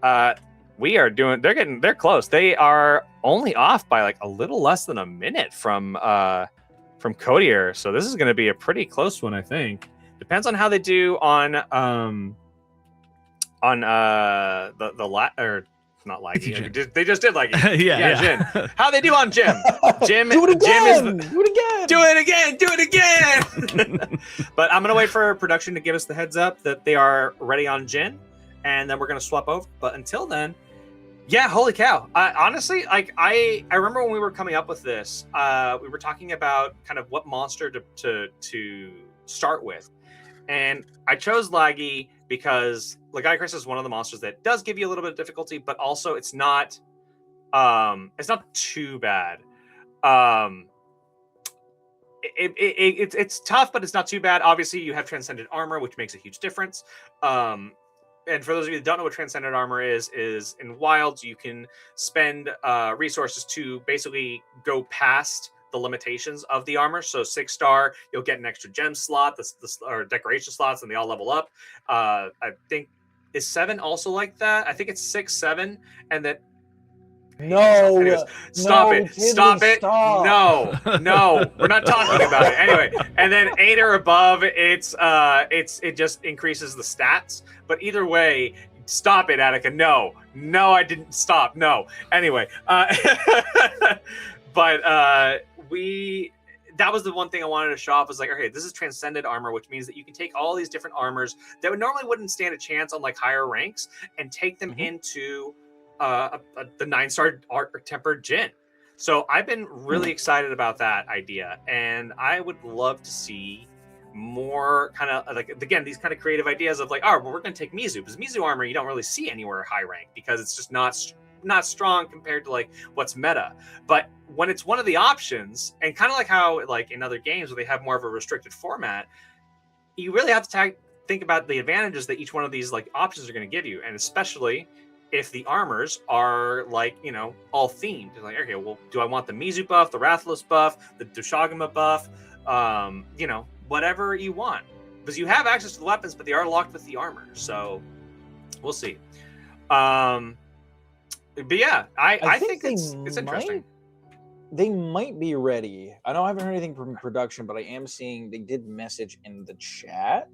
They're close. They are only off by like a little less than a minute from Codier. So this is going to be a pretty close one, I think. Depends on how they do on the not Laggy. They just did Laggy. yeah. Jin. How they do on Jim? Jim. Do it again. Jim is Do it again. Do it again. But I'm gonna wait for production to give us the heads up that they are ready on Jin, and then we're gonna swap over. But until then, yeah, holy cow! Honestly, like I remember when we were coming up with this, we were talking about kind of what monster to start with, and I chose Laggy because Lagiacrus is one of the monsters that does give you a little bit of difficulty, but also it's not too bad. It's tough, but it's not too bad. Obviously, you have Transcendent Armor, which makes a huge difference. And for those of you that don't know what Transcendent Armor is in Wilds, you can spend resources to basically go past the limitations of the armor. So 6-star, you'll get an extra gem slot, or decoration slots, and they all level up. I think, is 7 also like that? I think it's 6, 7, and then No. anyways, stop it. No, we're not talking about it. Anyway, and then 8 or above, it just increases the stats. But either way, stop it, Attica. No, I didn't stop. No. Anyway, but that was the one thing I wanted to show off. Was like, okay, this is transcended armor, which means that you can take all these different armors that would normally wouldn't stand a chance on like higher ranks and take them into the 9-star tempered Jin. So I've been really excited about that idea, and I would love to see more kind of like, again, these kind of creative ideas of like, oh, well, we're going to take Mizu, because Mizu armor you don't really see anywhere high rank because it's just not strong compared to like what's meta. But when it's one of the options, and kind of like how like in other games where they have more of a restricted format, you really have to think about the advantages that each one of these like options are going to give you, and especially if the armors are like, you know, all themed. Like, okay, well, do I want the Mizu buff, the Rathalos buff, the Dushagama buff, you know, whatever you want, because you have access to the weapons, but they are locked with the armor. So we'll see. But yeah, I think it's interesting. They might be ready. I know I haven't heard anything from production, but I am seeing they did message in the chat.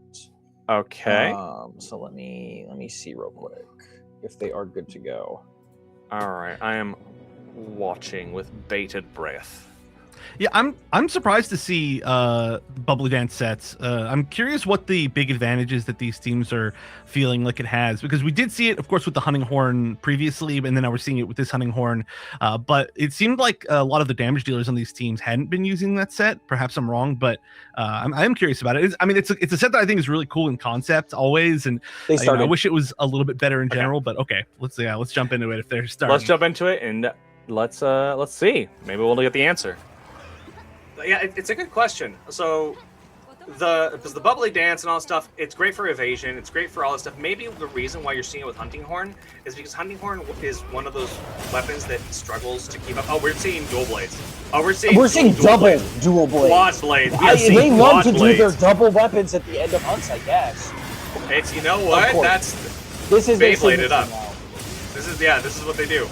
Okay. So let me see real quick if they are good to go. All right. I am watching with bated breath. Yeah, I'm surprised to see Bubbly Dance sets. I'm curious what the big advantages that these teams are feeling like it has, because we did see it, of course, with the Hunting Horn previously, and then now we're seeing it with this Hunting Horn. But it seemed like a lot of the damage dealers on these teams hadn't been using that set. Perhaps I'm wrong, but I'm curious about it. It's a set that I think is really cool in concept always, and I wish it was a little bit better in general. But okay, let's jump into it if they're starting. Let's jump into it and let's see. Maybe we'll get the answer. Yeah, it's a good question. So because the Bubbly Dance and all that stuff, it's great for evasion, it's great for all this stuff. Maybe the reason why you're seeing it with Hunting Horn is because Hunting Horn is one of those weapons that struggles to keep up. Oh, we're seeing dual blades. Oh, we're seeing double dual blades. Quad blades. They love to do their double weapons at the end of hunts, I guess. It's, you know what? This is Beybladed up. This is what they do.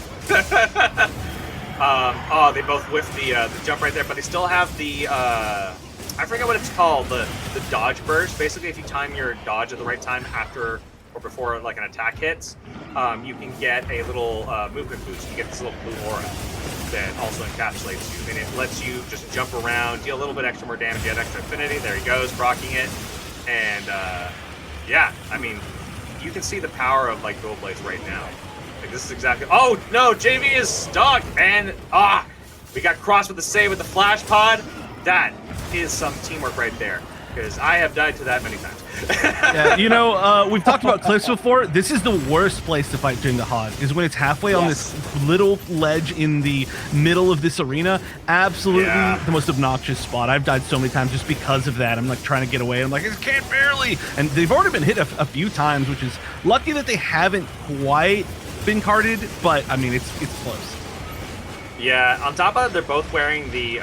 They both whiff the jump right there, but they still have the I forget what it's called, the dodge burst. Basically, if you time your dodge at the right time after or before like an attack hits, you can get a little movement boost. You get this little blue aura that also encapsulates you, and it lets you just jump around, deal a little bit extra more damage, get extra affinity. There he goes, proccing it, and yeah, I mean, you can see the power of like dual blades right now. Like, this is exactly. Oh no, JV is stuck, and we got crossed with the save with the flash pod. That is some teamwork right there, because I have died to that many times. Yeah, you know, we've talked about cliffs before. This is the worst place to fight during the HOD, is when it's halfway on this little ledge in the middle of this arena. Absolutely the most obnoxious spot. I've died so many times just because of that. I'm like trying to get away. I'm like, I can't barely. And they've already been hit a few times, which is lucky that they haven't quite been carded, but I mean, it's close. Yeah, on top of it, they're both wearing the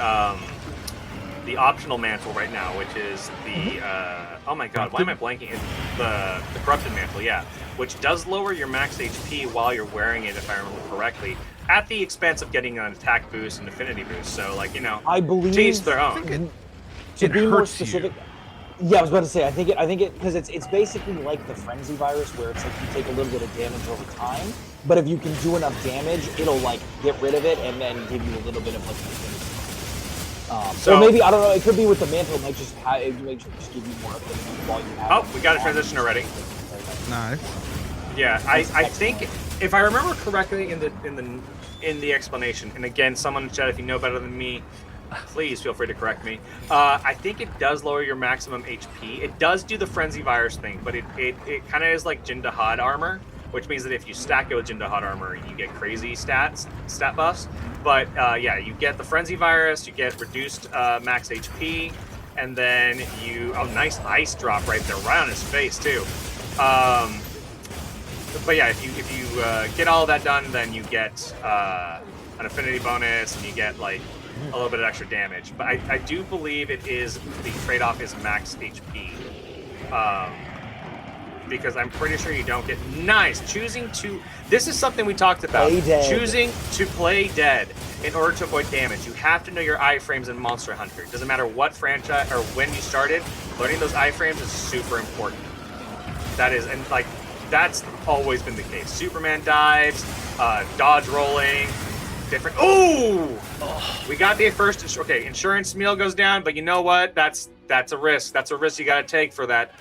optional mantle right now, which is the oh my god, why am I blanking? It's the corrupted mantle, yeah, which does lower your max HP while you're wearing it, if I remember correctly, at the expense of getting an attack boost and affinity boost. So, like, you know, I believe to each their own. To be more specific, yeah, I was about to say, I think it because it's basically like the frenzy virus, where it's like you take a little bit of damage over time, but if you can do enough damage, it'll like get rid of it and then give you a little bit of like so maybe, I don't know, it could be with the mantle, it might just give you more affinity while you have. Oh, we got a transition already. Nice. Yeah, I think if I remember correctly in the explanation, and again, someone in the chat, if you know better than me, please feel free to correct me. I think it does lower your maximum HP. It does do the frenzy virus thing, but it kind of is like Jin Dahad armor, which means that if you stack it with Jin Dahad armor, you get crazy stat buffs. But yeah, you get the frenzy virus, you get reduced max HP, and then nice ice drop right there, right on his face too. But yeah, if you get all of that done, then you get an affinity bonus, and you get like a little bit of extra damage. But I do believe it is the trade-off is max HP. Because I'm pretty sure you don't get this is something we talked about. Choosing to play dead in order to avoid damage. You have to know your iframes in Monster Hunter. It doesn't matter what franchise or when you started, learning those iframes is super important. That is, and like, that's always been the case. Superman dives, dodge rolling, different. Ooh! Oh. We got the first. Okay, insurance meal goes down, but you know what? That's a risk. That's a risk you got to take for that.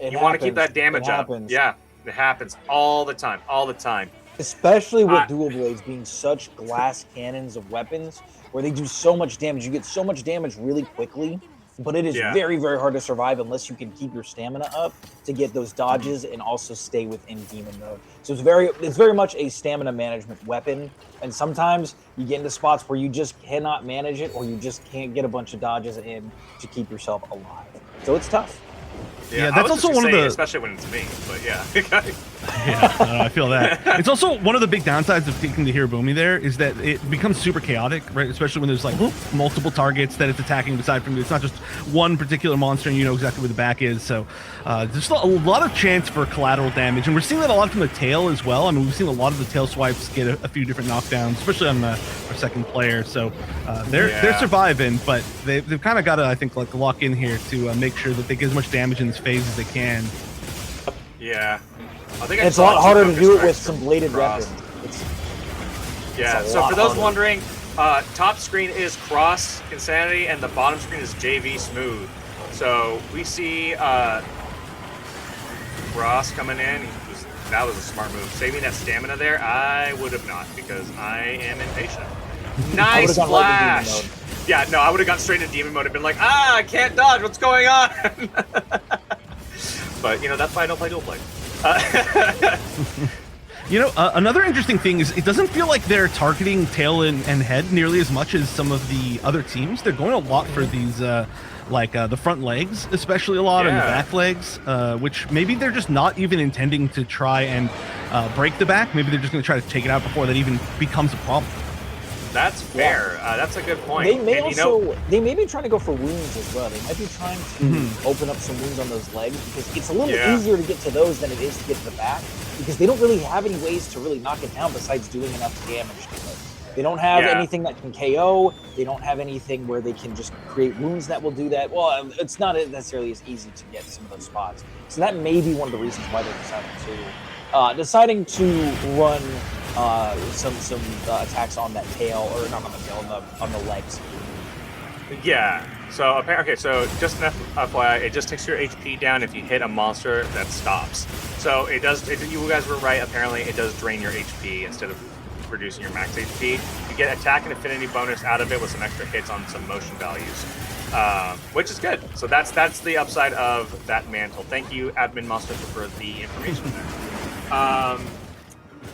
You want to keep that damage up. Yeah, it happens all the time. All the time. Especially with dual blades being such glass cannons of weapons, where they do so much damage. You get so much damage really quickly, but it is very, very hard to survive unless you can keep your stamina up to get those dodges and also stay within demon mode. So it's very much a stamina management weapon. And sometimes you get into spots where you just cannot manage it, or you just can't get a bunch of dodges in to keep yourself alive. So it's tough. Yeah, that's also one of the, especially when it's me. But yeah, yeah, I feel that. It's also one of the big downsides of taking the Hirobumi there is that it becomes super chaotic, right? Especially when there's like multiple targets that it's attacking. Aside from it's not just one particular monster, and you know exactly where the back is. So there's a lot of chance for collateral damage, and we're seeing that a lot from the tail as well. I mean, we've seen a lot of the tail swipes get a few different knockdowns, especially on our second player. So they're surviving, but they've kind of got to, I think, like lock in here to make sure that they get as much damage in this phase as they can. Yeah. I think it's a lot harder to do it with some bladed weapons. So for those wondering, top screen is Cross Insanity and the bottom screen is JV Smooth. So we see Cross coming in. That was a smart move. Saving that stamina there, I would have not, because I am impatient. Nice flash! Yeah, no, I would have gone straight into demon mode and been like, I can't dodge, what's going on? But, you know, that's why I don't play dual blade. You know, another interesting thing is it doesn't feel like they're targeting tail and head nearly as much as some of the other teams. They're going a lot for these, the front legs, especially a lot, and the back legs, which maybe they're just not even intending to try and break the back. Maybe they're just going to try to take it out before that even becomes a problem. That's fair. That's a good point. They may they may be trying to go for wounds as well. They might be trying to open up some wounds on those legs, because it's a little easier to get to those than it is to get to the back, because they don't really have any ways to really knock it down besides doing enough damage to it. They don't have anything that can KO. They don't have anything where they can just create wounds that will do that. Well, it's not necessarily as easy to get some of those spots. So that may be one of the reasons why they're deciding to run some attacks on that tail, or not on the tail, on the legs. Yeah. So okay. So just an FYI, it just takes your HP down if you hit a monster that stops. So it does. You guys were right. Apparently, it does drain your HP instead of reducing your max HP. You get attack and affinity bonus out of it with some extra hits on some motion values, which is good. So that's the upside of that mantle. Thank you, Admin Monster, for the information there.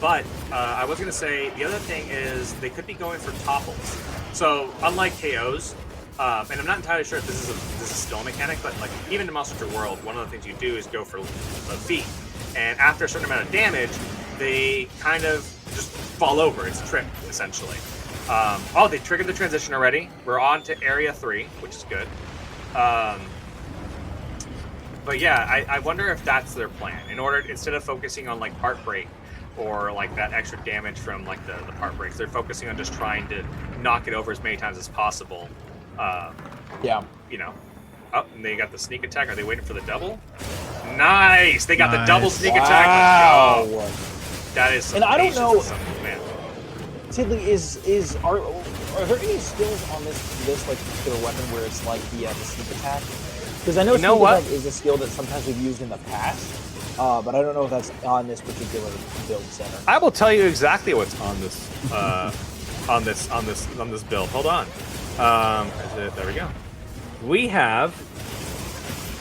But I was going to say, the other thing is they could be going for topples. So unlike KOs, and I'm not entirely sure if this is still a mechanic, but like even in Monster Hunter World, one of the things you do is go for feet. And after a certain amount of damage, they kind of just fall over. It's tripped, essentially. They triggered the transition already. We're on to Area 3, which is good. But yeah, I wonder if that's their plan. Instead of focusing on like part break, or like that extra damage from like the part breaks, they're focusing on just trying to knock it over as many times as possible. You know. Oh, and they got the sneak attack. Are they waiting for the double? Nice! They got the double sneak attack. Let's go. That is some, and I don't know, man. Tidley, are there any skills on this like particular weapon where it's like the sneak attack? Because I know sneak attack is a skill that sometimes we've used in the past. But I don't know if that's on this particular build center. I will tell you exactly what's on this on this build. Hold on. There we go. We have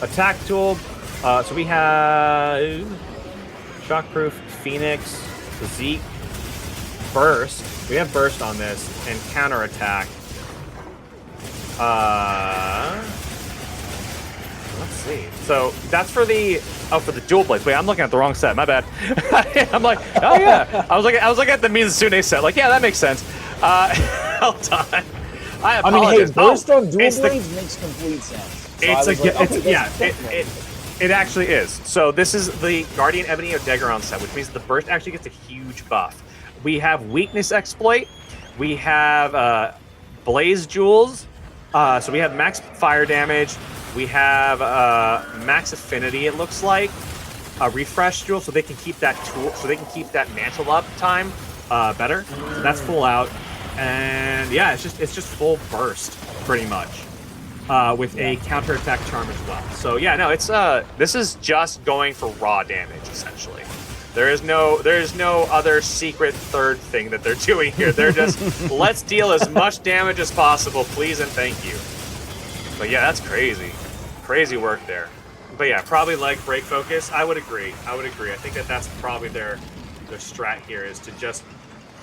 attack tool. So we have shockproof, Phoenix, Zeke, burst. We have burst on this and counterattack. Let's see. So that's for the dual blades. Wait, I'm looking at the wrong set. My bad. I'm like, oh yeah. I was looking at the Mizusune set. Like, yeah, that makes sense. Hold on. I apologize. Hey, burst on dual blades makes complete sense. So it actually is. So this is the Guardian Ebony Odegaron set, which means the burst actually gets a huge buff. We have weakness exploit. We have blaze jewels. So we have max fire damage. We have max affinity, it looks like, a refresh jewel, so they can keep that mantle up time better. So that's full out. And yeah, it's just full burst pretty much, with a counterattack charm as well. So yeah, no, it's this is just going for raw damage essentially. There is no other secret third thing that they're doing here. They're just let's deal as much damage as possible, please and thank you. But yeah, that's crazy work there. But yeah, probably like break focus. I would agree. I think that's probably their strat here is to just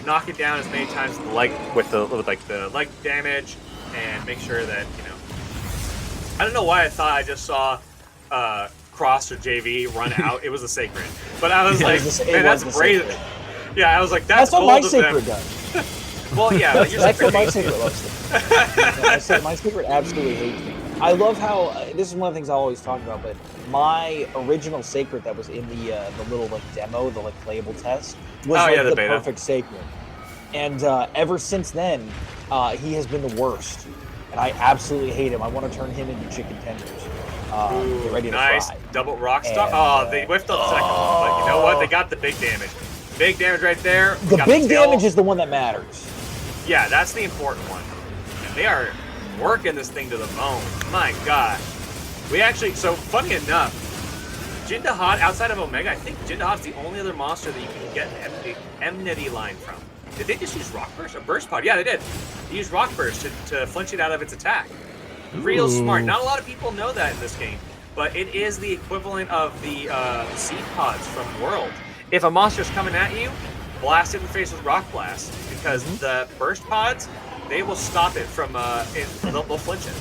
knock it down as many times with the leg damage and make sure that, you know. I don't know why I thought I just saw Cross or JV run out. It was a Sacred, but I was like, man, that's brave. Yeah, I was like, that's what my Sacred does. Well, yeah, but that's what my Sacred loves. My Sacred absolutely hates me. I love how this is one of the things I always talk about, but my original Sacred that was in the little like demo, the like playable test, was the perfect Sacred. And ever since then, he has been the worst, and I absolutely hate him. I want to turn him into chicken tenders. Get ready to fry. Double rock star. They whiffed the second one, but you know what? They got the big damage. Big damage right there. The big damage is the one that matters. Yeah, that's the important one. And they are working this thing to the bone. My God. We actually, so funny enough, Jindahat, outside of Omega, I think Jindahat's the only other monster that you can get an Enmity line from. Did they just use Rock Burst? Or Burst Pod? Yeah, they did. They used Rock Burst to flinch it out of its attack. Real smart. Not a lot of people know that in this game, but it is the equivalent of the Seed Pods from World. If a monster's coming at you, blast it in the face with Rock Blast, because the Burst Pods, they will stop it from, they'll flinch it.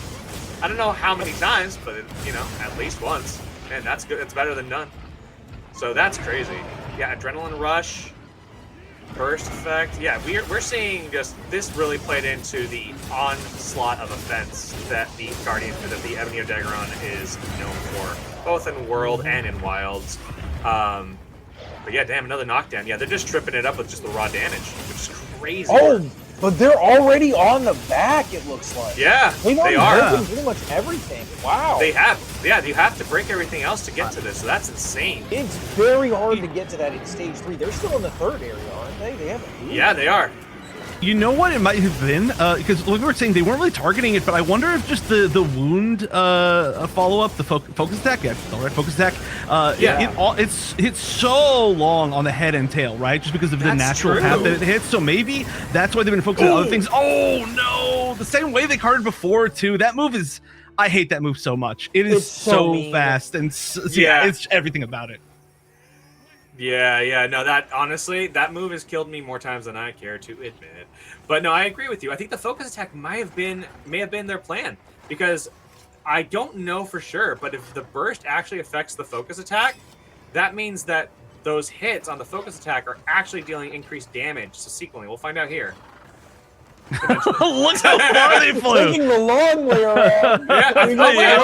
I don't know how many times, but, at least once. Man, that's good. It's better than none. So that's crazy. Yeah, Adrenaline Rush, Burst Effect. Yeah, we're seeing just this really played into the onslaught of offense that the Ebony of Daggeron is known for, both in World and in Wilds. But yeah, damn, another knockdown. Yeah, they're just tripping it up with just the raw damage, which is crazy. Oh, but they're already on the back, it looks like. Yeah, they are. Pretty much everything. Wow. They have. Yeah, you have to break everything else to get to this, so that's insane. It's very hard to get to that in stage 3. They're still in the third area, aren't they? They haven't moved. Yeah, they are. You know what it might have been? Because like we were saying, they weren't really targeting it, but I wonder if just the wound follow-up, the focus attack, focus attack, it's so long on the head and tail, right? Just because of the natural path that it hits. So maybe that's why they've been focusing on other things. Oh, no! The same way they carded before, too. That move is... I hate that move so much. It's so fast, and it's everything about it. Yeah, no, that move has killed me more times than I care to admit. But no, I agree with you. I think the focus attack may have been their plan, because I don't know for sure, but if the burst actually affects the focus attack, that means that those hits on the focus attack are actually dealing increased damage subsequently. We'll find out here. Look how far they flew. Taking the long way around. Yeah, I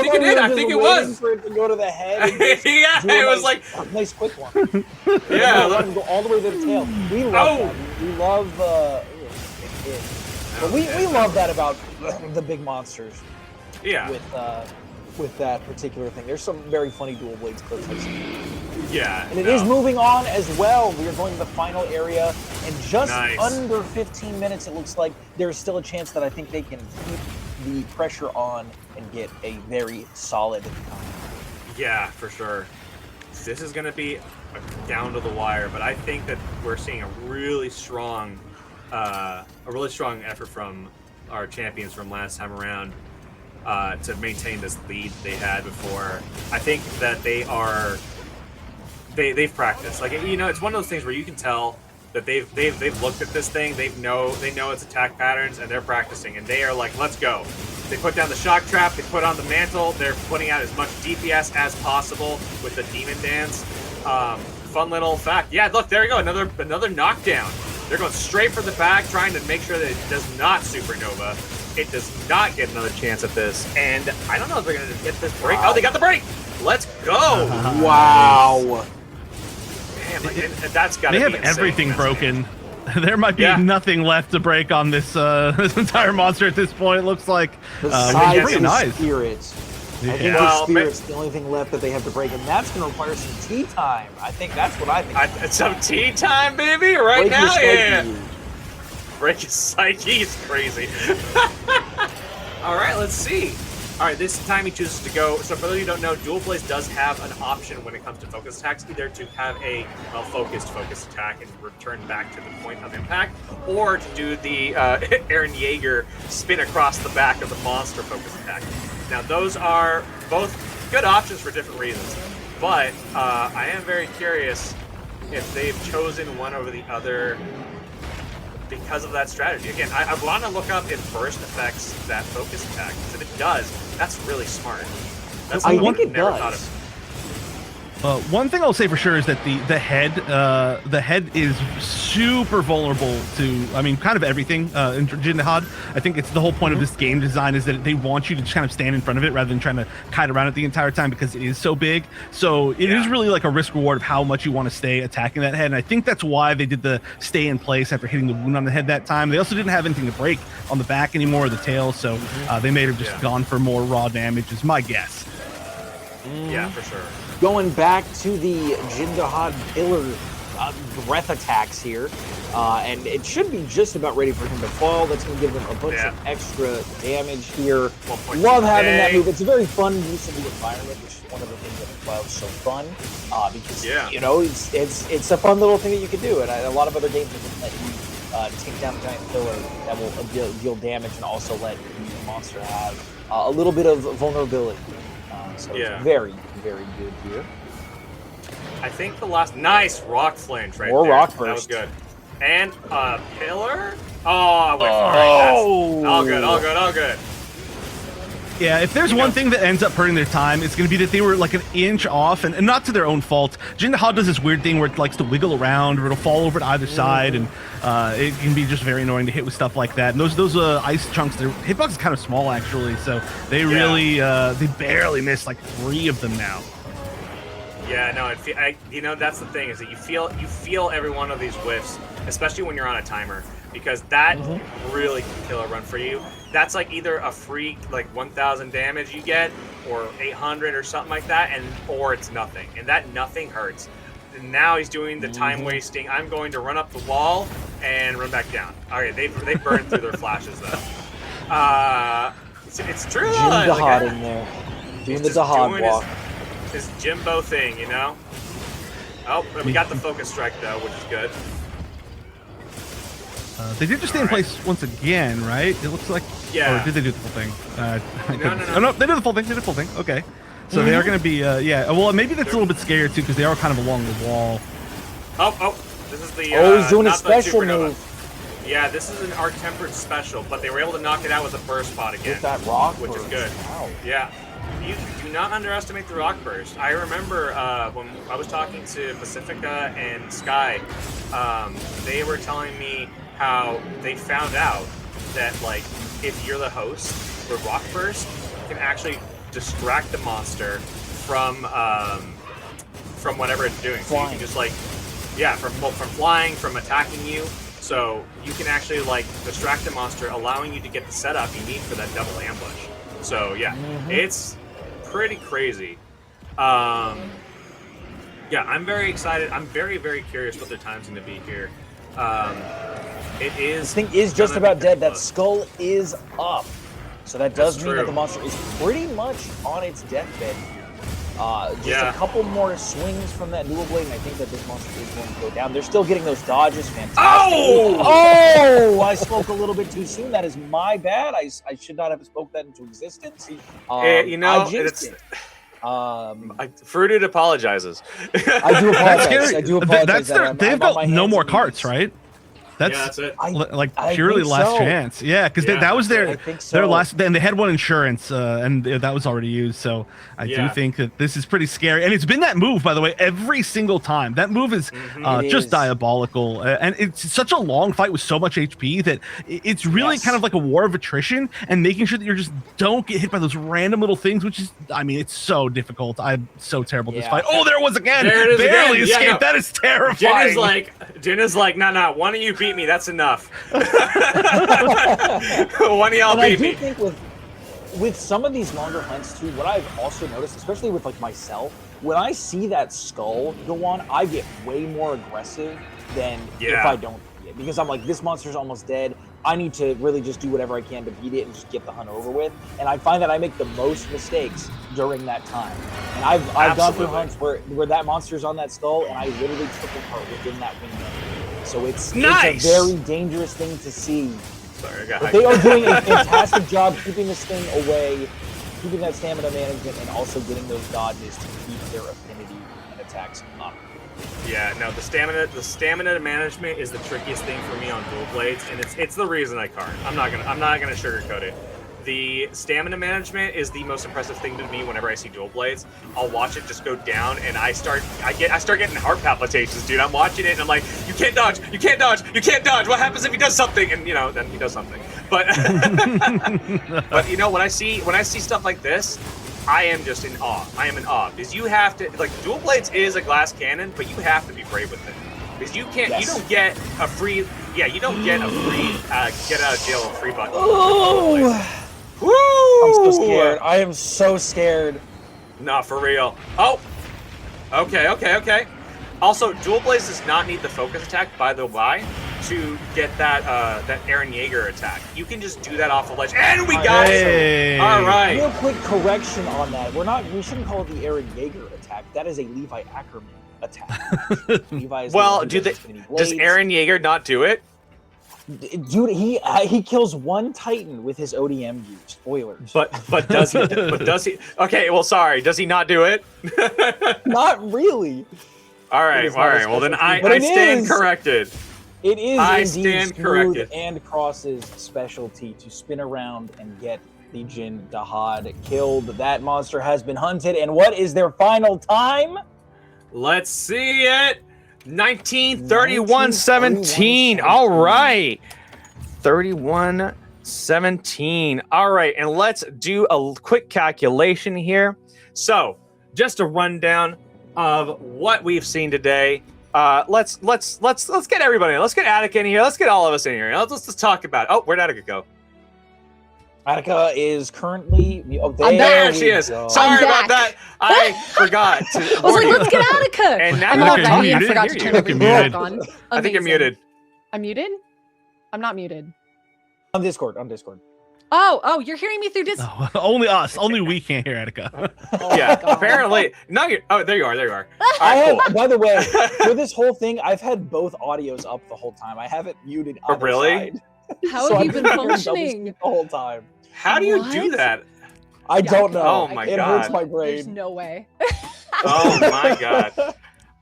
think it did. I think it was. For it to go to the head. Yeah, it was like a nice quick one. Yeah, go all the way to the tail. We love that. We love. But we love that about the big monsters. Yeah. With that particular thing, there's some very funny dual blades clips I've seen. Yeah. And it is moving on as well. We are going to the final area, and just under 15 minutes, it looks like there's still a chance that I think they can keep the pressure on and get a very solid time. Yeah, for sure. This is going to be down to the wire, but I think that we're seeing a really strong effort from our champions from last time around to maintain this lead they had before. I think that they've practiced. Like, it's one of those things where you can tell that they've looked at this thing, they know its attack patterns, and they're practicing, and they are like, let's go. They put down the shock trap, they put on the mantle, they're putting out as much DPS as possible with the demon dance. Fun little fact. Yeah, look, there you go, another knockdown. They're going straight for the back, trying to make sure that it does not supernova. It does not get another chance at this, and I don't know if they're going to get this break. Oh, they got the break! Let's go! Wow. Damn, that's got to be They have everything broken. There might be nothing left to break on this this entire monster at this point, it looks like. Besides pretty nice. Spirits. I think the Spirit's the only thing left that they have to break, and that's going to require some tea time. I think that's what I think. Some tea time, baby, right now? Yeah. break his psyche. He's crazy. All right, let's see. All right, this time he chooses to go. So for those of you who don't know, Dual Blaze does have an option when it comes to focus attacks, either to have a focused focus attack and return back to the point of impact, or to do the Eren Yeager spin across the back of the monster focus attack. Now, those are both good options for different reasons, but I am very curious if they've chosen one over the other because of that strategy. Again, I want to look up if burst affects that focus attack, because if it does, that's really smart. That's I something think I've it never does. thought of. One thing I'll say for sure is that the head is super vulnerable to, I mean, kind of everything in Jindahad. I think it's the whole point of this game design is that they want you to just kind of stand in front of it rather than trying to kite around it the entire time, because it is so big. So it is really like a risk reward of how much you want to stay attacking that head. And I think that's why they did the stay in place after hitting the wound on the head that time. They also didn't have anything to break on the back anymore, or the tail. So they may have just gone for more raw damage, is my guess. Yeah, for sure. Going back to the Jindahad pillar breath attacks here, and it should be just about ready for him to fall. That's going to give him a bunch of extra damage here. Love having that move. It's a very fun use of the environment, which is one of the things that makes WoW so fun, because you know it's a fun little thing that you can do, and a lot of other games are going to let you take down a giant pillar that will deal damage and also let the monster have a little bit of vulnerability. So it's very, very good here. I think the last nice rock flinch right More there. rock That burst. was good. And a pillar? Oh, I went for it. All good, all good, all good. Yeah, if there's one thing that ends up hurting their time, it's going to be that they were like an inch off, and not to their own fault. Jindahad does this weird thing where it likes to wiggle around, or it'll fall over to either side, and it can be just very annoying to hit with stuff like that. And those ice chunks, their hitbox is kind of small actually, so they really they barely missed like 3 of them now. Yeah, no, you know, that's the thing, is that you feel every one of these whiffs, especially when you're on a timer, because that really can kill a run for you. That's like either a free like 1,000 damage you get, or 800 or something like that, or it's nothing, and that nothing hurts. And now he's doing the time wasting. I'm going to run up the wall and run back down. Okay, they burned through their flashes though. It's true. Jindahad in there, doing the Dahad walk. His Jimbo thing, you know? Oh, we got the focus strike though, which is good. They did just stay in place once again, right? It looks like. Yeah. Or did they do the full thing? No. Oh, no, they did the full thing. They did the full thing. Okay. So they are going to be, yeah. Well, maybe that's a little bit scarier too, because they are kind of along the wall. Oh, this is the. He's doing a not the special supernova. move. Yeah, this is an Arc Tempered special, but they were able to knock it out with a burst pot again. With that rock which is burst. good. Wow. Yeah. You do not underestimate the rock burst. I remember when I was talking to Pacifica and Sky, they were telling me how they found out that, like, if you're the host, the rock burst can actually distract the monster from whatever it's doing. So you can just like, from flying, from attacking you. So you can actually like distract the monster, allowing you to get the setup you need for that double ambush. So yeah, it's pretty crazy. Yeah, I'm very excited. I'm very, very curious what their time's going to be here. It is. This thing is just about dead. That skull is up, so that does mean that the monster is pretty much on its deathbed. Just a couple more swings from that dual blade, and I think that this monster is going to go down. They're still getting those dodges. Fantastic. Oh! I spoke a little bit too soon. That is my bad. I should not have spoke that into existence. You know, it's. Fruited apologizes. I do apologize. I do apologize. They've got no more carts, right? That's it. Like purely last chance. Yeah, because that was their last. And they had one insurance, and that was already used. So I do think that this is pretty scary. And it's been that move, by the way, every single time. That move is just diabolical. And it's such a long fight with so much HP that it's really kind of like a war of attrition and making sure that you just don't get hit by those random little things, which is, I mean, it's so difficult. I'm so terrible at this fight. Oh, there it was again. There it is Barely again. escaped. Yeah, no. That is terrifying. Jen is like, no, one of you beat me. That's enough. One of y'all beat me. I do think with some of these longer hunts too, what I've also noticed, especially with like myself, when I see that skull go on, I get way more aggressive than if I don't see it because I'm like, this monster's almost dead. I need to really just do whatever I can to beat it and just get the hunt over with. And I find that I make the most mistakes during that time. And I've gone through hunts where that monster's on that skull, and I literally triple part within that window. So it's a very dangerous thing to see. Sorry, I but they are doing a fantastic job keeping this thing away, keeping that stamina management, and also getting those dodges to keep their affinity and attacks up. Yeah, no, the stamina management is the trickiest thing for me on dual blades, and it's the reason I card. I'm not gonna sugarcoat it. The stamina management is the most impressive thing to me whenever I see dual blades. I'll watch it just go down, and I start getting heart palpitations, dude. I'm watching it, and I'm like, you can't dodge, you can't dodge, you can't dodge. What happens if he does something? And then he does something. But but when I see stuff like this, I am just in awe. I am in awe because you have to dual blades is a glass cannon, but you have to be brave with it because you can't. Yes. You don't get a free. Yeah, you don't get a free get out of jail free button. Oh. Woo! I'm so scared. I am so scared. Nah, for real. Oh. Okay. Also, dual blades does not need the focus attack, by the way, to get that Eren Yeager attack. You can just do that off the ledge, and we got it. All right. Real quick correction on that. We shouldn't call it the Eren Yeager attack. That is a Levi Ackerman attack. Levi is does Eren Yeager not do it? Dude, he kills one Titan with his ODM use. Spoilers. But does he? Does he? Okay, well, sorry. Does he not do it? Not really. All right. Well, then I stand corrected. It is indeed stand corrected. And Cross's specialty to spin around and get the Jin Dahad killed. That monster has been hunted. And what is their final time? Let's see it. 1931-17. All right. 31-17. All right, and let's do a quick calculation here. So, just a rundown of what we've seen today. Let's get everybody in. Let's get Attica in here. Let's get all of us in here. Let's talk about it. Oh, where'd Attica go? Attica is currently. Oh, there she is. Go. Sorry about that. I forgot. I was like, let's get Attica. And now I'm not ready. I forgot to turn everything back on. I think you're muted. I'm muted? I'm not muted. On Discord. Oh, you're hearing me through Discord. No, only us. Only we can't hear Attica. Yeah, apparently. No, there you are. I have, by the way, for this whole thing, I've had both audios up the whole time. I haven't muted either side. How have you been functioning the whole time? How do you do that? I don't know. Oh my God. It hurts my brain. There's no way. Oh my God.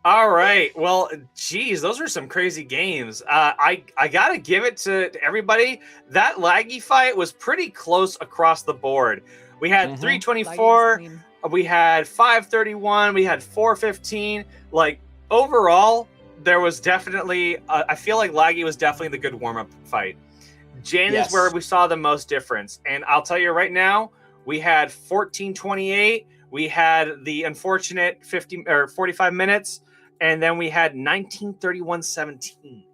All right. Well, geez, those are some crazy games. I gotta give it to everybody. That laggy fight was pretty close across the board. We had 324. We had 531. We had 415. Like overall, there was definitely. I feel like laggy was definitely the good warm-up fight. Jin is where we saw the most difference, and I'll tell you right now, we had 14:28. We had the unfortunate 45 minutes. And then we had 1931-17,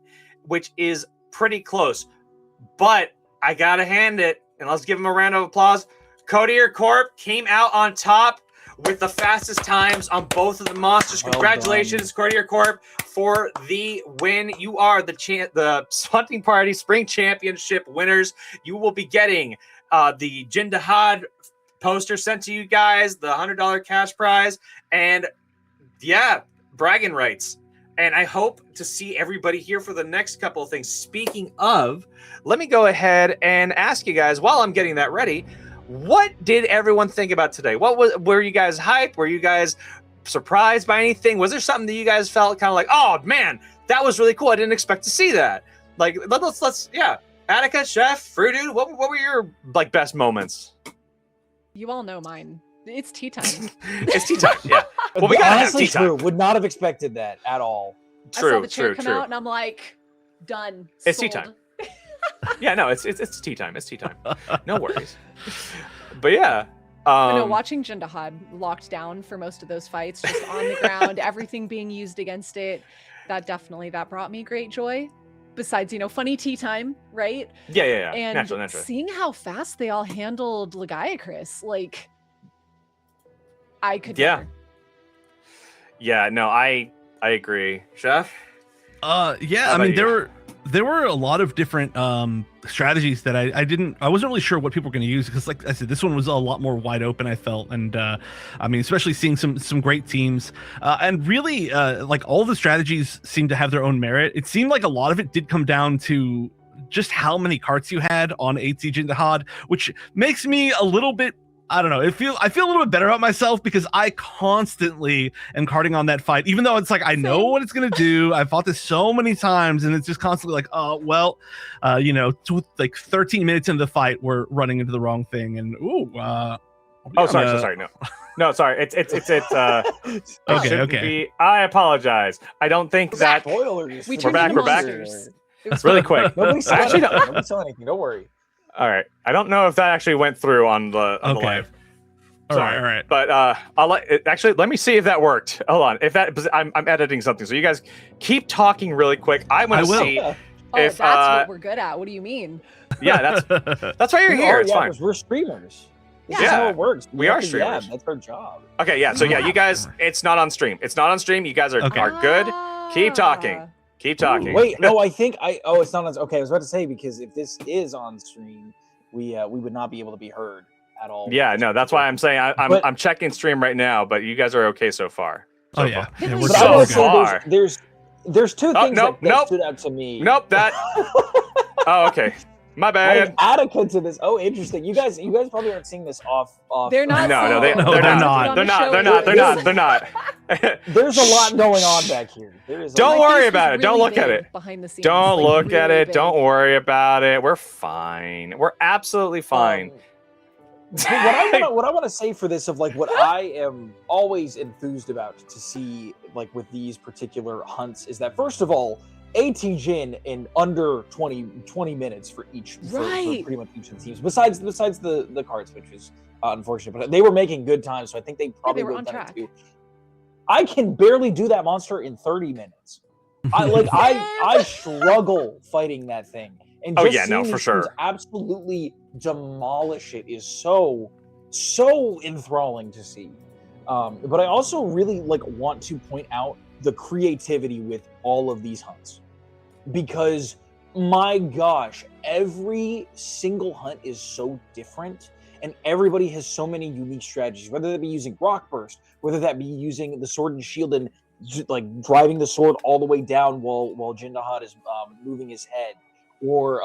which is pretty close. But I got to hand it, and let's give him a round of applause. Codier Corp came out on top with the fastest times on both of the monsters. Congratulations, Codier Corp, for the win. You are the Hunting Party Spring Championship winners. You will be getting the Jin Dahad poster sent to you guys, the $100 cash prize, and bragging rights. And I hope to see everybody here for the next couple of things. Speaking of, let me go ahead and ask you guys while I'm getting that ready, what did everyone think about today? Were you guys hyped? Were you guys surprised by anything? Was there something that you guys felt kind of like, oh man, that was really cool. I didn't expect to see that. Like, let's Attica, Chef, Fruit Dude, what were your best moments? You all know mine. It's tea time. It's tea time, yeah. Well, we gotta have tea time. Would not have expected that at all. I saw the chair come out, and I'm like, done. It's tea time. Yeah, no, it's tea time. It's tea time. No worries. But yeah. Watching Jin Dahad locked down for most of those fights, just on the ground, everything being used against it, that brought me great joy. Besides, funny tea time, right? Yeah. And naturally. Seeing how fast they all handled Lagiacrus, like, I could never. Yeah, no, I agree. Chef? I mean, there there were a lot of different strategies that I wasn't really sure what people were going to use, because like I said, this one was a lot more wide open, I felt. And I mean, especially seeing some great teams and really like all the strategies seemed to have their own merit. It seemed like a lot of it did come down to just how many carts you had on AT Jindahad, which makes me a little bit, I don't know. I feel a little bit better about myself because I constantly am carting on that fight, even though it's like I know what it's gonna do. I've fought this so many times, and it's just constantly like, oh well, you know, like 13 minutes into the fight, we're running into the wrong thing, and sorry, no, sorry. It's okay. I apologize. I don't think that Spoilers. We're back. It was really fun. quick. Nobody saw Actually, anything. no. Nobody saw anything. Don't worry. All right. I don't know if that actually went through on the live. All right. But actually, let me see if that worked. Hold on. If that, I'm editing something, so you guys keep talking really quick. I want to see Oh, if that's what we're good at. What do you mean? yeah, that's why you're here. It's fine. We're streamers. This is Yeah. how it works. We are have to streamers. That's our job. Okay, yeah. So yeah, you guys, it's not on stream. It's not on stream. You guys are good. Keep talking. Keep talking. Wait, no, I think it's not on. Okay, I was about to say, because if this is on stream, we would not be able to be heard at all. Yeah, no, that's why I'm saying I'm checking stream right now, but you guys are okay so far. Oh yeah, Yeah, we're But I so will far. say there's two things nope, that stood out to me. Nope, that. Oh, okay. My I bad. have Attica to this. Oh, interesting. You guys probably aren't seeing this off. They're not. No, seeing they're it. not. They're They're not. There's a lot going on back here. There is. Don't My worry face about was it. Don't really look at big it. Behind the scenes. Don't like, look at really it. big. Don't worry about it. We're fine. We're absolutely fine. But what I want to say for this, of like what I am always enthused about to see, like with these particular hunts, is that first of all, AT Jin in under 20 minutes for each, for pretty much each of the teams. Besides the cards, which is unfortunate, but they were making good time, so I think they probably were would on have done track. it too. I can barely do that monster in 30 minutes. I struggle fighting that thing. And Oh, just yeah, no, seeing for these teams sure. absolutely demolish it is so enthralling to see. But I also really want to point out the creativity with all of these hunts, because my gosh, every single hunt is so different, and everybody has so many unique strategies, whether that be using rock burst, whether that be using the sword and shield and like driving the sword all the way down while Jindahad is moving his head, or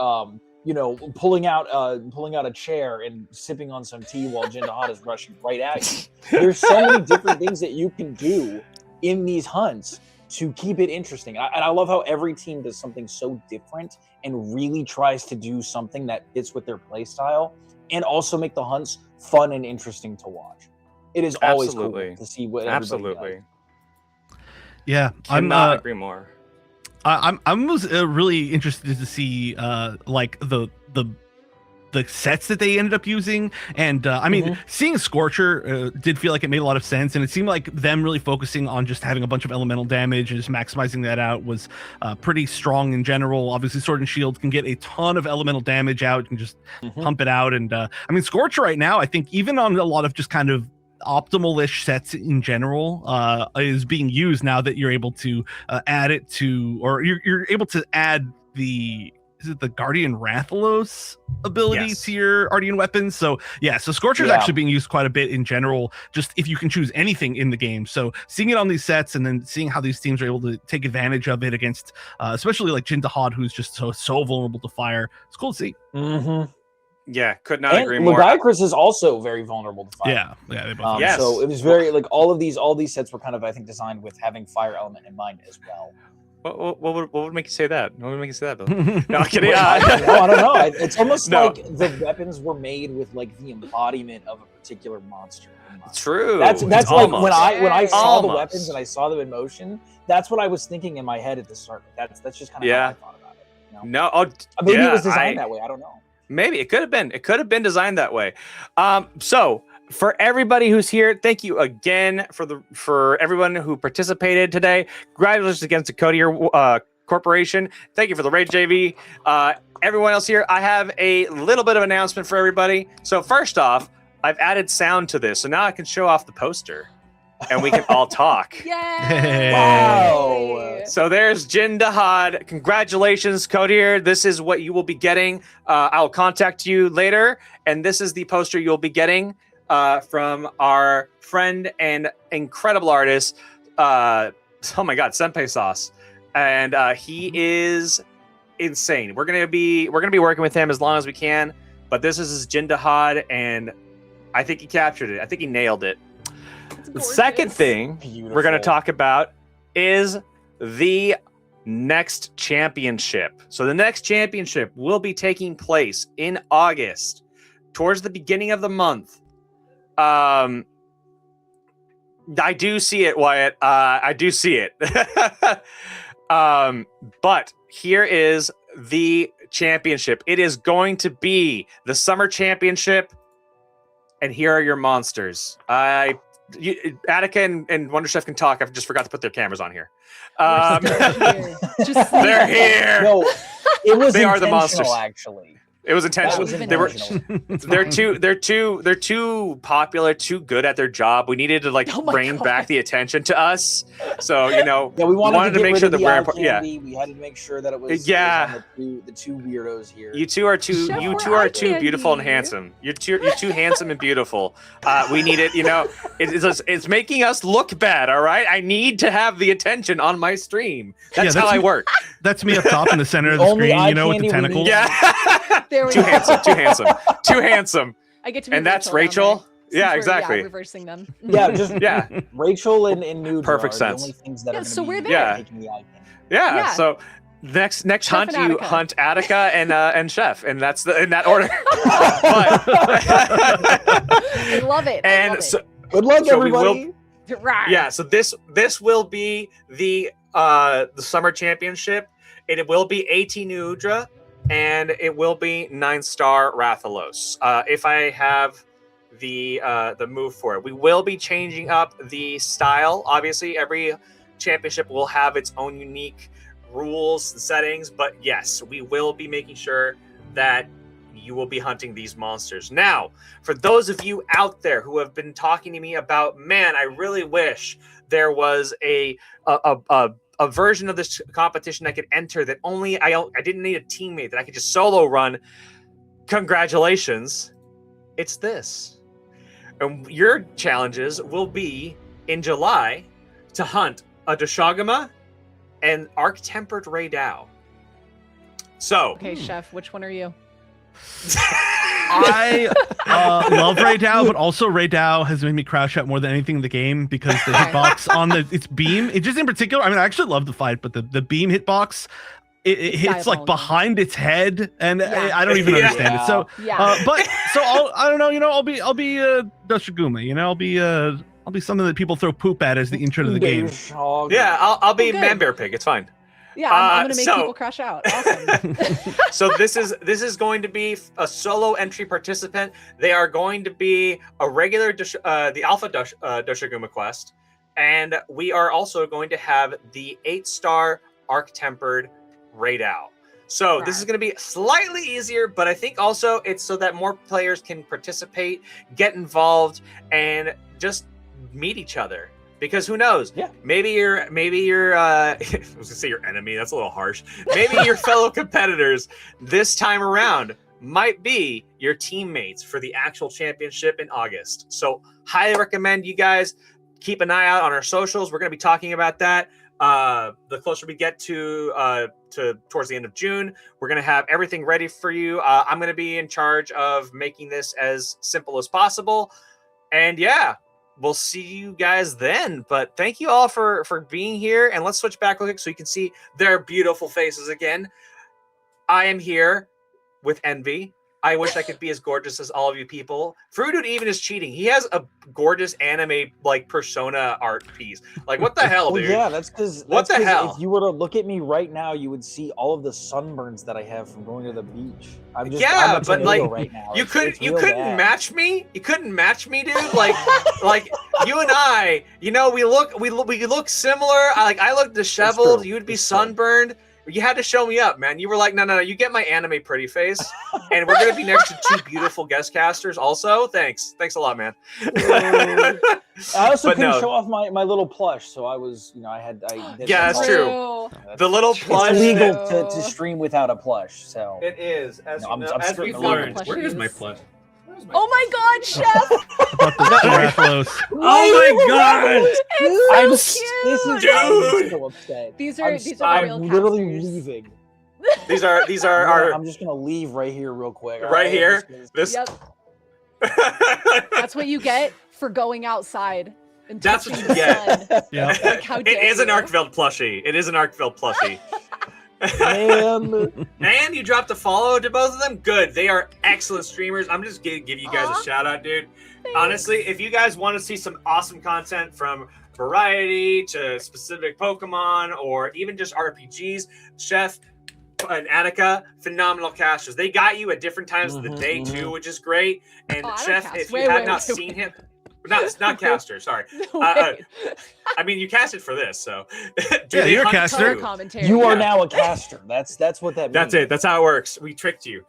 pulling out a chair and sipping on some tea while Jindahad is rushing right at you. There's so many different things that you can do in these hunts to keep it interesting. And I love how every team does something so different and really tries to do something that fits with their play style, and also make the hunts fun and interesting to watch. It is always Absolutely. cool to see what everybody does. Yeah, I'm not agree more. I'm really interested to see like the sets that they ended up using, and I mean, seeing Scorcher did feel like it made a lot of sense, and it seemed like them really focusing on just having a bunch of elemental damage and just maximizing that out was pretty strong in general. Obviously, Sword and Shield can get a ton of elemental damage out, you can just pump it out, and I mean, Scorcher right now, I think even on a lot of just kind of optimal-ish sets in general is being used now that you're able to add it to, or you're able to add the Guardian Rathalos ability to your Ardean weapons. So yeah, so Scorcher is actually being used quite a bit in general, just if you can choose anything in the game. So seeing it on these sets and then seeing how these teams are able to take advantage of it against especially like Jindahad, who's just so vulnerable to fire, it's cool to see. Yeah, could not agree more. Lagiacrus is also very vulnerable to fire. Yeah, they both Yes. So it was very all these sets were kind of, I think, designed with having fire element in mind as well. What would make you say that? What would make you say that, Bill? No, I'm kidding. I don't know. It's almost No. like the weapons were made with like the embodiment of a particular monster in mind. True. That's It's like almost. when I saw the Almost. weapons and I saw them in motion. That's what I was thinking in my head at the start. That's just kind of how I thought about it. You know? No, oh, Maybe yeah, it was designed that way. I don't know. Maybe it could have been. It could have been designed that way. So for everybody who's here, thank you again for everyone who participated today. Congratulations against the Cody Corporation. Thank you for the raid, JV. Everyone else here, I have a little bit of announcement for everybody. So first off, I've added sound to this, so now I can show off the poster. and we can all talk. Yay! Wow. So there's Jin Dahad. Congratulations, Codir. This is what you will be getting. I'll contact you later, and this is the poster you'll be getting from our friend and incredible artist. Oh my God, Senpai Sauce, and he is insane. We're gonna be working with him as long as we can. But this is his Jin Dahad, and I think he captured it. I think he nailed it. The second thing we're going to talk about is the next championship. So the next championship will be taking place in August, towards the beginning of the month. I do see it, Wyatt. I do see it. But here is the championship. It is going to be the summer championship, and here are your monsters. Attica and Wonder Chef can talk. I just forgot to put their cameras on here. They're here. No, it was. They are the monsters. Actually, it was intentional. They're too popular, too good at their job. We needed to bring back the attention to us. So yeah, we wanted to make sure that we're candy. We had to make sure that it was the two weirdos here. You two are too beautiful and handsome. You're too handsome and beautiful. We need it. It's making us look bad. All right, I need to have the attention on my stream. That's how I work. That's me up top in the center of the screen. With the tentacles. Yeah. There we too go. Too handsome. I get to be and that's Rachel. Yeah, we're, exactly. reversing them. Yeah, just Rachel and Nudra perfect are sense. The only things that are so we're be there. making the eye candy. Yeah. So next Chef hunt, and you Attica. hunt Attica and Chef, and that's in that order. I love it. And I love so, good luck, so we everybody. Right. Yeah. So this will be the summer championship. It will be 18 Udra, and it will be 9-star Rathalos. If I have the move for it, we will be changing up the style. Obviously, every championship will have its own unique rules and settings, but yes, we will be making sure that you will be hunting these monsters. Now, for those of you out there who have been talking to me about, man, I really wish there was a version of this competition I could enter that only I didn't need a teammate, that I could just solo run. Congratulations, it's this. And your challenges will be in July to hunt a Doshagama and Arc-Tempered Raidao. So, Okay, Chef, which one are you? I love Raidao, but also Raidao has made me crouch out more than anything in the game because the hitbox on its beam, it just in particular, I mean, I actually love the fight, but the beam hitbox, it hits like behind its head, and I don't even understand it. So, I don't know, I'll be Doshaguma, I'll be something that people throw poop at as the intro to the game. Yeah, I'll be Man Bear Pig. It's fine. Yeah, I'm gonna make people crash out. Awesome. So this is going to be a solo entry participant. They are going to be a regular the Alpha Doshaguma quest, and we are also going to have the 8-star Arc-Tempered Raidao. So this is going to be slightly easier, but I think also it's so that more players can participate, get involved, and just meet each other. Because who knows? Yeah. Maybe you're I was gonna say your enemy, that's a little harsh. Maybe your fellow competitors this time around might be your teammates for the actual championship in August. So highly recommend you guys keep an eye out on our socials. We're gonna be talking about that. The closer we get to towards the end of June, we're gonna have everything ready for you. I'm gonna be in charge of making this as simple as possible. And yeah, we'll see you guys then. But thank you all for being here. And let's switch back real quick so you can see their beautiful faces again. I am here with Envy. I wish I could be as gorgeous as all of you people. Frudude even is cheating. He has a gorgeous anime persona art piece. Like, what the hell, dude? Yeah, that's because what the hell? If you were to look at me right now, you would see all of the sunburns that I have from going to the beach. I'm a but like right now. you couldn't match me. You couldn't match me, dude. Like you and I, we look similar. I look disheveled. True. You would be sunburned. You had to show me up, man. You were like, no, you get my anime pretty face, and we're gonna be next to 2 beautiful guest casters. Also, thanks a lot, man. I also But couldn't no. show off my little plush, so I was, I did Yeah, that's true. The little plush. It's illegal that- to stream without a plush, so It is. As, No, I'm as straight we've to learned. plushies. Where is my plush? Oh my God, Chef! About the Rathalos. Oh my god! It's so this cute. is I'm Dude! so upset. These are real I'm literally casters. leaving. These are our I'm just gonna leave right here real quick. all Right I'm here? just gonna- this. Yep, that's what you get for going outside. And That's what touching you the get. sun. Yeah. Like, how It dare is an you. Arkveld plushie. It is an Arkveld plushie. Man, And you dropped a follow to both of them. Good. They are excellent streamers. I'm just gonna give you guys Aw. a shout out, dude. Thanks. Honestly, if you guys want to see some awesome content from variety to specific Pokemon or even just RPGs, Chef and Attica, phenomenal casters. They got you at different times of the day too, which is great. And Oh, I don't Chef, cast. if Wait, you have wait, not wait, seen wait. him, not caster, sorry. No, uh, wait. I mean, you casted for this, so. Do Yeah, they you're a hunt caster. Color too? commentary. you are Yeah. now a caster. That's what that means. That's it. That's how it works. We tricked you.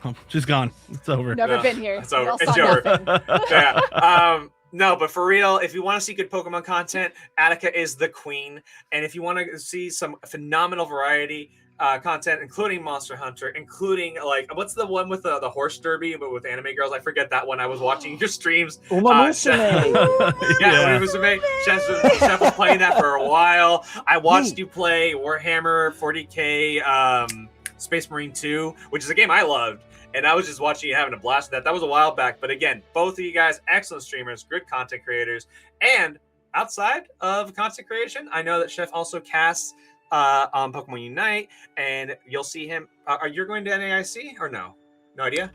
Oh, she's gone. It's over. Never No, been here. it's over. Y'all It's saw over. nothing. Yeah. No, but for real, if you want to see good Pokemon content, Attica is the queen. And if you want to see some phenomenal variety content, including Monster Hunter, including like what's the one with the horse derby, but with anime girls? I forget that one. I was watching your streams. Uma Musume. Yeah, Chef was playing that for a while. I watched Wait. you play Warhammer 40K Space Marine 2, which is a game I loved. And I was just watching you having a blast with that. That was a while back. But again, both of you guys, excellent streamers, good content creators. And outside of content creation, I know that Chef also casts on Pokemon Unite. And you'll see him. Are you going to NAIC or no? No idea?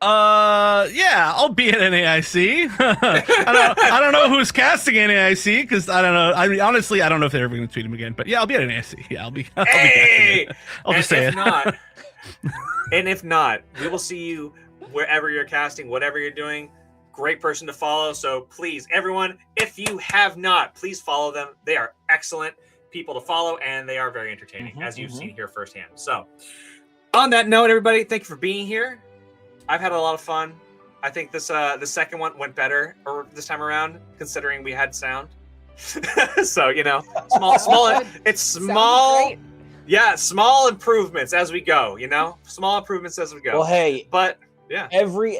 Yeah, I'll be at NAIC. I don't know who's casting NAIC because I don't know. I mean, honestly, I don't know if they're ever going to tweet him again. But yeah, I'll be at NAIC. Yeah, I'll be. I'll be casting Hey! it. I'll And just say if it. not, and if not, we will see you wherever you're casting, whatever you're doing. Great person to follow. So please, everyone, if you have not, please follow them. They are excellent people to follow, and they are very entertaining, as you've seen here firsthand. So, on that note, everybody, thank you for being here. I've had a lot of fun. I think this the second one went better or this time around, considering we had sound. So small. It's Sounds small. great. Yeah, small improvements as we go, small improvements as we go. Well, hey, But yeah, every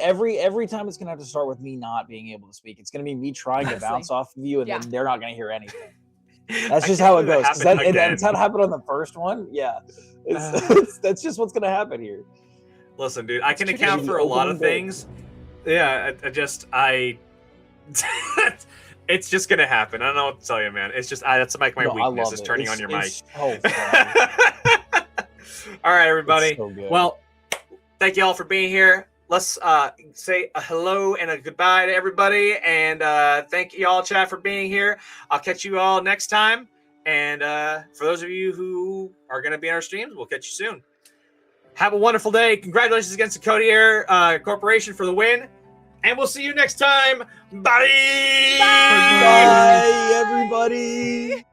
time it's gonna have to start with me not being able to speak. It's gonna be me trying to Honestly. bounce off of you, and Yeah. then they're not gonna hear anything. That's I just can't how it believe goes. 'Cause happened again. that's how it happened on the first one. Yeah, that's just what's gonna happen here. Listen, dude, I can It's account for a lot of opening things. Yeah, I it's just gonna happen. I don't know what to tell you, man. It's just that's like my No, I weakness love is it. turning on your mic. It's so fun. All right, everybody. It's so good. Well, thank you all for being here. Let's say a hello and a goodbye to everybody. And thank you all, chat, for being here. I'll catch you all next time. And for those of you who are going to be in our streams, we'll catch you soon. Have a wonderful day. Congratulations against the Codier Corporation for the win. And we'll see you next time. Bye. Bye, everybody.